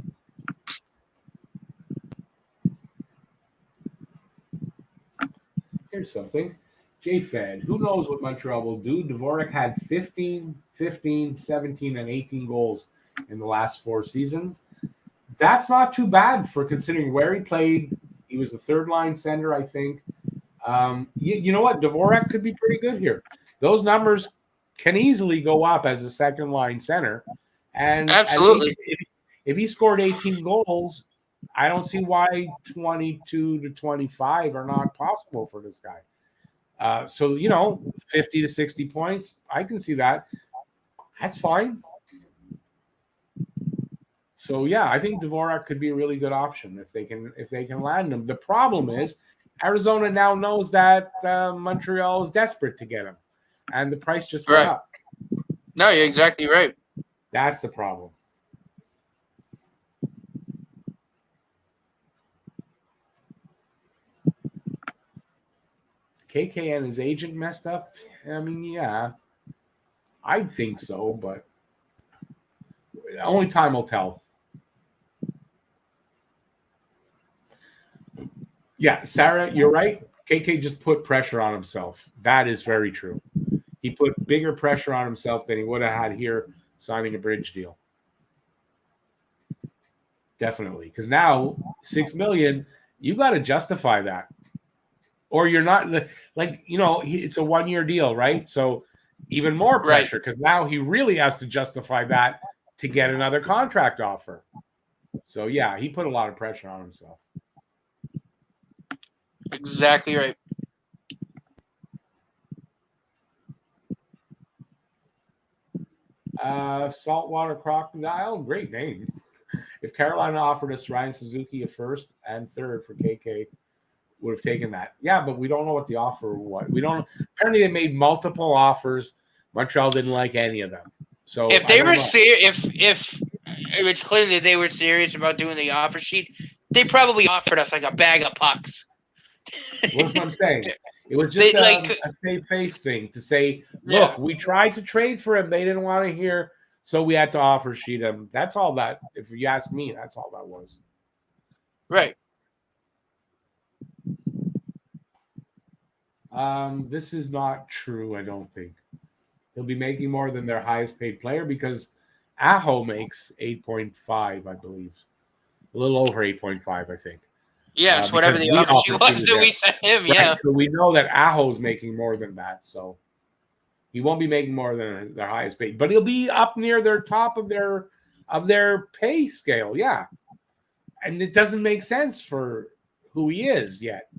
Here's something. J-Fed, who knows what Montreal will do? Dvorak had 15, 15, 17, and 18 goals in the last 4 seasons. That's not too bad for considering where he played. He was the third-line center, I think. You know what? Dvorak could be pretty good here. Those numbers can easily go up as a second-line center. And absolutely. If he scored 18 goals, I don't see why 22 to 25 are not possible for this guy. So, 50 to 60 points, I can see that. That's fine. So, yeah, I think Dvorak could be a really good option if they can land him. The problem is Arizona now knows that Montreal is desperate to get him, and the price just went up. No, you're exactly right. That's the problem. KK and his agent messed up? I mean, yeah. I think so, but only time will tell. Yeah, Sarah, you're right. KK just put pressure on himself. That is very true. He put bigger pressure on himself than he would have had here signing a bridge deal. Definitely. Because now, $6 million, you got to justify that. Or you're not, it's a 1-year deal, right? So even more pressure, because now he really has to justify that to get another contract offer. So, yeah, he put a lot of pressure on himself. Exactly right. Saltwater Crocodile, great name. If Carolina offered us Ryan Suzuki a first and third for KK, would have taken that. Yeah, but we don't know what the offer was. We don't. Apparently, they made multiple offers. Montreal didn't like any of them. So if they were serious, if it's clear that they were serious about doing the offer sheet, they probably offered us like a bag of pucks. That's what I'm saying. It was just a safe face thing to say, look, we tried to trade for him. They didn't want to hear, so we had to offer sheet him. That's all that, if you ask me, that's all that was. Right. This is not true, I don't think. He'll be making more than their highest paid player because Aho makes 8.5, I believe. A little over 8.5, I think. Yes, whatever the offer she was that we sent him, right? So we know that Aho's making more than that, so he won't be making more than their highest paid, but he'll be up near their top of their pay scale, yeah. And it doesn't make sense for who he is yet.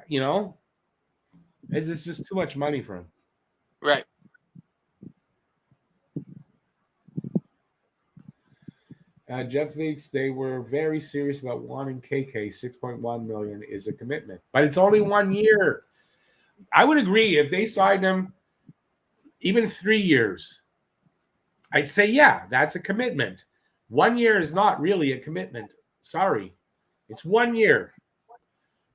It's just too much money for him. Right. Jeff thinks they were very serious about wanting KK. 6.1 million is a commitment, but it's only 1 year. I would agree if they signed him even 3 years. I'd say, yeah, that's a commitment. 1 year is not really a commitment. Sorry. It's 1 year.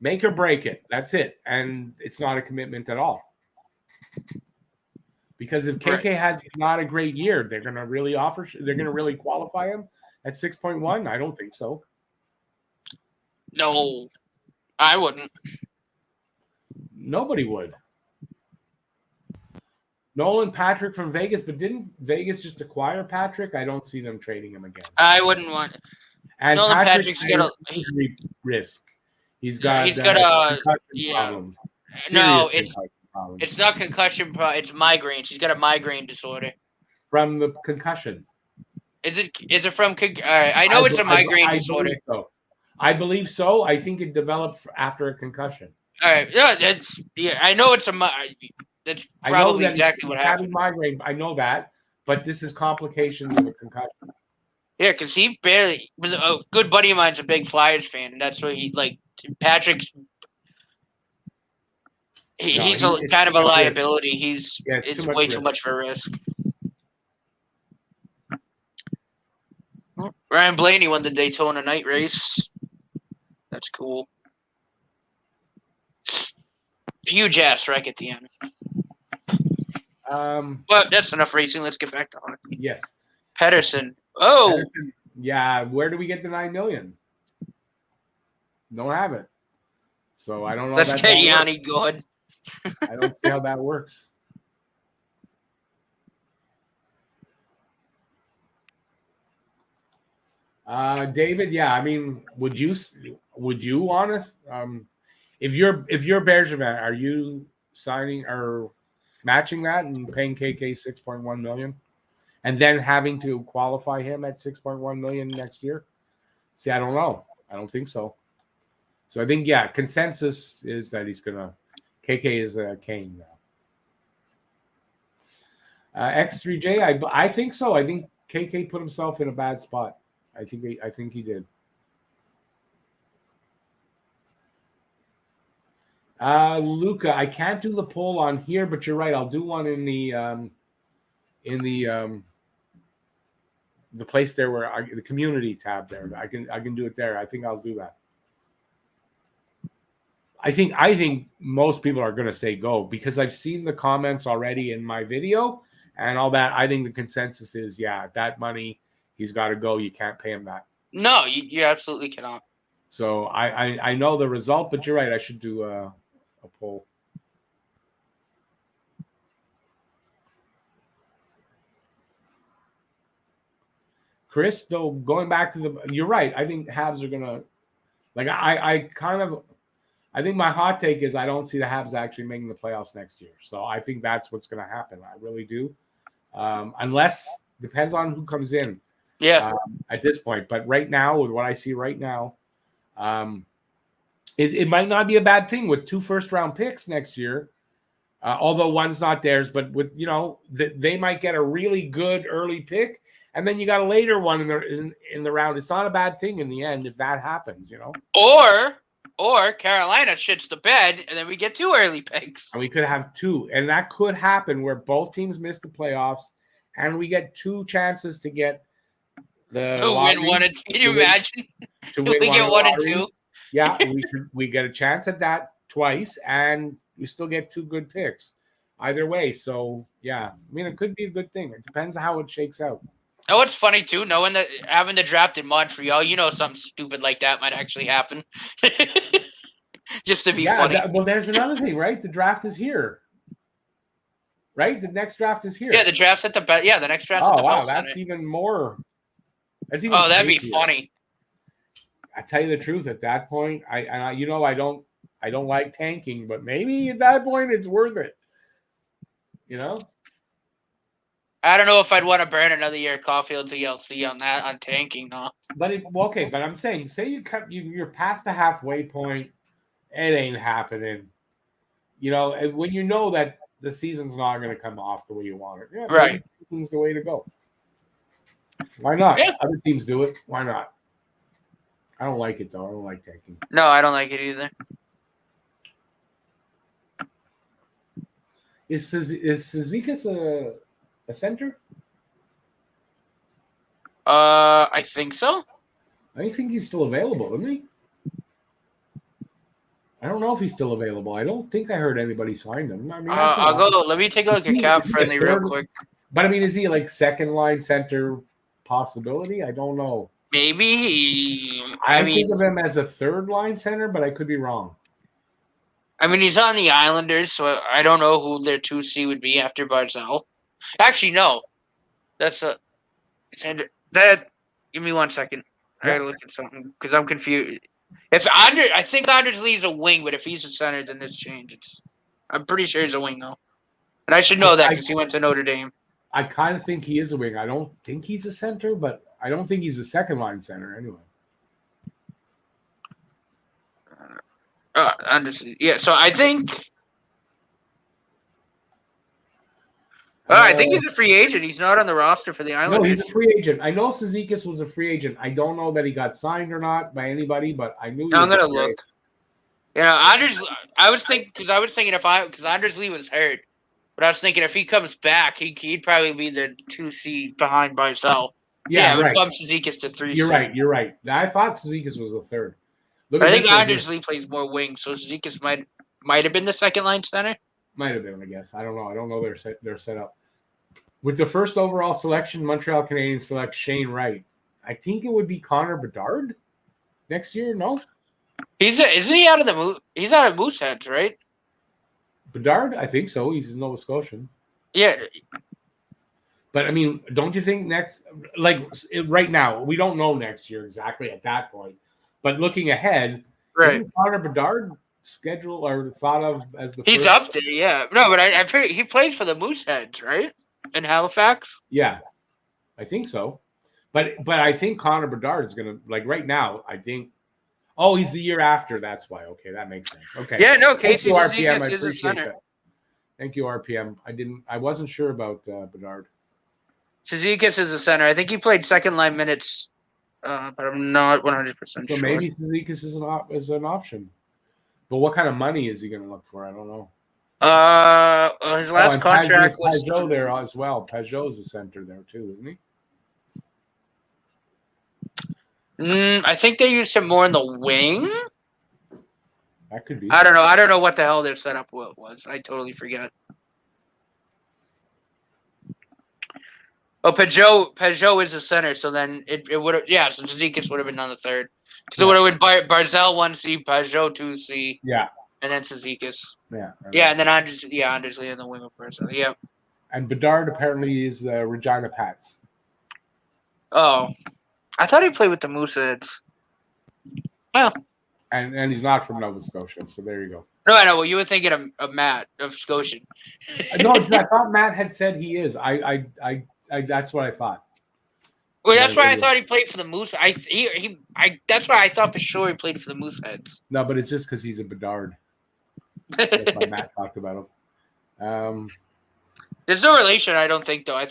Make or break it. That's it. And it's not a commitment at all. Because if KK has not a great year, they're going to really qualify him at 6.1. I don't think so. No, I wouldn't. Nobody would. Nolan Patrick from Vegas, but didn't Vegas just acquire Patrick? I don't see them trading him again. I wouldn't want it. And Nolan Patrick's got injury risk. He's got concussion problems. No, it's not concussion. It's migraines. He's got a migraine disorder from the concussion. Is it from? I know it's a migraine disorder. I believe so. I think it developed after a concussion. All right. Yeah, I know it's that's probably exactly what happened. Having migraine, I know that, but this is complications of a concussion. Yeah, because he barely. A good buddy of mine's a big Flyers fan, and that's what he like. Patrick's. He's kind of a liability. It's way too much for risk. Ryan Blaney won the Daytona night race. That's cool. Huge ass wreck at the end. But that's enough racing. Let's get back to hockey. Yes. Pedersen. Oh. Pedersen. Yeah. Where do we get the $9 million? Don't have it. So I don't know. Let's get Yanni good. I don't see how that works. David, yeah, I mean, would you honest if you're Bergevin, are you signing or matching that and paying KK 6.1 million and then having to qualify him at 6.1 million next year? See, I don't know. I don't think so. So I think consensus is that he's gonna KK is Kane now. X3J, I think so. I think KK put himself in a bad spot. I think he did. Luca, I can't do the poll on here, but you're right. I'll do one in the place there where the community tab there. I can do it there. I think I'll do that. I think most people are going to say go because I've seen the comments already in my video and all that. I think the consensus is that money. He's got to go. You can't pay him that. No, you absolutely cannot. So I know the result, but you're right. I should do a poll. Chris, though, going back to you're right. I think Habs are gonna I think my hot take is I don't see the Habs actually making the playoffs next year. So I think that's what's going to happen. I really do, unless depends on who comes in. Yeah. At this point, but right now, with what I see right now, it might not be a bad thing with 2 first-round picks next year. Although one's not theirs, but with they might get a really good early pick, and then you got a later one in the round. It's not a bad thing in the end if that happens, Or Carolina shits the bed, and then we get 2 early picks. And we could have 2, and that could happen where both teams miss the playoffs, and we get 2 chances to get. To win 1 and 2. Can you imagine? To win we get 1 and 2. Yeah, we get a chance at that twice, and we still get 2 good picks. Either way, so I mean, it could be a good thing. It depends on how it shakes out. Oh, it's funny too, knowing that having the draft in Montreal, something stupid like that might actually happen. Just to be funny. Well, there's another thing, right? The draft is here. Right? The next draft is here. Yeah, the draft's at the the next draft's at the wow, that's even more. That'd be funny. I tell you the truth, at that point, I don't like tanking, but maybe at that point it's worth it. I don't know if I'd want to burn another year of Caulfield DLC on tanking, no. But but I'm saying, say you're past the halfway point, it ain't happening. When you know that the season's not going to come off the way you want it, right? Tanking's the way to go. Why not? Yeah. Other teams do it. Why not? I don't like it though. I don't like tanking. No, I don't like it either. Is Cizikas a center? I think so. I think he's still available, isn't he? I don't know if he's still available. I don't think I heard anybody signed him. I mean, that's I'll go. Let me take a look at cap is he a friendly real third? quick. But I mean, is he like second line center possibility? I don't know. Maybe. I think of him as a third line center, but I could be wrong. I mean, he's on the Islanders, so I don't know who their 2C would be after Barzal. Actually, no. That's a that. Give me 1 second. I gotta look at something because I'm confused. I think Anders Lee's a wing, but if he's a center, then this changes. I'm pretty sure he's a wing though, and I should know that because he went to Notre Dame. I kind of think he is a wing. I don't think he's a center, but I don't think he's a second line center anyway. Anders Lee. Yeah, so I think. I think he's a free agent. He's not on the roster for the Islanders. No, he's a free agent. I know Cizikas was a free agent. I don't know that he got signed or not by anybody, but I knew. I'm gonna look. You know, Anders. I was thinking because Anders Lee was hurt, but I was thinking if he comes back, he'd probably be the 2C behind Barzal. Yeah, right. Would bump Cizikas to 3C. You're right. I thought Cizikas was the third. I think Anders Lee plays more wing, so Cizikas might have been the second line center. Might have been, I guess. I don't know. I don't know their setup. With the first overall selection, Montreal Canadiens select Shane Wright. I think it would be Connor Bedard next year. No, isn't he out of he's out of Mooseheads, right? Bedard, I think so. He's a Nova Scotian. Yeah, but I mean, don't you think right now we don't know next year exactly at that point, but looking ahead, right? Isn't Connor Bedard scheduled or thought of as the? He's up there, yeah. No, but I figured he plays for the Mooseheads, right? In Halifax? Yeah, I think so. But I think Connor Bedard is gonna right now. I think. Oh, he's the year after. That's why. Okay, that makes sense. Okay. Yeah, no, Casey RPM. I is a appreciate center. that. Thank you, RPM. I wasn't sure about Bedard. Cizikas is a center. I think he played second line minutes, but I'm not 100% sure. So maybe Cizikas is an option. But what kind of money is he going to look for? I don't know. His last contract was Pajot there as well. Pajot is a center there too, isn't he? I think they used him more in the wing. That could be. I don't know. I don't know what the hell their setup was. I totally forget. Oh, Pajot is a center, so then it would have so Cizikas would have been on the third. Because it would have been Barzal 1C, Pajot 2C. Yeah. And then Cizikas. Yeah. Yeah, and then Anders Lee in the wing of Barzal. Yeah. And Bedard apparently is the Regina Pats. Oh. I thought he played with the Mooseheads. Well. And he's not from Nova Scotia, so there you go. No, I know. Well, you were thinking of Matt, of Scotian. No, I thought Matt had said he is. I that's what I thought. Well, that's why I thought he played for the Moose. That's why I thought for sure he played for the Mooseheads. No, but it's just because he's a Bedard. That's why Matt talked about him. There's no relation, I don't think, though. I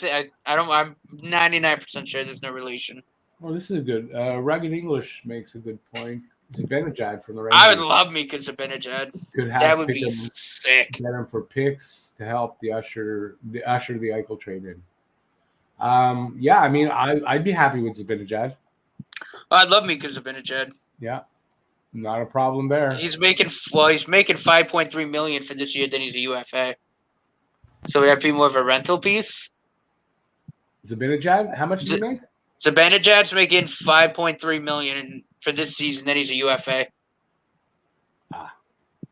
don't. I'm 99% sure there's no relation. Well, this is good. Rugged English makes a good point. Zibanejad from the Rangers. I would love me because Zibanejad. That would be sick. Get him for picks to help the Eichel trade in. Yeah, I mean, I'd be happy with Zibanejad. I'd love me because Zibanejad. Yeah, not a problem there. He's making $5.3 million for this year. Then he's a UFA. So we have to be more of a rental piece. Zibanejad, how much does he make? Zibanejad's making $5.3 million for this season. Then he's a UFA.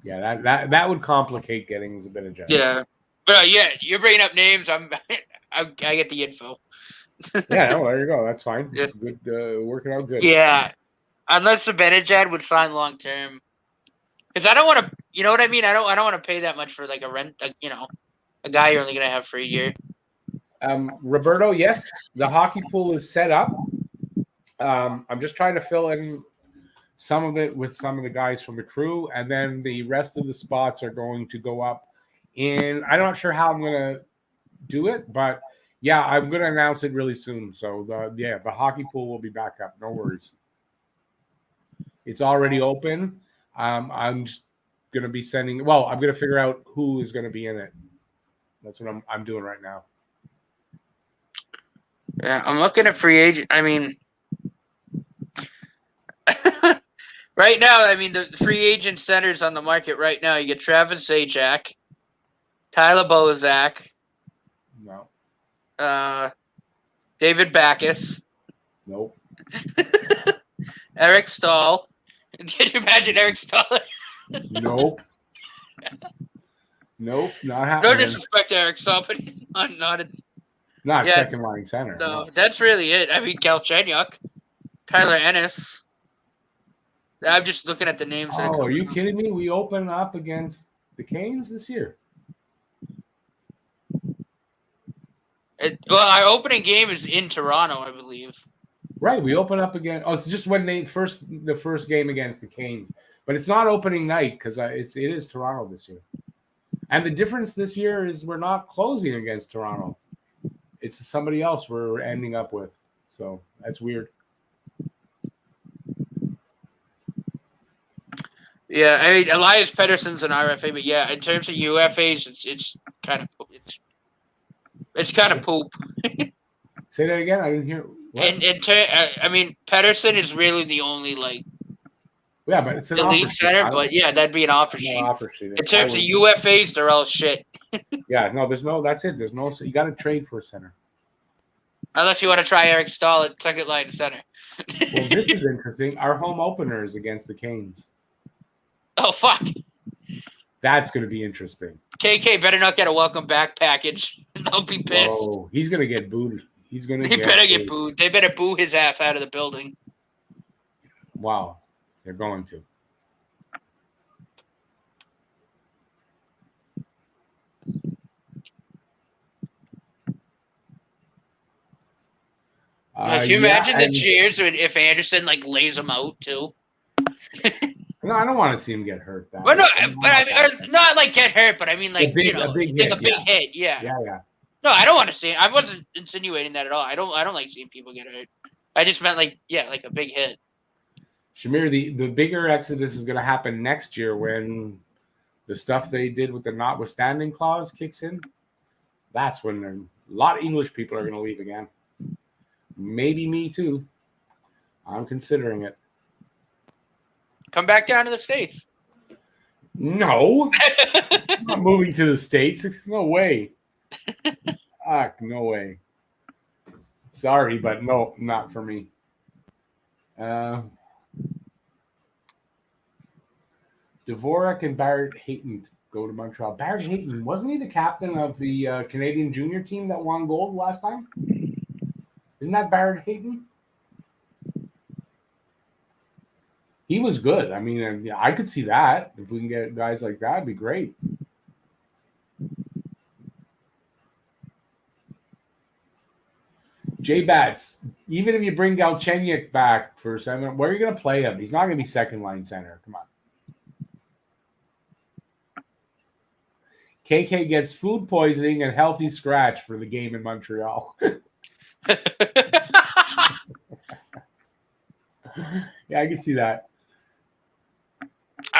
Yeah, that would complicate getting Zibanejad. Yeah, but yeah, you're bringing up names. I get the info. Yeah, no, there you go. That's fine. It's good. Working out good. Yeah, unless Zibanejad would sign long term, because I don't want to. You know what I mean? I don't want to pay that much for like a rent. A guy you're only gonna have for a year. Roberto, yes, the hockey pool is set up. I'm just trying to fill in some of it with some of the guys from the crew, and then the rest of the spots are going to go up. And I'm not sure how I'm gonna do it, but yeah, I'm gonna announce it really soon. So the hockey pool will be back up. No worries. It's already open. I'm just gonna be sending. Well, I'm gonna figure out who is gonna be in it. That's what I'm doing right now. Yeah, I'm looking at free agent. I mean, Right now, I mean, the free agent centers on the market right now, you get Travis Zajac, Tyler Bozak, No. David Backus, Nope. Eric Stahl. Can you imagine Eric Stahl? Nope. Nope. Not No happening. disrespect to Eric Stahl, but he's not a Not second line center. No, that's really it. I mean, Galchenyuk, Tyler Ennis. I'm just looking at the names. Oh, are you kidding me? We open up against the Canes this year. Our opening game is in Toronto, I believe. Right, we open up again. Oh, it's just when the first game against the Canes, but it's not opening night because it is Toronto this year. And the difference this year is we're not closing against Toronto. It's somebody else we're ending up with. So that's weird. Yeah, I mean Elias Pettersson's an RFA, but yeah, in terms of UFAs, it's kind of poop. Say that again. I didn't hear. What? I mean, Pettersson is really the only Yeah, but it's an elite center. But yeah, that'd be an offer sheet. In terms of UFAs, they're all shit. Yeah, no, there's no. That's it. There's no. You got to trade for a center. Unless you want to try Eric Stahl at second line center. Well, this is interesting. Our home opener is against the Canes. Oh, fuck. That's going to be interesting. KK better not get a welcome back package. They'll be pissed. Oh, he's going to get booed. He better get booed. They better boo his ass out of the building. Wow. They're going to. Can you imagine the cheers if Anderson lays him out too? No, I don't want to see him get hurt. Well, no, but I mean, not get hurt, but I mean a big hit. Yeah. No, I don't want to see it. I wasn't insinuating that at all. I don't like seeing people get hurt. I just meant a big hit. Shamir, the bigger exodus is going to happen next year when the stuff they did with the notwithstanding clause kicks in. That's when a lot of English people are going to leave again. Maybe me too. I'm considering it. Come back down to the States. No. I'm not moving to the States. No way. No way. Sorry, but no, not for me. Dvorak and Barrett Hayton go to Montreal. Barrett Hayton, wasn't he the captain of the Canadian junior team that won gold last time? Isn't that Barrett Hayton? He was good. I mean, I could see that. If we can get guys like that, it'd be great. Jay Batts, even if you bring Galchenyuk back for center, where are you going to play him? He's not going to be second line center. Come on. KK gets food poisoning and healthy scratch for the game in Montreal. Yeah, I can see that.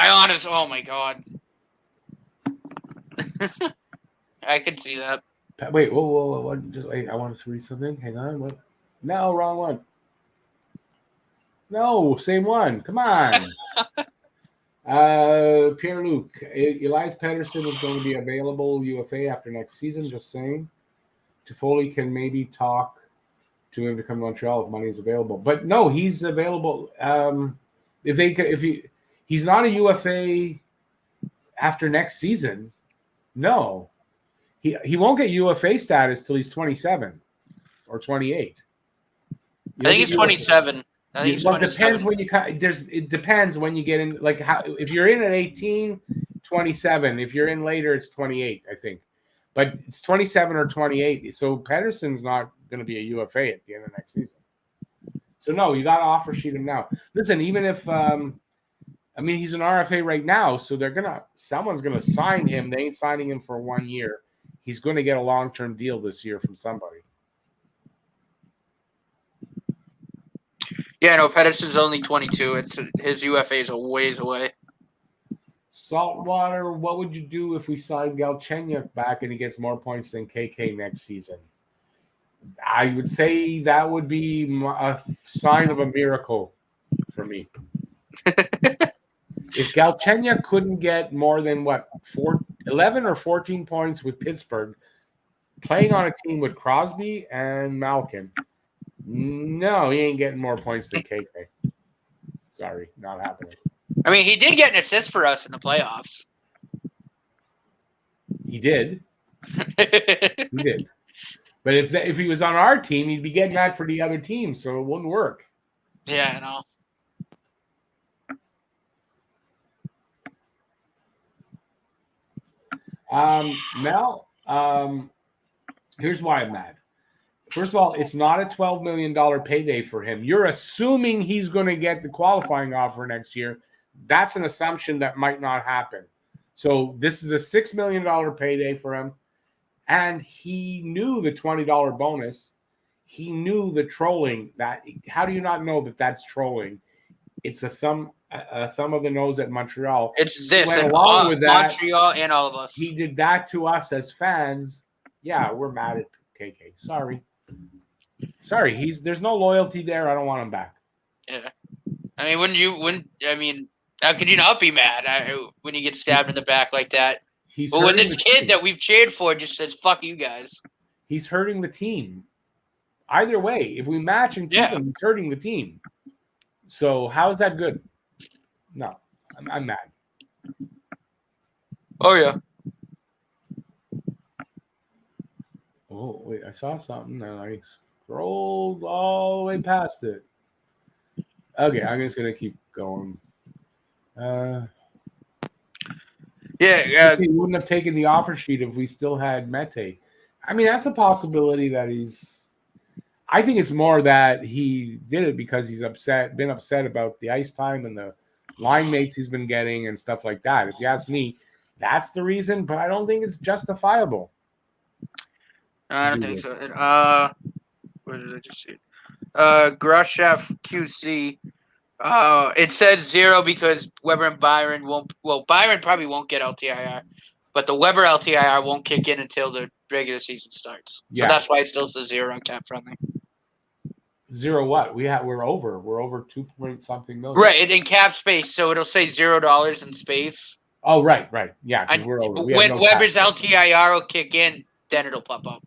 Oh my God. I could see that. Wait, whoa. Wait, I wanted to read something. Hang on. What? No, wrong one. No, same one. Come on. Pierre-Luc. Elias Pettersson is going to be available UFA after next season, just saying. Toffoli can maybe talk to him to come to Montreal if money is available. But no, he's available. He's not a UFA after next season. No. He won't get UFA status till he's 27 or 28. I think he's 27. It depends when it depends when you get in. If you're in at 18, 27. If you're in later, it's 28. I think, but it's 27 or 28. So Pettersson's not going to be a UFA at the end of next season. So no, you got to offer sheet him now. Listen, even if he's an RFA right now, so someone's gonna sign him. They ain't signing him for 1 year. He's going to get a long-term deal this year from somebody. Yeah, no, Pettersson's only 22. His UFA is a ways away. Saltwater, what would you do if we signed Galchenyuk back and he gets more points than KK next season? I would say that would be a sign of a miracle for me. If Galchenyuk couldn't get more than 11 or 14 points with Pittsburgh, playing on a team with Crosby and Malkin, no, he ain't getting more points than KK. Sorry, not happening. I mean, he did get an assist for us in the playoffs. He did. He did. But if he was on our team, he'd be getting that for the other team, so it wouldn't work. Yeah, I know. Mel, here's why I'm mad. First of all, it's not a $12 million payday for him. You're assuming he's going to get the qualifying offer next year. That's an assumption that might not happen. So this is a $6 million payday for him. And he knew the $20 bonus. He knew the trolling. How do you not know that that's trolling? It's a thumb of the nose at Montreal. It's this and along with that, Montreal and all of us. He did that to us as fans. Yeah, we're mad at KK. Sorry. There's no loyalty there. I don't want him back. Yeah. I mean, how could you not be mad when you get stabbed in the back like that? But when this kid that we've cheered for just says, fuck you guys. He's hurting the team. Either way, if we match and keep him, he's hurting the team. So how is that good? No, I'm mad. Oh, yeah. Oh, wait, I saw something and I scrolled all the way past it. Okay, I'm just going to keep going. He wouldn't have taken the offer sheet if we still had Mete. I mean, that's a possibility that I think it's more that he did it because he's been upset about the ice time and the line mates he's been getting and stuff like that. If you ask me, that's the reason, but I don't think it's justifiable. I don't think so. What did I just see? Grushev QC. It says 0 because Weber and Byron won't. Well, Byron probably won't get LTIR, but the Weber LTIR won't kick in until the regular season starts. So that's why it still says 0 on cap friendly. 0 what? We're over. We're over 2-point-something million. Right, in cap space, so it'll say $0 in space. Oh, right. Yeah, because we're over. When Weber's LTIR will kick in, then it'll pop up.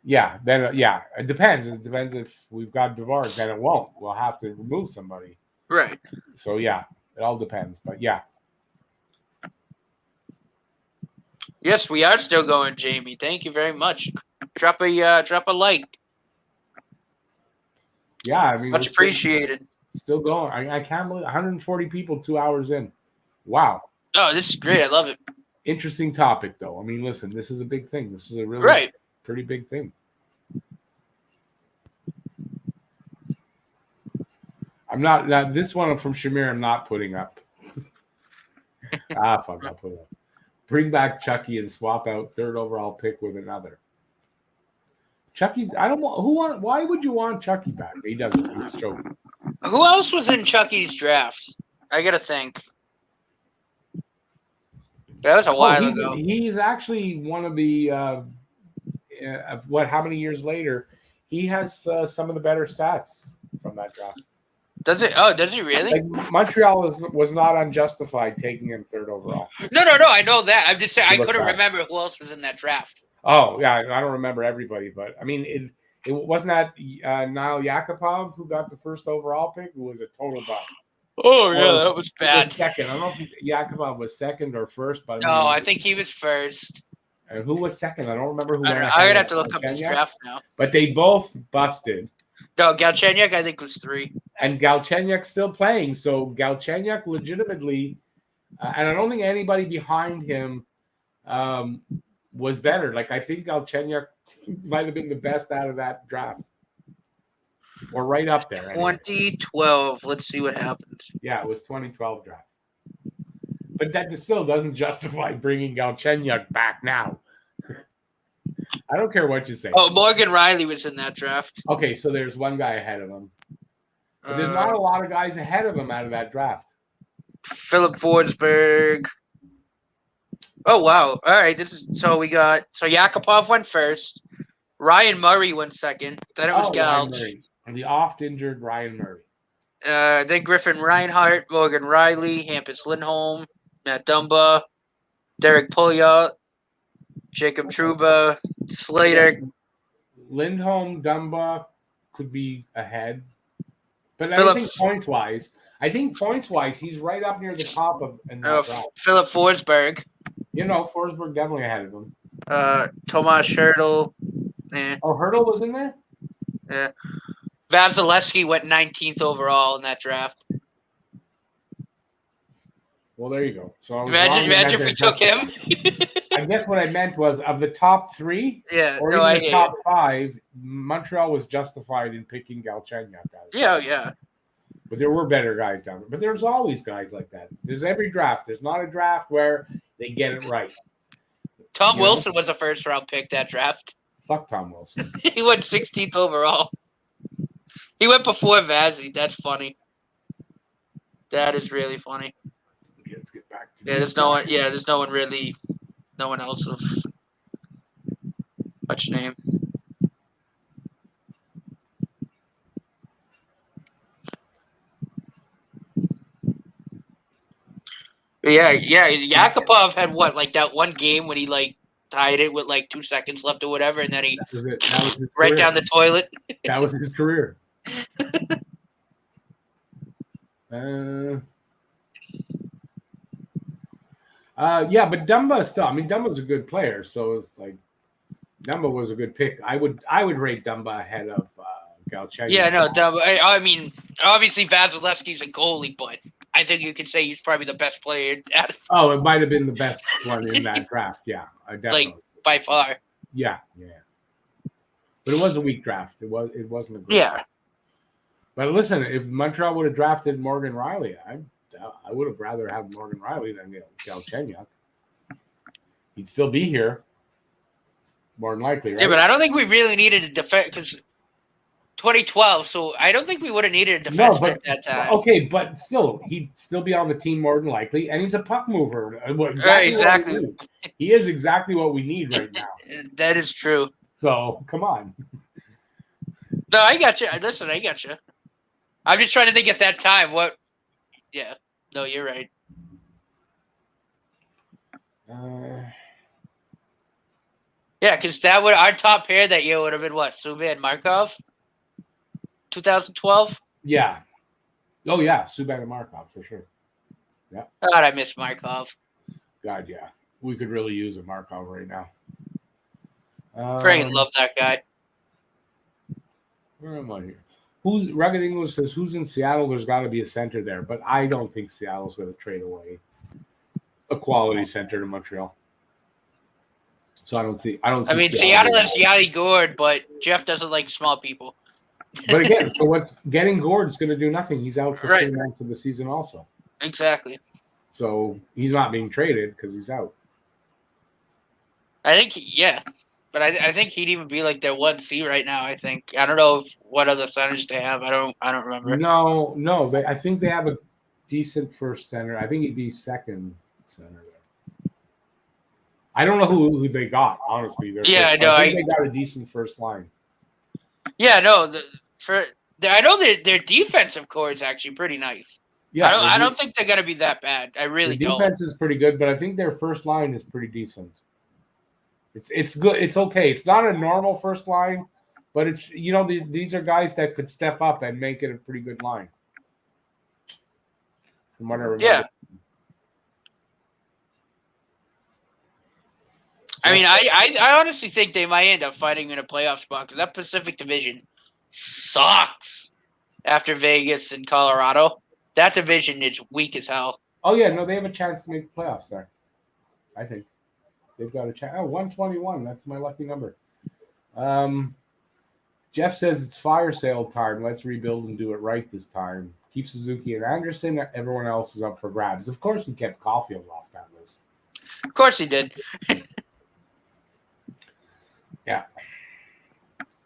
Yeah, then it depends. It depends if we've got Devard, then it won't. We'll have to remove somebody. Right. So yeah, it all depends. But yeah. Yes, we are still going, Jamie. Thank you very much. Drop a like. Yeah, I mean, much appreciated. Still going. I can't believe 140 people 2 hours in. Wow. Oh, this is great. I love it. Interesting topic, though. I mean, listen, this is a big thing. This is a really pretty big thing. I'm not this one from Shamir. I'm not putting up. Fuck! I'll put it up. Bring back Chucky and swap out 3rd overall pick with another. Chucky's. I don't want. Why would you want Chucky back? He doesn't. He's joking. Who else was in Chucky's draft? I gotta think. That was a while ago. He's actually one of the. How many years later? He has some of the better stats from that draft. Does it? Oh, does he really? Like Montreal was not unjustified taking him 3rd overall. No. I know that. I'm just saying I couldn't remember who else was in that draft. Oh yeah, I don't remember everybody, but I mean, it wasn't that Niall Yakupov who got the 1st overall pick, who was a total bust. Oh yeah, that was bad. Second, I don't know if Yakupov was 2nd or 1st, but no, I think he was 1st. And who was 2nd? I don't remember who. I'm gonna have to look up this draft now. But they both busted. No, Galchenyuk I think was 3. And Galchenyuk's still playing, so Galchenyuk legitimately, and I don't think anybody behind him was better. Like I think Galchenyuk might have been the best out of that draft, or right up there. 2012. Anyway. Let's see what happened. Yeah, it was 2012 draft. But that still doesn't justify bringing Galchenyuk back now. I don't care what you say. Oh, Morgan Riley was in that draft. Okay, so there's one guy ahead of him. But there's not a lot of guys ahead of him out of that draft. Philip Forsberg. Oh, wow. All right. So Yakupov went 1st. Ryan Murray went 2nd. Then it was Gouge. And the oft-injured Ryan Murray. Then Griffin Reinhart, Morgan Riley, Hampus Lindholm, Matt Dumba, Derek Pouliot, Jacob Trouba, Slater. Lindholm, Dumba could be ahead. But I don't Philip- think points-wise. I think points-wise, he's right up near the top of in that draft. Philip Forsberg. Forsberg definitely ahead of him. Tomas Hertl. Oh, Hertl was in there? Yeah. Vasilevsky went 19th overall in that draft. Well, there you go. So I was Imagine if we took him. I guess what I meant was of the top 3, or even the top 5, Montreal was justified in picking Galchenyuk. Yeah. But there were better guys down there. But there's always guys like that. There's every draft. There's not a draft where they get it right. Tom Wilson was a first-round pick that draft. Fuck Tom Wilson. He went 16th overall. He went before Vazzy. That's funny. That is really funny. Okay, let's get back to there's no one. Yeah, there's no one really. No one else of much name. But yeah. Yakupov had what, like that one game when he like tied it with like 2 seconds left or whatever, and then he that was his right career. down the toilet. That was his career. Yeah, but Dumba still. I mean, Dumba's a good player, so like, Dumba was a good pick. I would rate Dumba ahead of Galchenyuk. Yeah, no, Dumba. I mean, obviously Vasilevsky's a goalie, but I think you could say he's probably the best player. Oh, it might have been the best one in that draft. Yeah, definitely. Like by far. Yeah. But it was a weak draft. It wasn't a great draft. But listen, if Montreal would have drafted Morgan Riley, I would have rather had Morgan Riley than Galchenyuk. He'd still be here, more than likely, right? Yeah, but I don't think we really needed a defense because 2012. So I don't think we would have needed a defenseman at that time. Okay, but still, he'd still be on the team more than likely, and he's a puck mover. Exactly. He is exactly what we need right now. That is true. So come on. No, I got you. Listen, I got you. I'm just trying to think at that time what. Yeah. No, you're right. Yeah, because our top pair that year would have been what? Subban and Markov? 2012? Yeah. Oh, yeah. Subban and Markov, for sure. Yeah. God, I miss Markov. God, yeah. We could really use a Markov right now. Freaking love that guy. Where am I here? Rugged English says, who's in Seattle? There's got to be a center there, but I don't think Seattle's going to trade away a quality center to Montreal. So I don't see. I mean, Seattle has Yadi Gord, but Jeff doesn't like small people. But again, so what's getting Gord's going to do nothing. He's out for 3 months of the season, also. Exactly. So he's not being traded because he's out. I think, but I think he'd even be like their 1C right now. I think I don't know what other centers they have. I don't remember. No. I think they have a decent first center. I think he'd be second center there. I don't know who they got, honestly. I think they got a decent first line. Yeah, no. I know their defensive core is actually pretty nice. Yeah, I don't think they're gonna be that bad. I really don't. Defense is pretty good, but I think their first line is pretty decent. It's good. It's okay. It's not a normal first line, but it's these are guys that could step up and make it a pretty good line. From what I remember. Yeah. I mean, I honestly think they might end up fighting in a playoff spot because that Pacific Division sucks after Vegas and Colorado. That division is weak as hell. Oh, yeah. No, they have a chance to make the playoffs there. I think. They've got a chance. 121. That's my lucky number. Jeff says it's fire sale time. Let's rebuild and do it right this time. Keep Suzuki and Anderson. Everyone else is up for grabs. Of course, he kept Caulfield off that list. Of course he did. Yeah.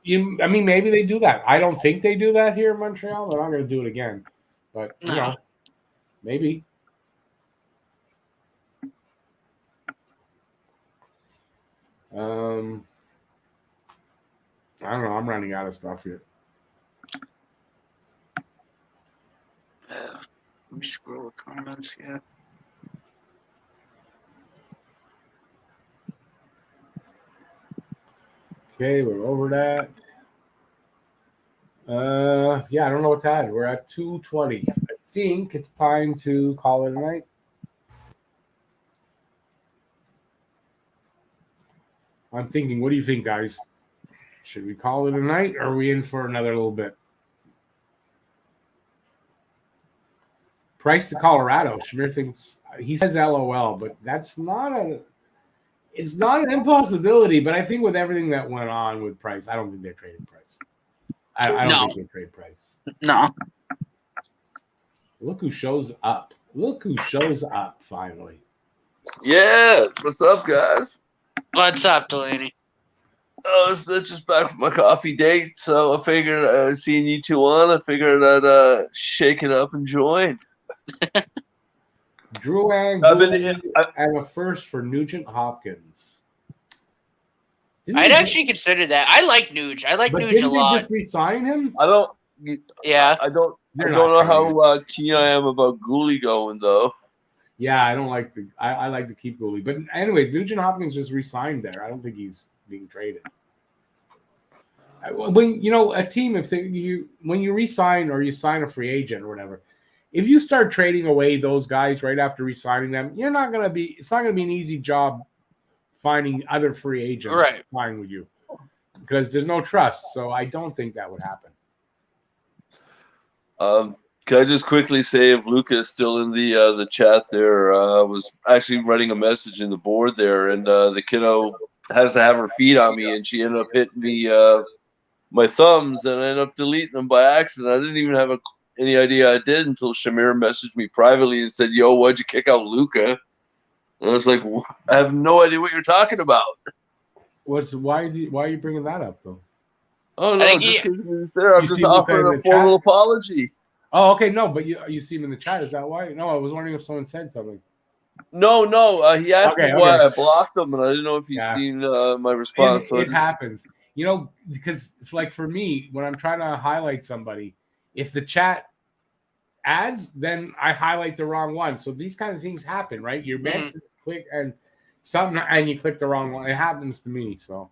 I mean, maybe they do that. I don't think they do that here in Montreal. They're not going to do it again. But, maybe. I don't know. I'm running out of stuff here. me scroll the comments here. Okay, we're over that. Yeah, I don't know what to add. We're at 2:20. I think it's time to call it a night. I'm thinking, what do you think, guys? Should we call it a night, or are we in for another little bit? Price to Colorado. Shamir thinks he says LOL, but that's not a. It's not an impossibility, but I think with everything that went on with Price, I don't think they're trading Price. I don't think they trade Price. No. Look who shows up. Look who shows up finally. Yeah, what's up, guys? What's up, Delaney? Oh, so just back from my coffee date, so I figured seeing you two on, I figured I'd shake it up and join. Drouin and a first for Nugent Hopkins. I'd actually consider that. I like Nuge. I like Nuge a lot. Didn't they just re-sign him? I don't. Yeah. I don't know how keen I am about Gooley going though. Yeah, I don't like the. I like to keep Gooley, but anyways, Nugent Hopkins just re-signed there. I don't think he's being traded. When a team, when you re-sign or you sign a free agent or whatever, if you start trading away those guys right after re-signing them, it's not gonna be an easy job finding other free agents to sign with you because there's no trust. So I don't think that would happen. Can I just quickly say if Luca is still in the chat there, was actually writing a message in the board there, and the kiddo has to have her feet on me, and she ended up hitting me my thumbs, and I ended up deleting them by accident. I didn't even have any idea I did until Shamir messaged me privately and said, "Yo, why'd you kick out Luca?" And I was like, "I have no idea what you're talking about." Why are you bringing that up though? Oh no, just because he's there, I'm just offering a formal apology. Oh, okay, no, but you see him in the chat. Is that why? No, I was wondering if someone said something. No, he asked me why I blocked him, and I didn't know if he's seen my response. It happens, because like for me, when I'm trying to highlight somebody, if the chat adds, then I highlight the wrong one. So these kind of things happen, right? You're meant to click and you click the wrong one. It happens to me, so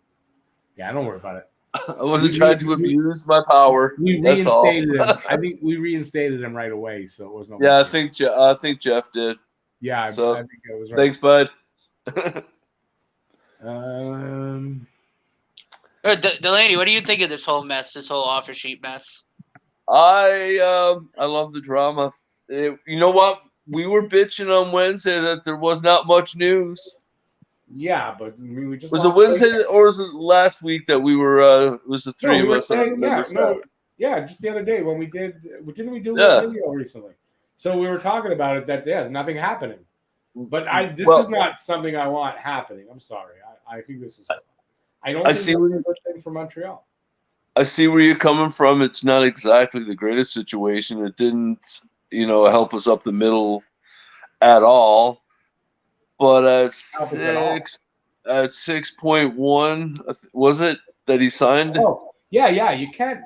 yeah, don't worry about it. I wasn't trying to abuse my power. We reinstated him. I think we reinstated him right away, so it was no. Yeah, I think Jeff did. Yeah, so I think it was right. Thanks, bud. Delaney, what do you think of this whole mess? This whole offer sheet mess? I love the drama. You know what? We were bitching on Wednesday that there was not much news. Yeah, but we just was it Wednesday or was it last week that we were? It was the three of us. Just the other day when we did. Didn't we do a video recently? So we were talking about it. That there's nothing happening. But this is not something I want happening. I'm sorry. I think this is. I don't think this is a good thing for Montreal. I see where you're coming from. It's not exactly the greatest situation. It didn't, help us up the middle at all. But at 6.1, was it that he signed? Oh, yeah. You can't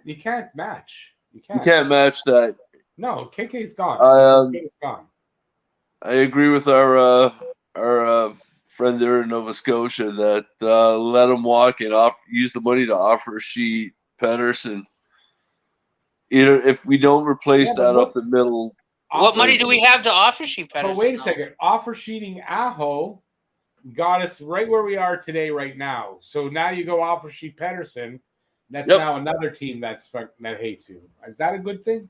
match. You can't match that. No, KK's gone. KK's gone. I agree with our friend there in Nova Scotia that let him walk and use the money to Offersheet Pedersen. If we don't replace that up the middle. What money do we have to Offersheet Pedersen? But wait a second. Offersheeting Aho got us right where we are today, right now. So now you go Offersheet Pedersen. That's now another team that hates you. Is that a good thing?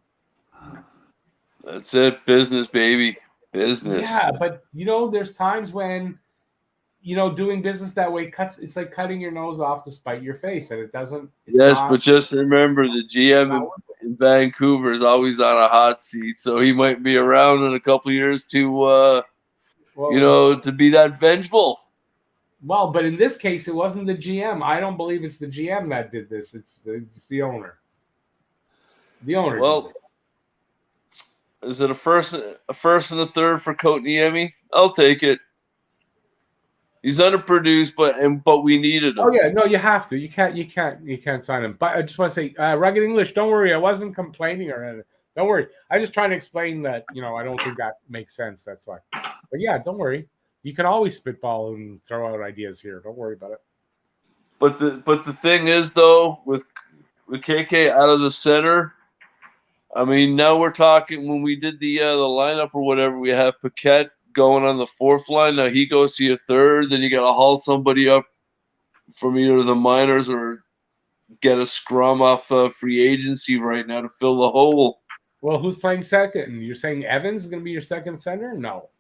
That's it. Business, baby. Business. Yeah, but there's times when doing business that way it's like cutting your nose off to spite your face, and it doesn't. But just remember the GM in Vancouver is always on a hot seat, so he might be around in a couple of years to to be that vengeful. Well, but in this case, it wasn't the GM. I don't believe it's the GM that did this. It's the owner. The owner. Well, is it a first and a third for Kotkaniemi? I'll take it. He's underproduced, but we needed him. Oh yeah, no, you have to. You can't sign him. But I just want to say, Rugged English, don't worry. I wasn't complaining or anything. Don't worry. I'm just trying to explain that, I don't think that makes sense. That's why. But yeah, don't worry. You can always spitball and throw out ideas here. Don't worry about it. But the thing is, though, with KK out of the center, I mean, now we're talking when we did the lineup or whatever, we have Paquette going on the fourth line. Now he goes to your third. Then you got to haul somebody up from either the minors or get a scrum off free agency right now to fill the hole. Well, who's playing second? You're saying Evans is going to be your second center? No.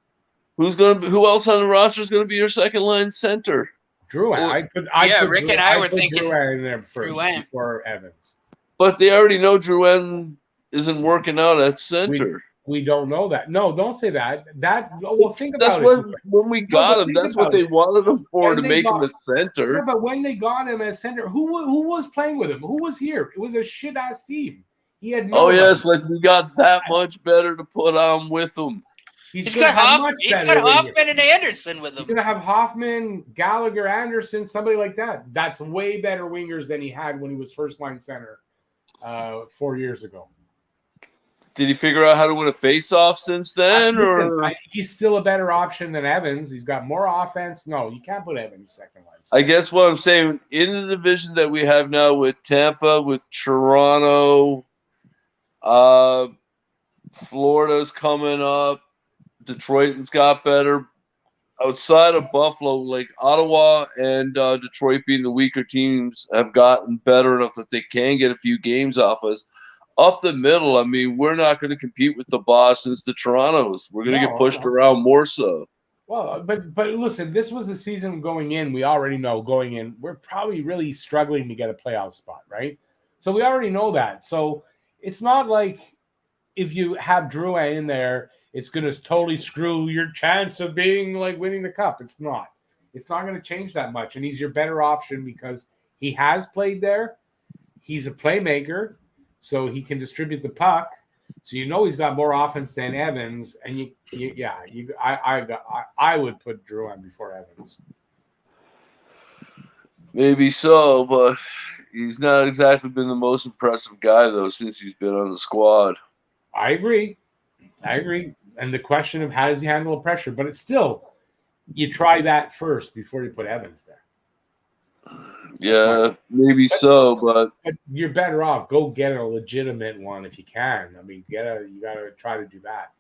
Who else on the roster is going to be your second line center? Drouin. Well, Rick and I were thinking Drouin in there first Drouin. before Evans. But they already know Drouin isn't working out at center. We don't know that. No, don't say that. Think about that's it. When we got him, that's what they wanted him for, to make him a center. Yeah, but when they got him as center, who was playing with him? Who was here? It was a shit ass team. He had no. Oh yes, like we got that much better to put on with him. He's got Hoffman and Anderson with him. He's gonna have Hoffman, Gallagher, Anderson, somebody like that. That's way better wingers than he had when he was first line center 4 years ago. Did he figure out how to win a face-off since then? He's still a better option than Evans. He's got more offense. No, you can't put Evans second line. I guess what I'm saying, in the division that we have now with Tampa, with Toronto, Florida's coming up, Detroit's got better. Outside of Buffalo, like Ottawa and Detroit being the weaker teams, have gotten better enough that they can get a few games off us. Up the middle, I mean, we're not going to compete with the Bostons, the Torontos. We're going to get pushed around more so. Well, but listen, this was the season going in. We already know going in, we're probably really struggling to get a playoff spot, right? So we already know that. So it's not like if you have Drouin in there, it's going to totally screw your chance of being like winning the cup. It's not. It's not going to change that much. And he's your better option because he has played there. He's a playmaker. So he can distribute the puck. So he's got more offense than Evans, and I would put Drouin before Evans. Maybe so, but he's not exactly been the most impressive guy though since he's been on the squad. I agree, and the question of how does he handle the pressure? But it's still, you try that first before you put Evans there. Yeah, maybe so, but you're better off. Go get a legitimate one if you can. I mean, you gotta try to do that.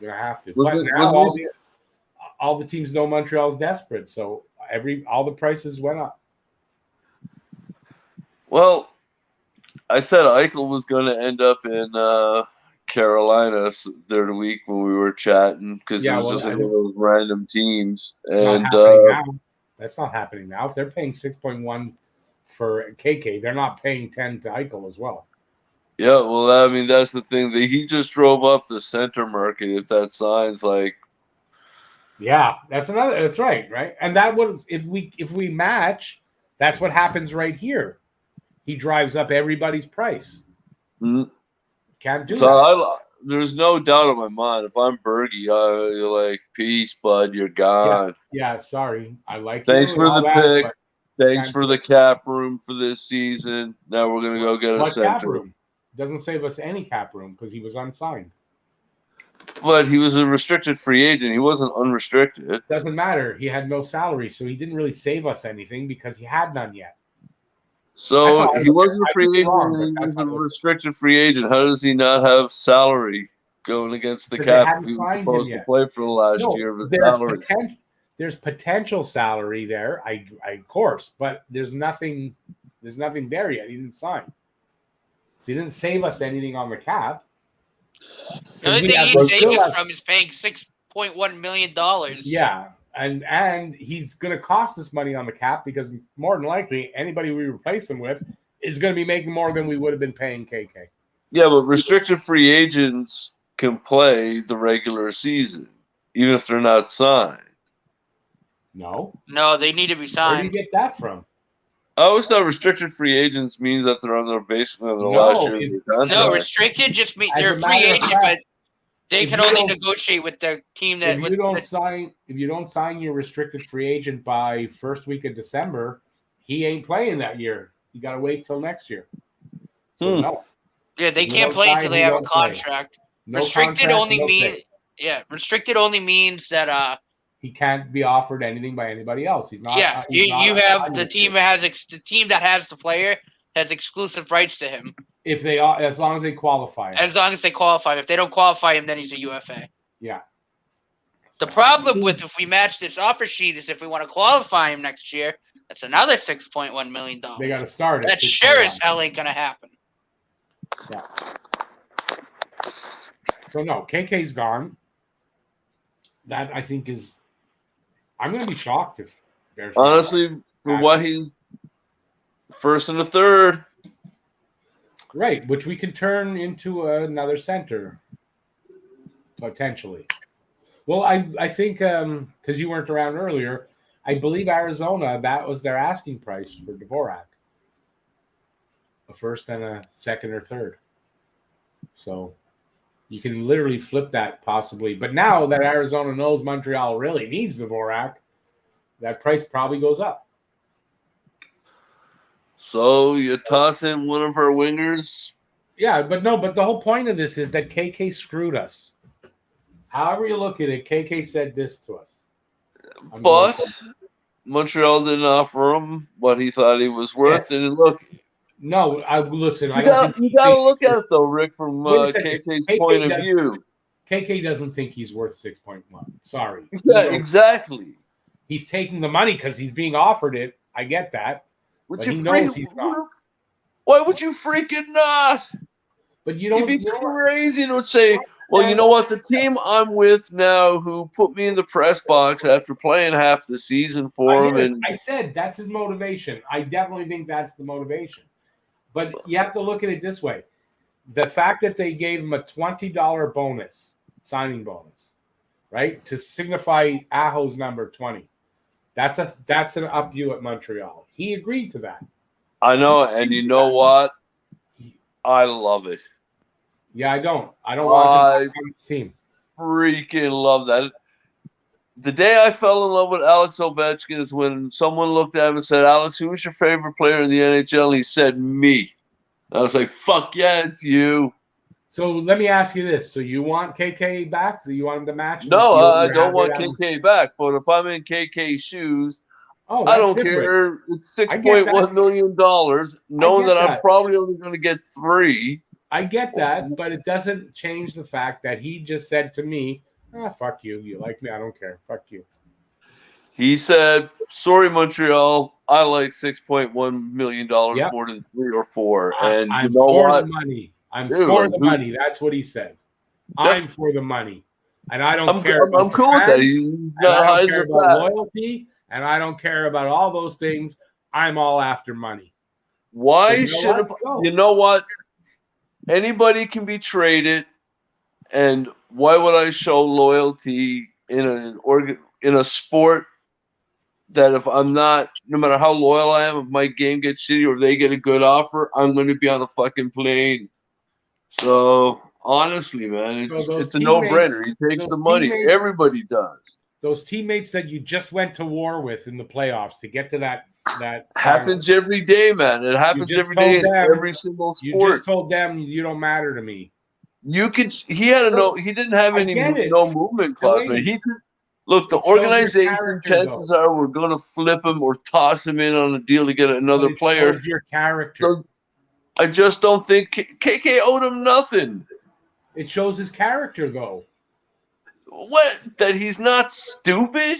You're gonna have to. But now all the teams know Montreal's desperate, so all the prices went up. Well, I said Eichel was going to end up in Carolina the week when we were chatting because it was just one of those random teams, and that's not happening now. If they're paying 6.1 for KK, they're not paying 10 to Eichel as well. Yeah, well, I mean, that's the thing. He just drove up the center market. If that signs like, yeah, that's right. And that would if we match, that's what happens right here. He drives up everybody's price. Mm-hmm. Can't do that. There's no doubt in my mind. If I'm Bergie, you're like, peace, bud. You're gone. Yeah, sorry. I like Thanks for the pick. Thanks for the cap room for this season. Now we're going to go get a center. Cap room? Doesn't save us any cap room because he was unsigned. But he was a restricted free agent. He wasn't unrestricted. Doesn't matter. He had no salary, so he didn't really save us anything because he had none yet. So he wasn't a free agent and he was a restricted free agent. How does he not have salary going against the cap? He was supposed to play for the last year of his salary. There's potential salary there, of course, but there's nothing there yet. He didn't sign. So he didn't save us anything on the cap. The only thing he's saving us from is paying $6.1 million. Yeah. And he's going to cost us money on the cap because more than likely anybody we replace him with is going to be making more than we would have been paying KK. Yeah, but restricted free agents can play the regular season even if they're not signed. No, they need to be signed. Where do you get that from? I always thought restricted free agents means that they're on their basically on their last year of their contract. No, restricted just means they're a free agent, but they can only negotiate with their team that. If you don't sign your restricted free agent by first week of December, he ain't playing that year. You got to wait till next year. So no. Yeah, they You can't don't play sign, until they you have a don't play. contract. No Restricted contract, only no means pick. restricted only means that He can't be offered anything by anybody else. He's not. yeah, He's not you have the unrestricted. team that has the player has exclusive rights to him If they are, as long as they qualify. as long as they qualify. If they don't qualify him, then he's a UFA. Yeah. The problem with if we match this offer sheet is if we want to qualify him next year, that's another $6.1 million. They got to start it. That sure as hell ain't gonna happen. Yeah. So no, KK's gone. That I think is. I'm going to be shocked if. Honestly, for what he's first and a third. Right, which we can turn into another center potentially. Well, I think because you weren't around earlier, I believe Arizona, that was their asking price for Dvorak. A first and a second or third. So you can literally flip that possibly. But now that Arizona knows Montreal really needs Dvorak, that price probably goes up. So you toss in one of our wingers. Yeah, but the whole point of this is that KK screwed us. However you look at it, KK said this to us. But Montreal didn't offer him what he thought he was worth. Yes. And look, no, listen. You got to look at it though, Rick, from KK's point of view. KK doesn't think he's worth 6.1. Sorry. Yeah, exactly. He's taking the money because he's being offered it. I get that. But he knows he's not. Why would you freaking not? But you don't. You'd be crazy and would say, well, you know what? The team I'm with now, who put me in the press box after playing half the season for him, and I said that's his motivation. I definitely think that's the motivation. But you have to look at it this way: the fact that they gave him a $20 bonus, signing bonus, right, to signify Aho's number 20. That's an up you at Montreal. He agreed to that. I know, and you know what? I love it. Yeah, I don't want him on his team. Freaking love that. The day I fell in love with Alex Ovechkin is when someone looked at him and said, Alex, who's your favorite player in the NHL? And he said, me. I was like, fuck yeah, it's you. So let me ask you this. So you want KK back? So you want him to match? No, I don't want KK back. But if I'm in KK's shoes, I don't care. It's $6.1 million, knowing that I'm probably only going to get 3. I get that, but it doesn't change the fact that he just said to me, fuck you. You like me? I don't care. Fuck you. He said, sorry, Montreal. I like $6.1 million more than 3 or 4. And I'm you know for what? the money. I'm for the money. That's what he said. Yep. I'm for the money. And I don't care about I'm cool with that. He's not I don't care about loyalty, and I don't care about all those things. I'm all after money. Why should you know what? Anybody can be traded, and why would I show loyalty in a sport that if I'm not, no matter how loyal I am, if my game gets shitty or they get a good offer, I'm going to be on a fucking plane. So honestly, man, it's a no-brainer. He takes the money. Everybody does. Those teammates that you just went to war with in the playoffs to get to that happens every day, man. It happens every day in every single sport. You just told them you don't matter to me. You could. He had he didn't have any no movement clause, man. He could look. The organization, chances are, we're going to flip him or toss him in on a deal to get another player. Shows your character. So I just don't think KK owed him nothing. It shows his character, though. What? That he's not stupid?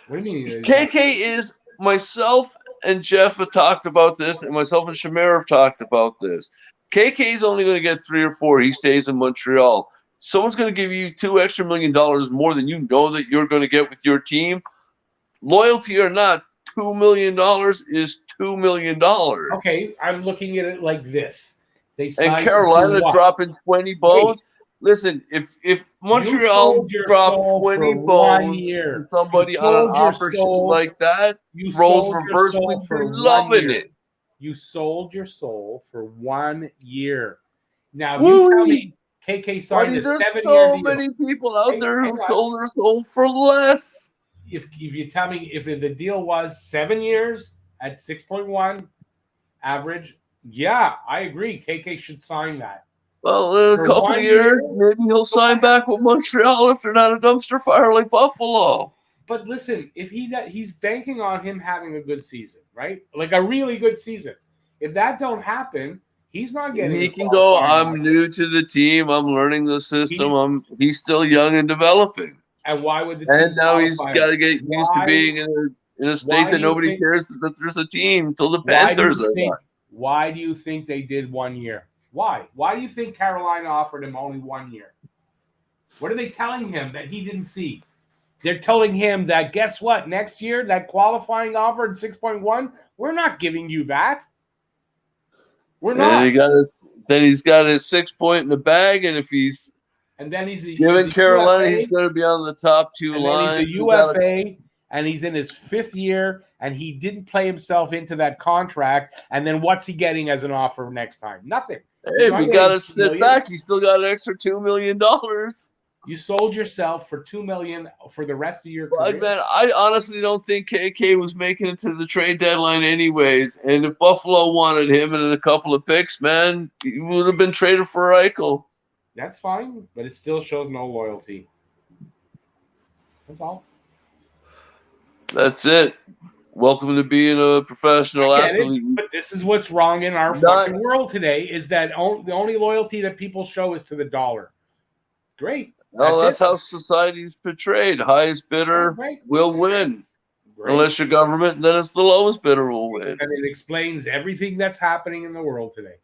What do you mean? KK is. Myself and Jeff have talked about this, and myself and Shamir have talked about this. KK is only going to get 3 or 4. He stays in Montreal. Someone's going to give you $2 extra million more than you know that you're going to get with your team. Loyalty or not, $2 million is $2 million. Okay, I'm looking at it like this. And Carolina dropping 20 bones. Listen, if Montreal dropped 20 bones to somebody on an offer sheet like that, roles reverse, we'd be loving it. You sold your soul for 1 year. Now, you tell me KK signed a 7-year deal. There's so many people out there who sold their soul for less. If you tell me if the deal was 7 years at 6.1 average, Yeah, I agree. KK should sign that. Well, in a For couple of 1 years, year, maybe he'll sign back with Montreal if they're not a dumpster fire like Buffalo. but listen, if he's banking on him having a good season, right? Like a really good season. If that don't happen, he's not getting. He a can go, qualifying I'm offer. new to the team. I'm learning the system. He's still young and developing. And why would the And team now he's qualify got to him? get used to Why- being in a state why that do you nobody think- cares that there's a team till the Why do Panthers you are think? there. Why do you think they did 1 year? Why? Why do you think Carolina offered him only 1 year? What are they telling him that he didn't see? They're telling him that, guess what? Next year, that qualifying offer at 6.1, we're not giving you that. We're not. Then he's got his 6 point in the bag, and if he's And then he's given a Carolina, UFA, he's going to be on the top two and lines. then he's a UFA, and he's in his 5th year, and he didn't play himself into that contract. And then what's he getting as an offer next time? Nothing. Hey, if he got to sit back, he still got an extra $2 million. You sold yourself for $2 million for the rest of your career. Man, I honestly don't think KK was making it to the trade deadline anyways. And if Buffalo wanted him and a couple of picks, man, he would have been traded for Eichel. That's fine, but it still shows no loyalty. That's all. That's it. Welcome to being a professional athlete. But this is what's wrong in our fucking world today, is that the only loyalty that people show is to the dollar. Great. No, that's how society's portrayed. Highest bidder will win. Great. Unless your government, then it's the lowest bidder will win. And it explains everything that's happening in the world today.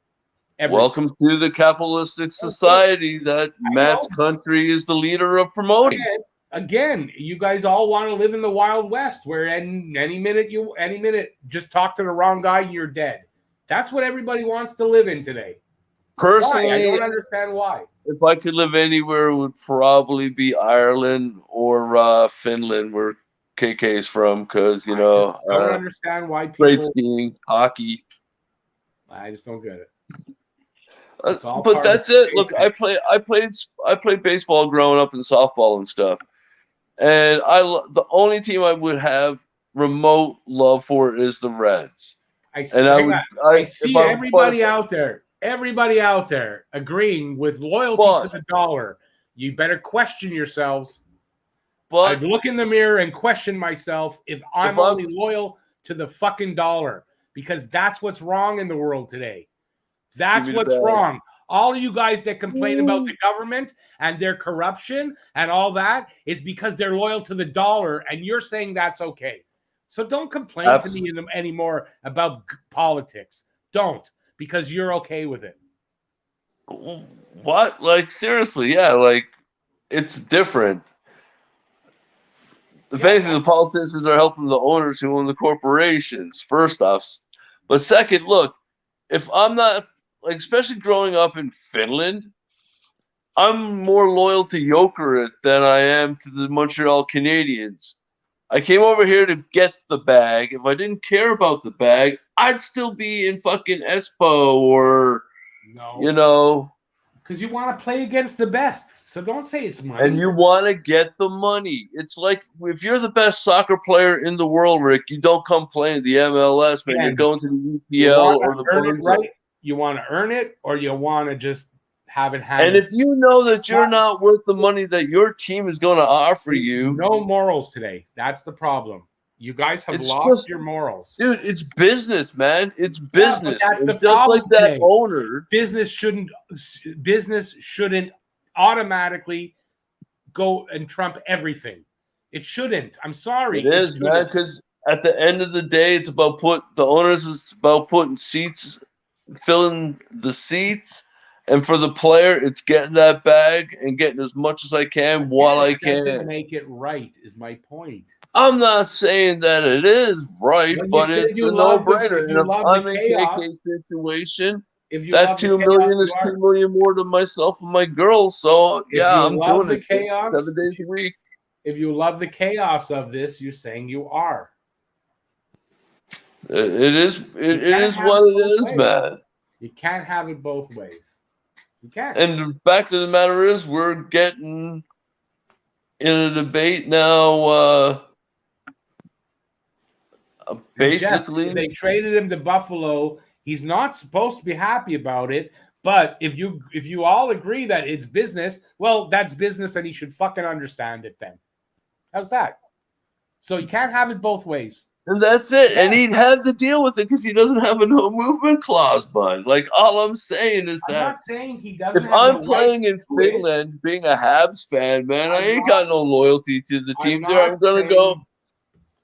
Everything. Welcome to the capitalistic society that Matt's country is the leader of promoting. Again, you guys all want to live in the Wild West, where any minute, just talk to the wrong guy and you're dead. That's what everybody wants to live in today. Personally, why? I don't understand why. If I could live anywhere, it would probably be Ireland or Finland, where KK is from, because I don't understand why people. Great skiing, hockey. I just don't get it. But that's it. Look, I played baseball growing up and softball and stuff, and the only team I would have remote love for is the Reds. I see everybody out there agreeing with loyalty to the dollar. You better question yourselves. I look in the mirror and question myself if I'm only loyal to the fucking dollar, because that's what's wrong in the world today. That's what's wrong. All of you guys that complain about the government and their corruption and all that is because they're loyal to the dollar, and you're saying that's okay. So don't complain to me anymore about politics. Don't, because you're okay with it. What? Like, seriously, yeah, like, it's different. If anything, the politicians are helping the owners who own the corporations, first off. But second, look, if I'm not, like, especially growing up in Finland, I'm more loyal to Jokerit than I am to the Montreal Canadiens. I came over here to get the bag. If I didn't care about the bag, I'd still be in fucking Espoo or, Because you want to play against the best. So don't say it's money. And you want to get the money. It's like, if you're the best soccer player in the world, Rick, you don't come play in the MLS, man. You're going to the EPL or the Bundesliga. You want to earn it, or you want to just have it happen. And if you know that you're not worth the money that your team is going to offer you. No morals today. That's the problem. You guys have lost your morals. Dude, it's business, man. It's business. That's the just problem like that today. owner. Business shouldn't automatically go and trump everything. It shouldn't. I'm sorry. It is, man, because at the end of the day, it's about putting seats, filling the seats. And for the player, it's getting that bag and getting as much as I can while I can. Doesn't make it right, is my point. I'm not saying that it is right, but it's a no-brainer. And if I'm in KK's situation, that $2 million is $2 million more than myself and my girls. So yeah, I'm doing it 7 days a week. If you love the chaos of this, you're saying you are. It is what it is, man. You can't have it both ways. You can't. And the fact of the matter is, we're getting in a debate now. Basically, Jeff, they traded him to Buffalo. He's not supposed to be happy about it. But if you all agree that it's business, well, that's business, and he should fucking understand it then. How's that? So you can't have it both ways. And that's it. Yeah. And he'd have to deal with it because he doesn't have a no movement clause, bud. Like, all I'm saying is that. I'm not saying he doesn't if I'm playing in Finland, being a Habs fan, man, I ain't got no loyalty to the team there. I'm going to go.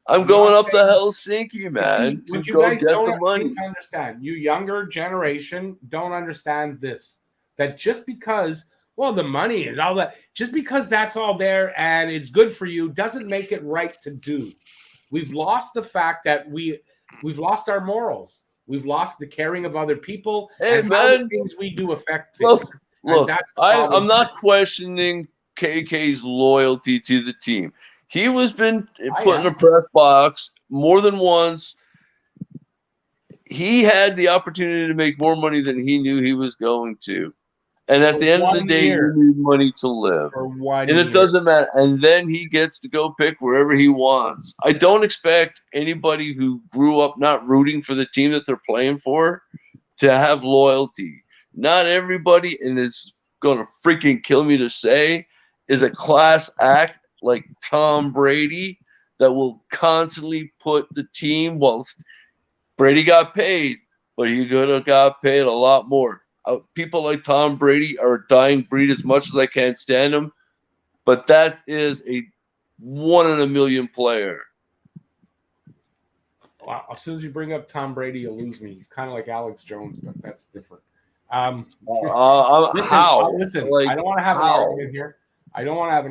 I'm going up to Helsinki, man, to go get the money. To understand. You younger generation don't understand this. That just because, well, the money is all that, just because that's all there and it's good for you doesn't make it right to do. We've lost the fact that we've lost our morals. We've lost the caring of other people. Hey, and man, how the things we do affect things. Look, I'm not questioning KK's loyalty to the team. He was been put in a press box more than once. He had the opportunity to make more money than he knew he was going to. And at the end of the day, you need money to live. And it doesn't matter. And then he gets to go pick wherever he wants. I don't expect anybody who grew up not rooting for the team that they're playing for to have loyalty. Not everybody, and it's going to freaking kill me to say, is a class act like Tom Brady that will constantly put the team, whilst Brady got paid, but he could have got paid a lot more. People like Tom Brady are a dying breed as much as I can't stand him, but that is a 1 in a million player. Wow. As soon as you bring up Tom Brady, you'll lose me. He's kind of like Alex Jones, but that's different. How? Listen, like, I don't want to have an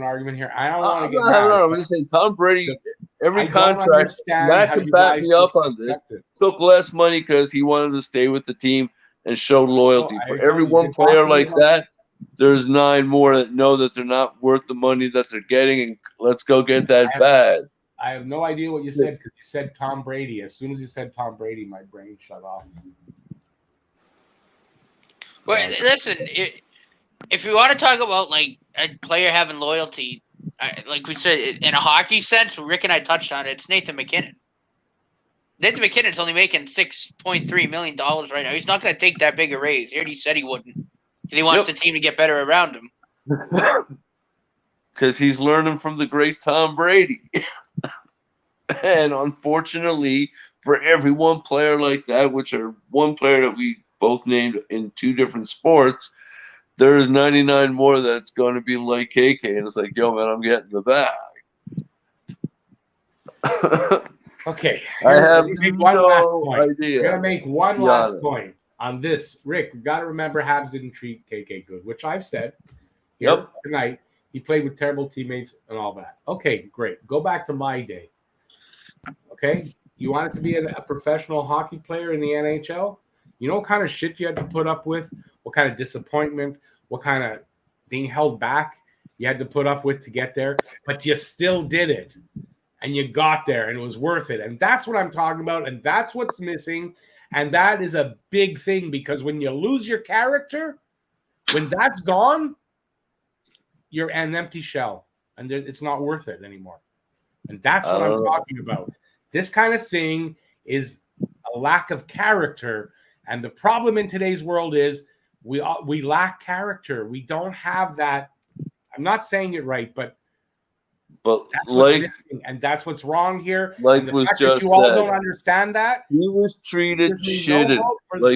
argument here. I'm just saying, Tom Brady, every contract, Matt can back me up on this, took less money because he wanted to stay with the team and showed loyalty. For every one player like that, there's 9 more that know that they're not worth the money that they're getting, and let's go get that bag. I have no idea what you said because you said Tom Brady. As soon as you said Tom Brady, my brain shut off. Well, listen, if you want to talk about like a player having loyalty, like we said, in a hockey sense, Rick and I touched on it. It's Nathan MacKinnon. Nathan MacKinnon's only making $6.3 million right now. He's not going to take that big a raise. He already said he wouldn't because he wants the team to get better around him. Because he's learning from the great Tom Brady. And unfortunately, for every one player like that, which are one player that we both named in 2 different sports, there's 99 more that's going to be like KK. And it's like, yo, man, I'm getting the bag. Okay. I have no idea. We're going to make one last point on this. Rick, we've got to remember Habs didn't treat KK good, which I've said here tonight. He played with terrible teammates and all that. Okay, great. Go back to my day. Okay? You wanted to be a professional hockey player in the NHL? You know what kind of shit you had to put up with? What kind of disappointment? What kind of being held back you had to put up with to get there? But you still did it. And you got there, and it was worth it. And that's what I'm talking about, and that's what's missing. And that is a big thing, because when you lose your character, when that's gone, you're an empty shell, and it's not worth it anymore. And that's what I'm talking about. This kind of thing is a lack of character, and the problem in today's world is we lack character. We don't have that. I'm not saying it right, but that's like, and that's what's wrong here. Like and the was fact just that you said, all don't understand that. He was treated shit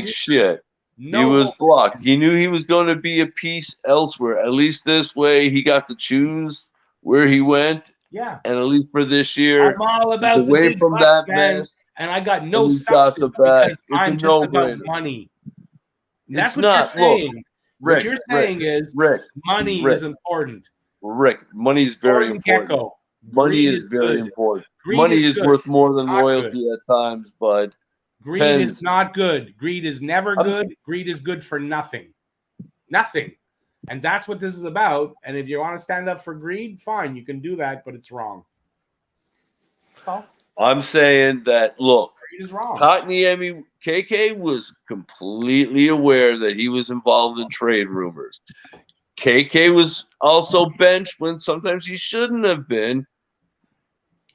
shit. He was blocked. He knew he was going to be a piece elsewhere. At least this way, he got to choose where he went. Yeah. And at least for this year, I'm all about away from that mess. And I got no substance because I'm just about money. That's what you're saying. Look, Rick, what you're saying is money is important. Rick, money is very important. Money is very important. Money is worth more than loyalty at times, bud. Greed is not good. Greed is never good. Greed is good for nothing. Nothing. And that's what this is about. And if you want to stand up for greed, fine, you can do that, but it's wrong. That's all. I'm saying that, look, greed is wrong. Kotkaniemi, KK was completely aware that he was involved in trade rumors. KK was also benched when sometimes he shouldn't have been.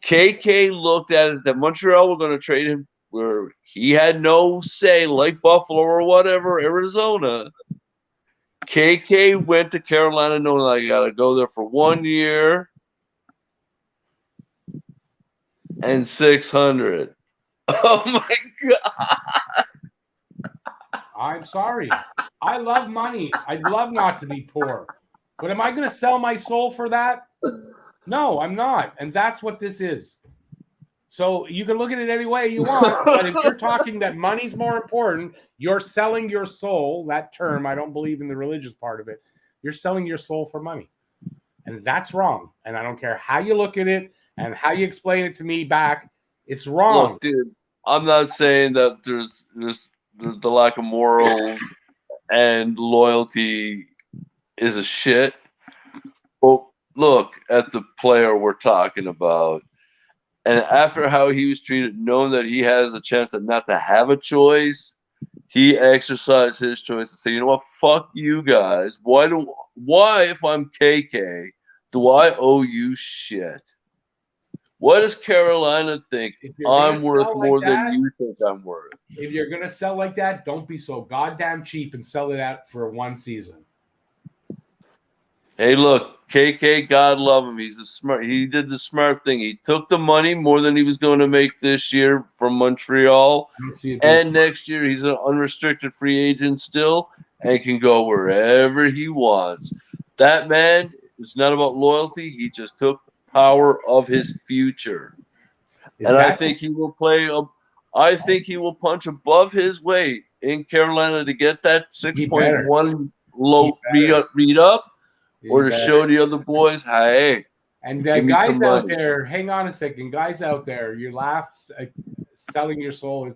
KK looked at it that Montreal were going to trade him where he had no say, like Buffalo or whatever, Arizona. KK went to Carolina knowing I got to go there for 1 year and 600. Oh my God. I'm sorry. I love money. I'd love not to be poor. But am I going to sell my soul for that? No, I'm not. And that's what this is. So you can look at it any way you want, but if you're talking that money's more important, you're selling your soul, that term, I don't believe in the religious part of it. You're selling your soul for money. And that's wrong. And I don't care how you look at it and how you explain it to me back. It's wrong. Look, dude, I'm not saying that there's the lack of morals and loyalty is a shit. But look at the player we're talking about. And after how he was treated, knowing that he has a chance not to have a choice, he exercised his choice and said, you know what, fuck you guys. Why, if I'm KK, do I owe you shit? What does Carolina think I'm worth more than you think I'm worth? If you're going to sell like that, don't be so goddamn cheap and sell it out for one season. Hey, look, KK, God love him. He did the smart thing. He took the money more than he was going to make this year from Montreal. And next year, he's an unrestricted free agent still and can go wherever he wants. That man is not about loyalty. He just took power of his future. And I think he will I think he will punch above his weight in Carolina to get that 6.1 low read up. Or to show the other boys, hey. And guys out there, hang on a second. Guys out there, you laugh selling your soul.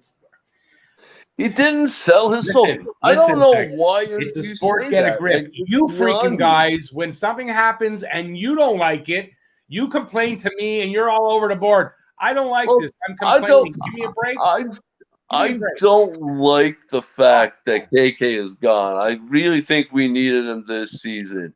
He didn't sell his soul. I don't know why it's a sport. Get a grip. You freaking guys, when something happens and you don't like it, you complain to me and you're all over the board. I don't like this. I'm complaining. Give me a break. I don't like the fact that KK is gone. I really think we needed him this season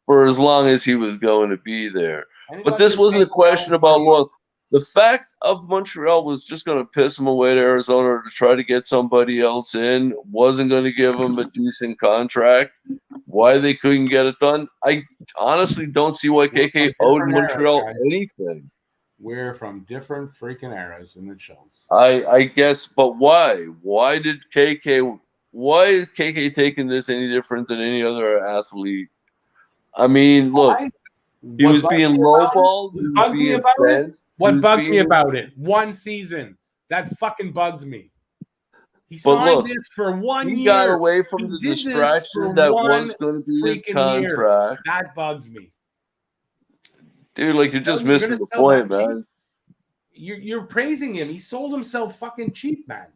for as long as he was going to be there. But this wasn't a question about loyalty. The fact of Montreal was just going to piss him away to Arizona to try to get somebody else in, wasn't going to give him a decent contract. Why they couldn't get it done, I honestly don't see why KK owed Montreal anything. We're from different freaking eras in the shows. I guess, but why? Why is KK taking this any different than any other athlete? I mean, look, he was being lowballed. What bugs me about it? One season. That fucking bugs me. He signed this for 1 year. He got away from the distraction that was going to be his contract. That bugs me. Dude, like, you're just missing the point, man. You're praising him. He sold himself fucking cheap, man.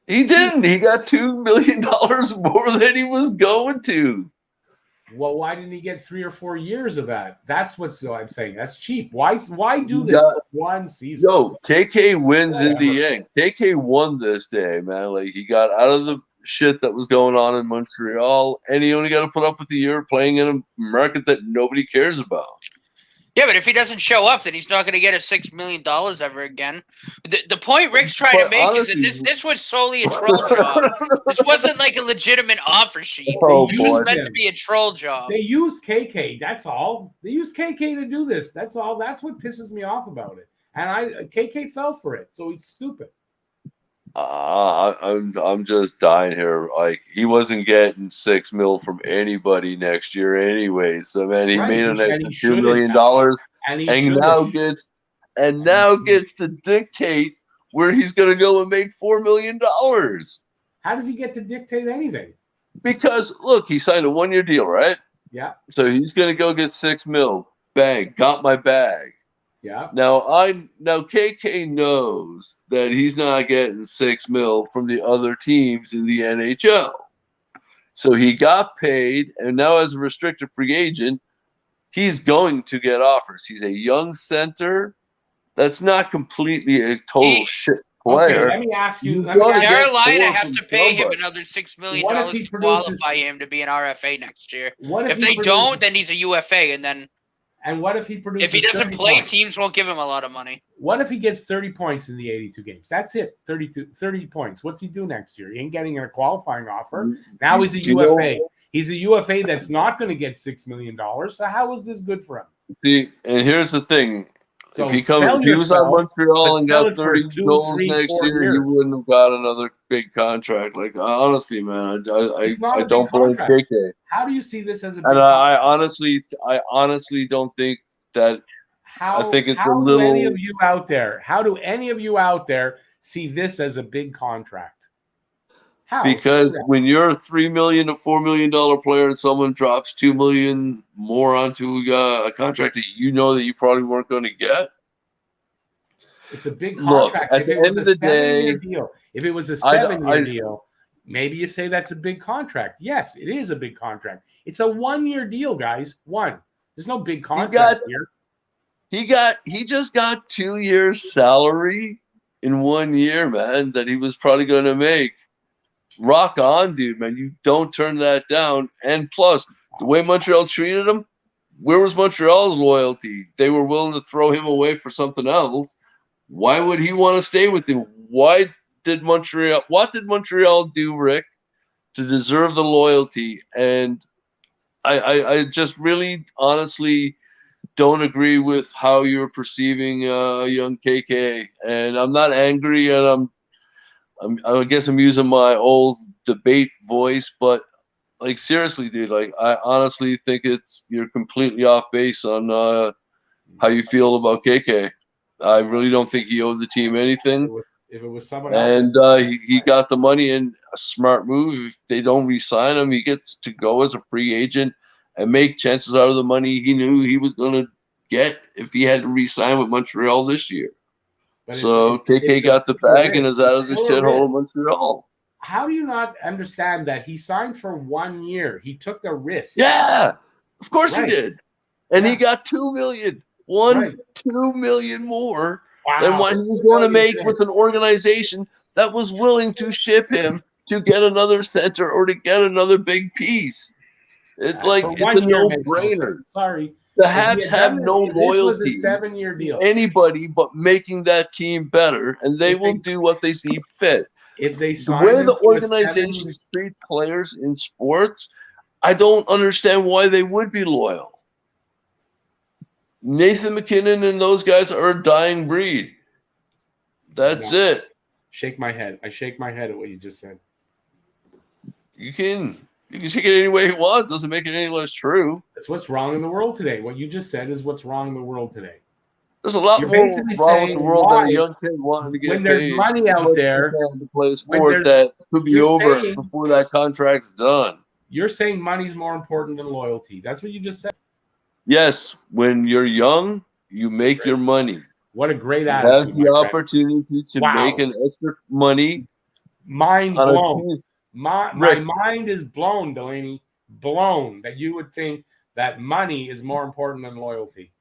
He didn't. He got $2 million more than he was going to. Well, why didn't he get 3 or 4 years of that? That's what I'm saying. That's cheap. Why do this for one season? Yo, KK wins in the end. KK won this day, man. Like, he got out of the shit that was going on in Montreal, and he only got to put up with the year playing in a market that nobody cares about. Yeah, but if he doesn't show up, then he's not going to get a $6 million ever again. The point Rick's trying to make is that this was solely a troll job. This wasn't like a legitimate offer sheet. This was meant to be a troll job. They used KK. That's all. They used KK to do this. That's all. That's what pisses me off about it. And KK fell for it, so he's stupid. I'm just dying here. Like, he wasn't getting $6 million from anybody next year anyway. So man, he made an extra $2 million, and now gets to dictate where he's going to go and make $4 million. How does he get to dictate anything? Because look, he signed a 1-year deal, right? Yeah. So he's going to go get $6 million. Bang, got my bag. Yeah. Now KK knows that he's not getting $6 million from the other teams in the NHL. So he got paid, and now as a restricted free agent, he's going to get offers. He's a young center that's not completely a total shit player. Okay, let me ask you. Carolina has to pay him another $6 million to qualify him to be an RFA next year. If they don't, then he's a UFA, and then And what if he produces? If he doesn't 30 play, points? teams won't give him a lot of money. What if he gets 30 points in the 82 games? That's it. 30 points. What's he do next year? He ain't getting a qualifying offer. Now he's a UFA. He's a UFA that's not going to get $6 million. So how is this good for him? See, and here's the thing. So if he was on Montreal and got 30 goals 3, next 4 year, years. he wouldn't have got another big contract. Like, honestly, man, It's not I a big don't blame contract. KK. How do you see this as a big And contract? I honestly don't think that. How I think it's how a do any little. of you out there? How do any of you out there see this as a big contract? How? Because when you're a $3 million to $4 million player and someone drops $2 million more onto a contract that you know that you probably weren't going to get, it's a big look, contract. at If the it was end a of the day, 7-year deal, if it was a I- 7-year deal, maybe you say that's a big contract. Yes, it is a big contract. It's a 1-year deal, guys. One. There's no big contract here. he just got 2 years salary in 1 year, man, that he was probably going to make. Rock on, dude, man. You don't turn that down. And plus, the way Montreal treated him, where was Montreal's loyalty? They were willing to throw him away for something else. Why would he want to stay with him? What did Montreal do, Rick, to deserve the loyalty? And I just really honestly don't agree with how you're perceiving young KK. And I'm not angry, and I guess I'm using my old debate voice, but like seriously, dude, like I honestly think you're completely off base on how you feel about KK. I really don't think he owed the team anything. If it was someone else, and he got the money, and a smart move. If they don't re-sign him, he gets to go as a free agent and make chances out of the money he knew he was going to get if he had to re-sign with Montreal this year. but So KK got the bag and is out of the shithole of Montreal. How do you not understand that he signed for 1 year? He took a risk. Yeah, of course he did, and he got $2 million, $2 million more than what he was going to make with an organization that was willing to ship him to get another center or to get another big piece. It's a no-brainer. Sorry. The Habs have no loyalty This was a 7-year deal. to anybody but making that team better, and they will do what they see fit. If they The way the organizations treat players in sports, I don't understand why they would be loyal. Nathan McKinnon and those guys are a dying breed. That's it. Shake my head. I shake my head at what you just said. You can shake it any way you want. It doesn't make it any less true. That's what's wrong in the world today. What you just said is what's wrong in the world today. There's a lot more wrong with the world than a young kid wanting to get when there's money out there to play a sport that could be over before that contract's done. You're saying money's more important than loyalty. That's what you just said. Yes, when you're young, you make your money. What a great attitude. You have the opportunity to make an extra money. Mind blown. My mind is blown, Delaney. Blown that you would think that money is more important than loyalty.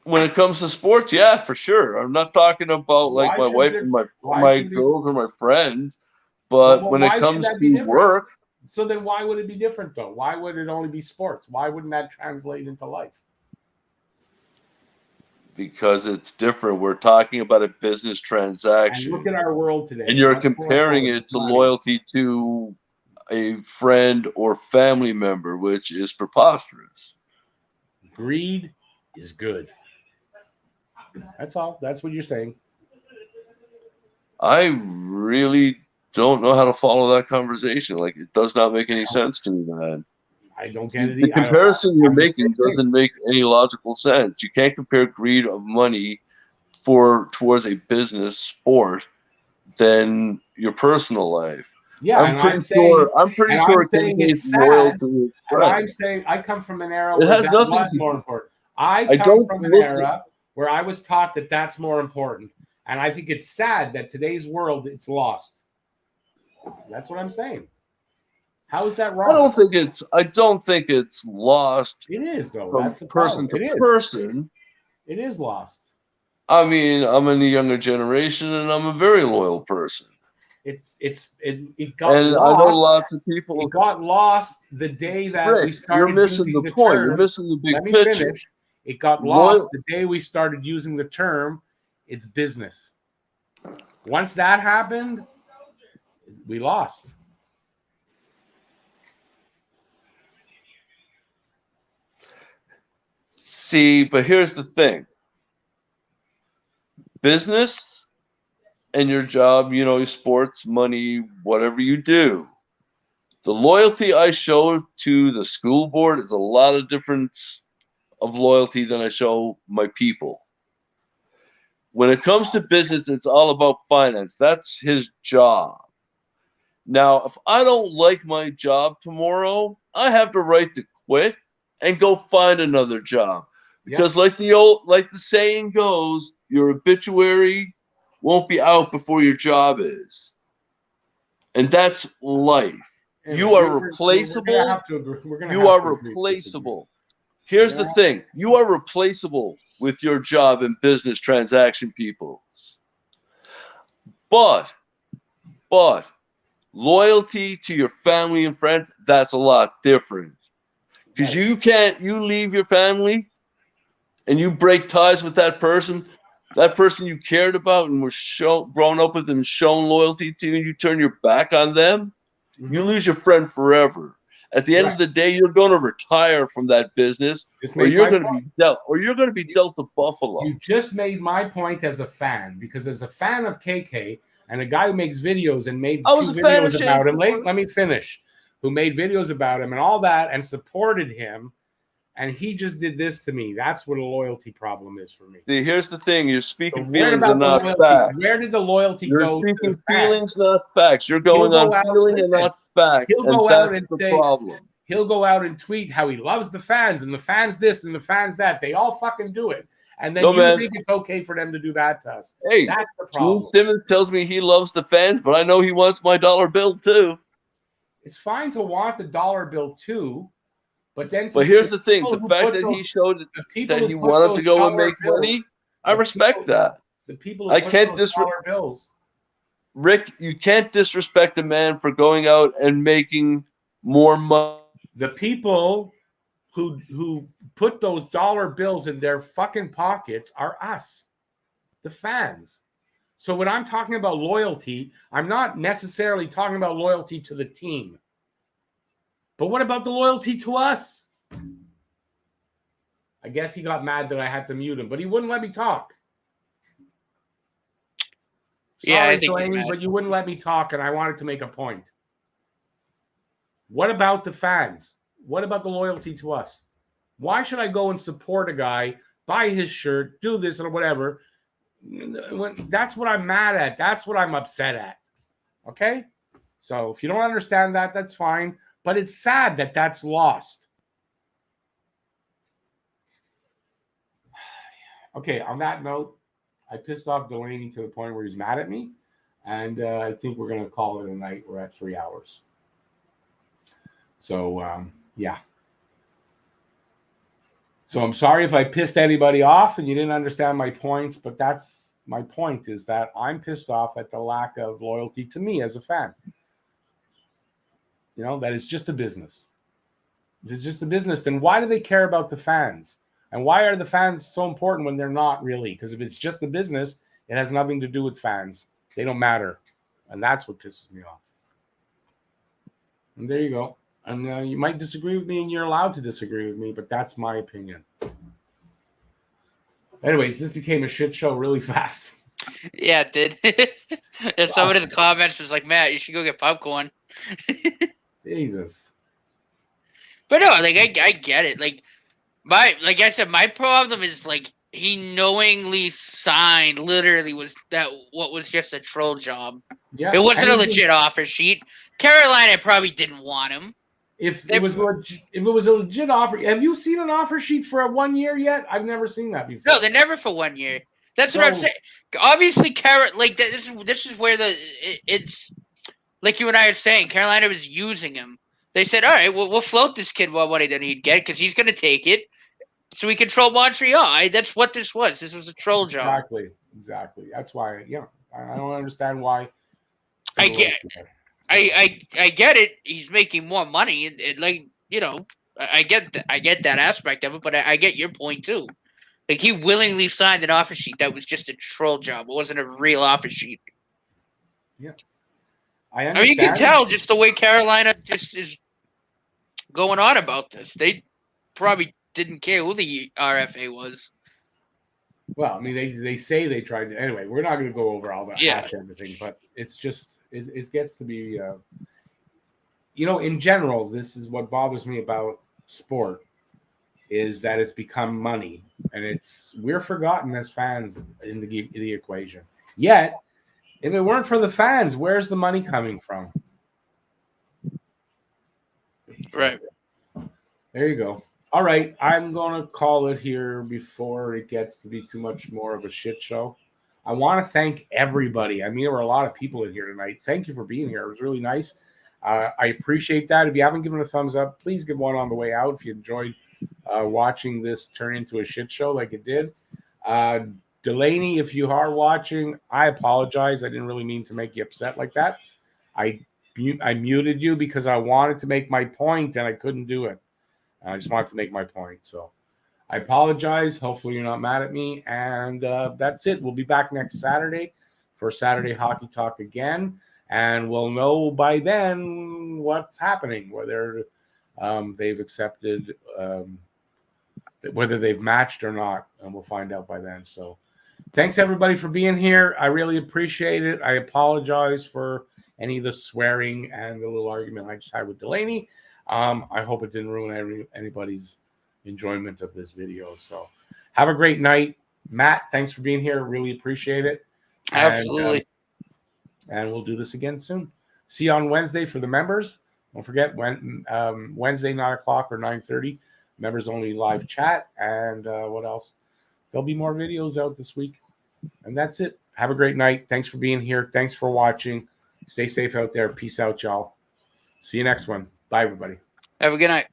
When it comes to sports, yeah, for sure. I'm not talking about like my wife and my girls or my friends, but when it comes to work. So then why would it be different though? Why would it only be sports? Why wouldn't that translate into life? Because it's different. We're talking about a business transaction. And look at our world today. And you're comparing it to loyalty to a friend or family member, which is preposterous. Greed is good. That's all. That's what you're saying. I really don't know how to follow that conversation. Like, it does not make any sense to me, man. I don't get it. The comparison you're making doesn't make any logical sense. You can't compare greed of money towards a business sport than your personal life. Yeah, I'm pretty sure it's loyal to and I'm saying I come from an era where that was more important. I come from an era where I was taught that that's more important. And I think it's sad that today's world, it's lost. That's what I'm saying. How is that wrong? I don't think it's lost. It is though. From That's the person problem. to person. It is lost. I mean, I'm in the younger generation and I'm a very loyal person. It got And lost. I know lots of people. It got lost the day that Rick, we started you're missing using the the point. term. You're missing the big Let me picture. finish. It got lost the day we started using the term. It's business. Once that happened, we lost. See, but here's the thing. Business and your job, sports, money, whatever you do. The loyalty I show to the school board is a lot of difference of loyalty than I show my people. When it comes to business, it's all about finance. That's his job. Now, if I don't like my job tomorrow, I have the right to quit and go find another job. Because like the saying goes, your obituary won't be out before your job is. And that's life. You are replaceable. You are replaceable. Here's the thing. You are replaceable with your job in business transaction, people. But loyalty to your family and friends, that's a lot different. Because you leave your family and you break ties with that person you cared about and were grown up with and shown loyalty to, and you turn your back on them, you lose your friend forever. At the end of the day, you're going to retire from that business, or you're going to be dealt the buffalo. You just made my point as a fan, because as a fan of KK and a guy who makes videos and made videos about him, let me finish, who made videos about him and all that and supported him, and he just did this to me. That's what a loyalty problem is for me. See, here's the thing. You're speaking feelings and not facts. Where did the loyalty go? You're speaking feelings, not facts. You're going on feeling and not facts. And that's the problem. He'll go out and tweet how he loves the fans and the fans this and the fans that. They all fucking do it. And then think it's okay for them to do that to us. Hey, that's the problem. Gene Simmons tells me he loves the fans, but I know he wants my dollar bill too. It's fine to want the dollar bill too. But here's the thing: the fact that he showed that he wanted to go and make money, I respect that. The people I can't disrespect Rick. You can't disrespect a man for going out and making more money. The people who put those dollar bills in their fucking pockets are us, the fans. So when I'm talking about loyalty, I'm not necessarily talking about loyalty to the team. But what about the loyalty to us? I guess he got mad that I had to mute him, but he wouldn't let me talk. Sorry, I think Delaney, but you wouldn't let me talk, and I wanted to make a point. What about the fans? What about the loyalty to us? Why should I go and support a guy, buy his shirt, do this or whatever? That's what I'm mad at. That's what I'm upset at. Okay? So if you don't understand that, that's fine. But it's sad that that's lost. Okay, on that note, I pissed off Delaney to the point where he's mad at me. And I think we're going to call it a night. We're at 3 hours. So, yeah. So I'm sorry if I pissed anybody off and you didn't understand my points. But that's my point, is that I'm pissed off at the lack of loyalty to me as a fan. That it's just a business. If it's just a business, then why do they care about the fans? And why are the fans so important when they're not really? Because if it's just a business, it has nothing to do with fans. They don't matter. And that's what pisses me off. And there you go. And you might disagree with me, and you're allowed to disagree with me, but that's my opinion. Anyways, this became a shit show really fast. Yeah, it did. And somebody in the comments was like, Matt, you should go get popcorn. Jesus. But no, I get it. Like I said, my problem is he knowingly signed. Literally, what was just a troll job. Yeah, it wasn't a legit offer sheet. Carolina probably didn't want him. If it was a legit offer, have you seen an offer sheet for a 1 year yet? I've never seen that before. No, they're never for 1 year. That's what I'm saying. Obviously, this is where it's. Like you and I are saying, Carolina was using him. They said, all right, we'll float this kid what he'd get because he's going to take it. So we control Montreal. That's what this was. This was a troll job. Exactly. That's why, I don't understand why. I get it. He's making more money, and like I get that aspect of it, but I get your point too. Like he willingly signed an offer sheet that was just a troll job. It wasn't a real offer sheet. Yeah, I mean, you can tell just the way Carolina just is going on about this. They probably didn't care who the RFA was. Well, I mean, they say they tried to. Anyway, we're not going to go over all that hash everything, but it's just it gets to be, in general, this is what bothers me about sport is that it's become money, and we're forgotten as fans in the equation. Yet, if it weren't for the fans, where's the money coming from? Right. There you go. All right, I'm going to call it here before it gets to be too much more of a shit show. I want to thank everybody. I mean, there were a lot of people in here tonight. Thank you for being here. It was really nice. I appreciate that. If you haven't given a thumbs up, please give one on the way out if you enjoyed watching this turn into a shit show like it did. Delaney, if you are watching, I apologize. I didn't really mean to make you upset like that. I muted you because I wanted to make my point and I couldn't do it. I just wanted to make my point. So I apologize. Hopefully you're not mad at me. And that's it. We'll be back next Saturday for Saturday Hockey Talk again. And we'll know by then what's happening, whether they've accepted, whether they've matched or not. And we'll find out by then. So thanks, everybody, for being here. I really appreciate it. I apologize for any of the swearing and the little argument I just had with Delaney. I hope it didn't ruin anybody's enjoyment of this video. So have a great night. Matt, thanks for being here. Really appreciate it. Absolutely. And we'll do this again soon. See you on Wednesday for the members. Don't forget, Wednesday, 9 o'clock or 9:30, members only live chat. And what else? There'll be more videos out this week. And that's it. Have a great night. Thanks for being here. Thanks for watching. Stay safe out there. Peace out, y'all. See you next one. Bye, everybody. Have a good night.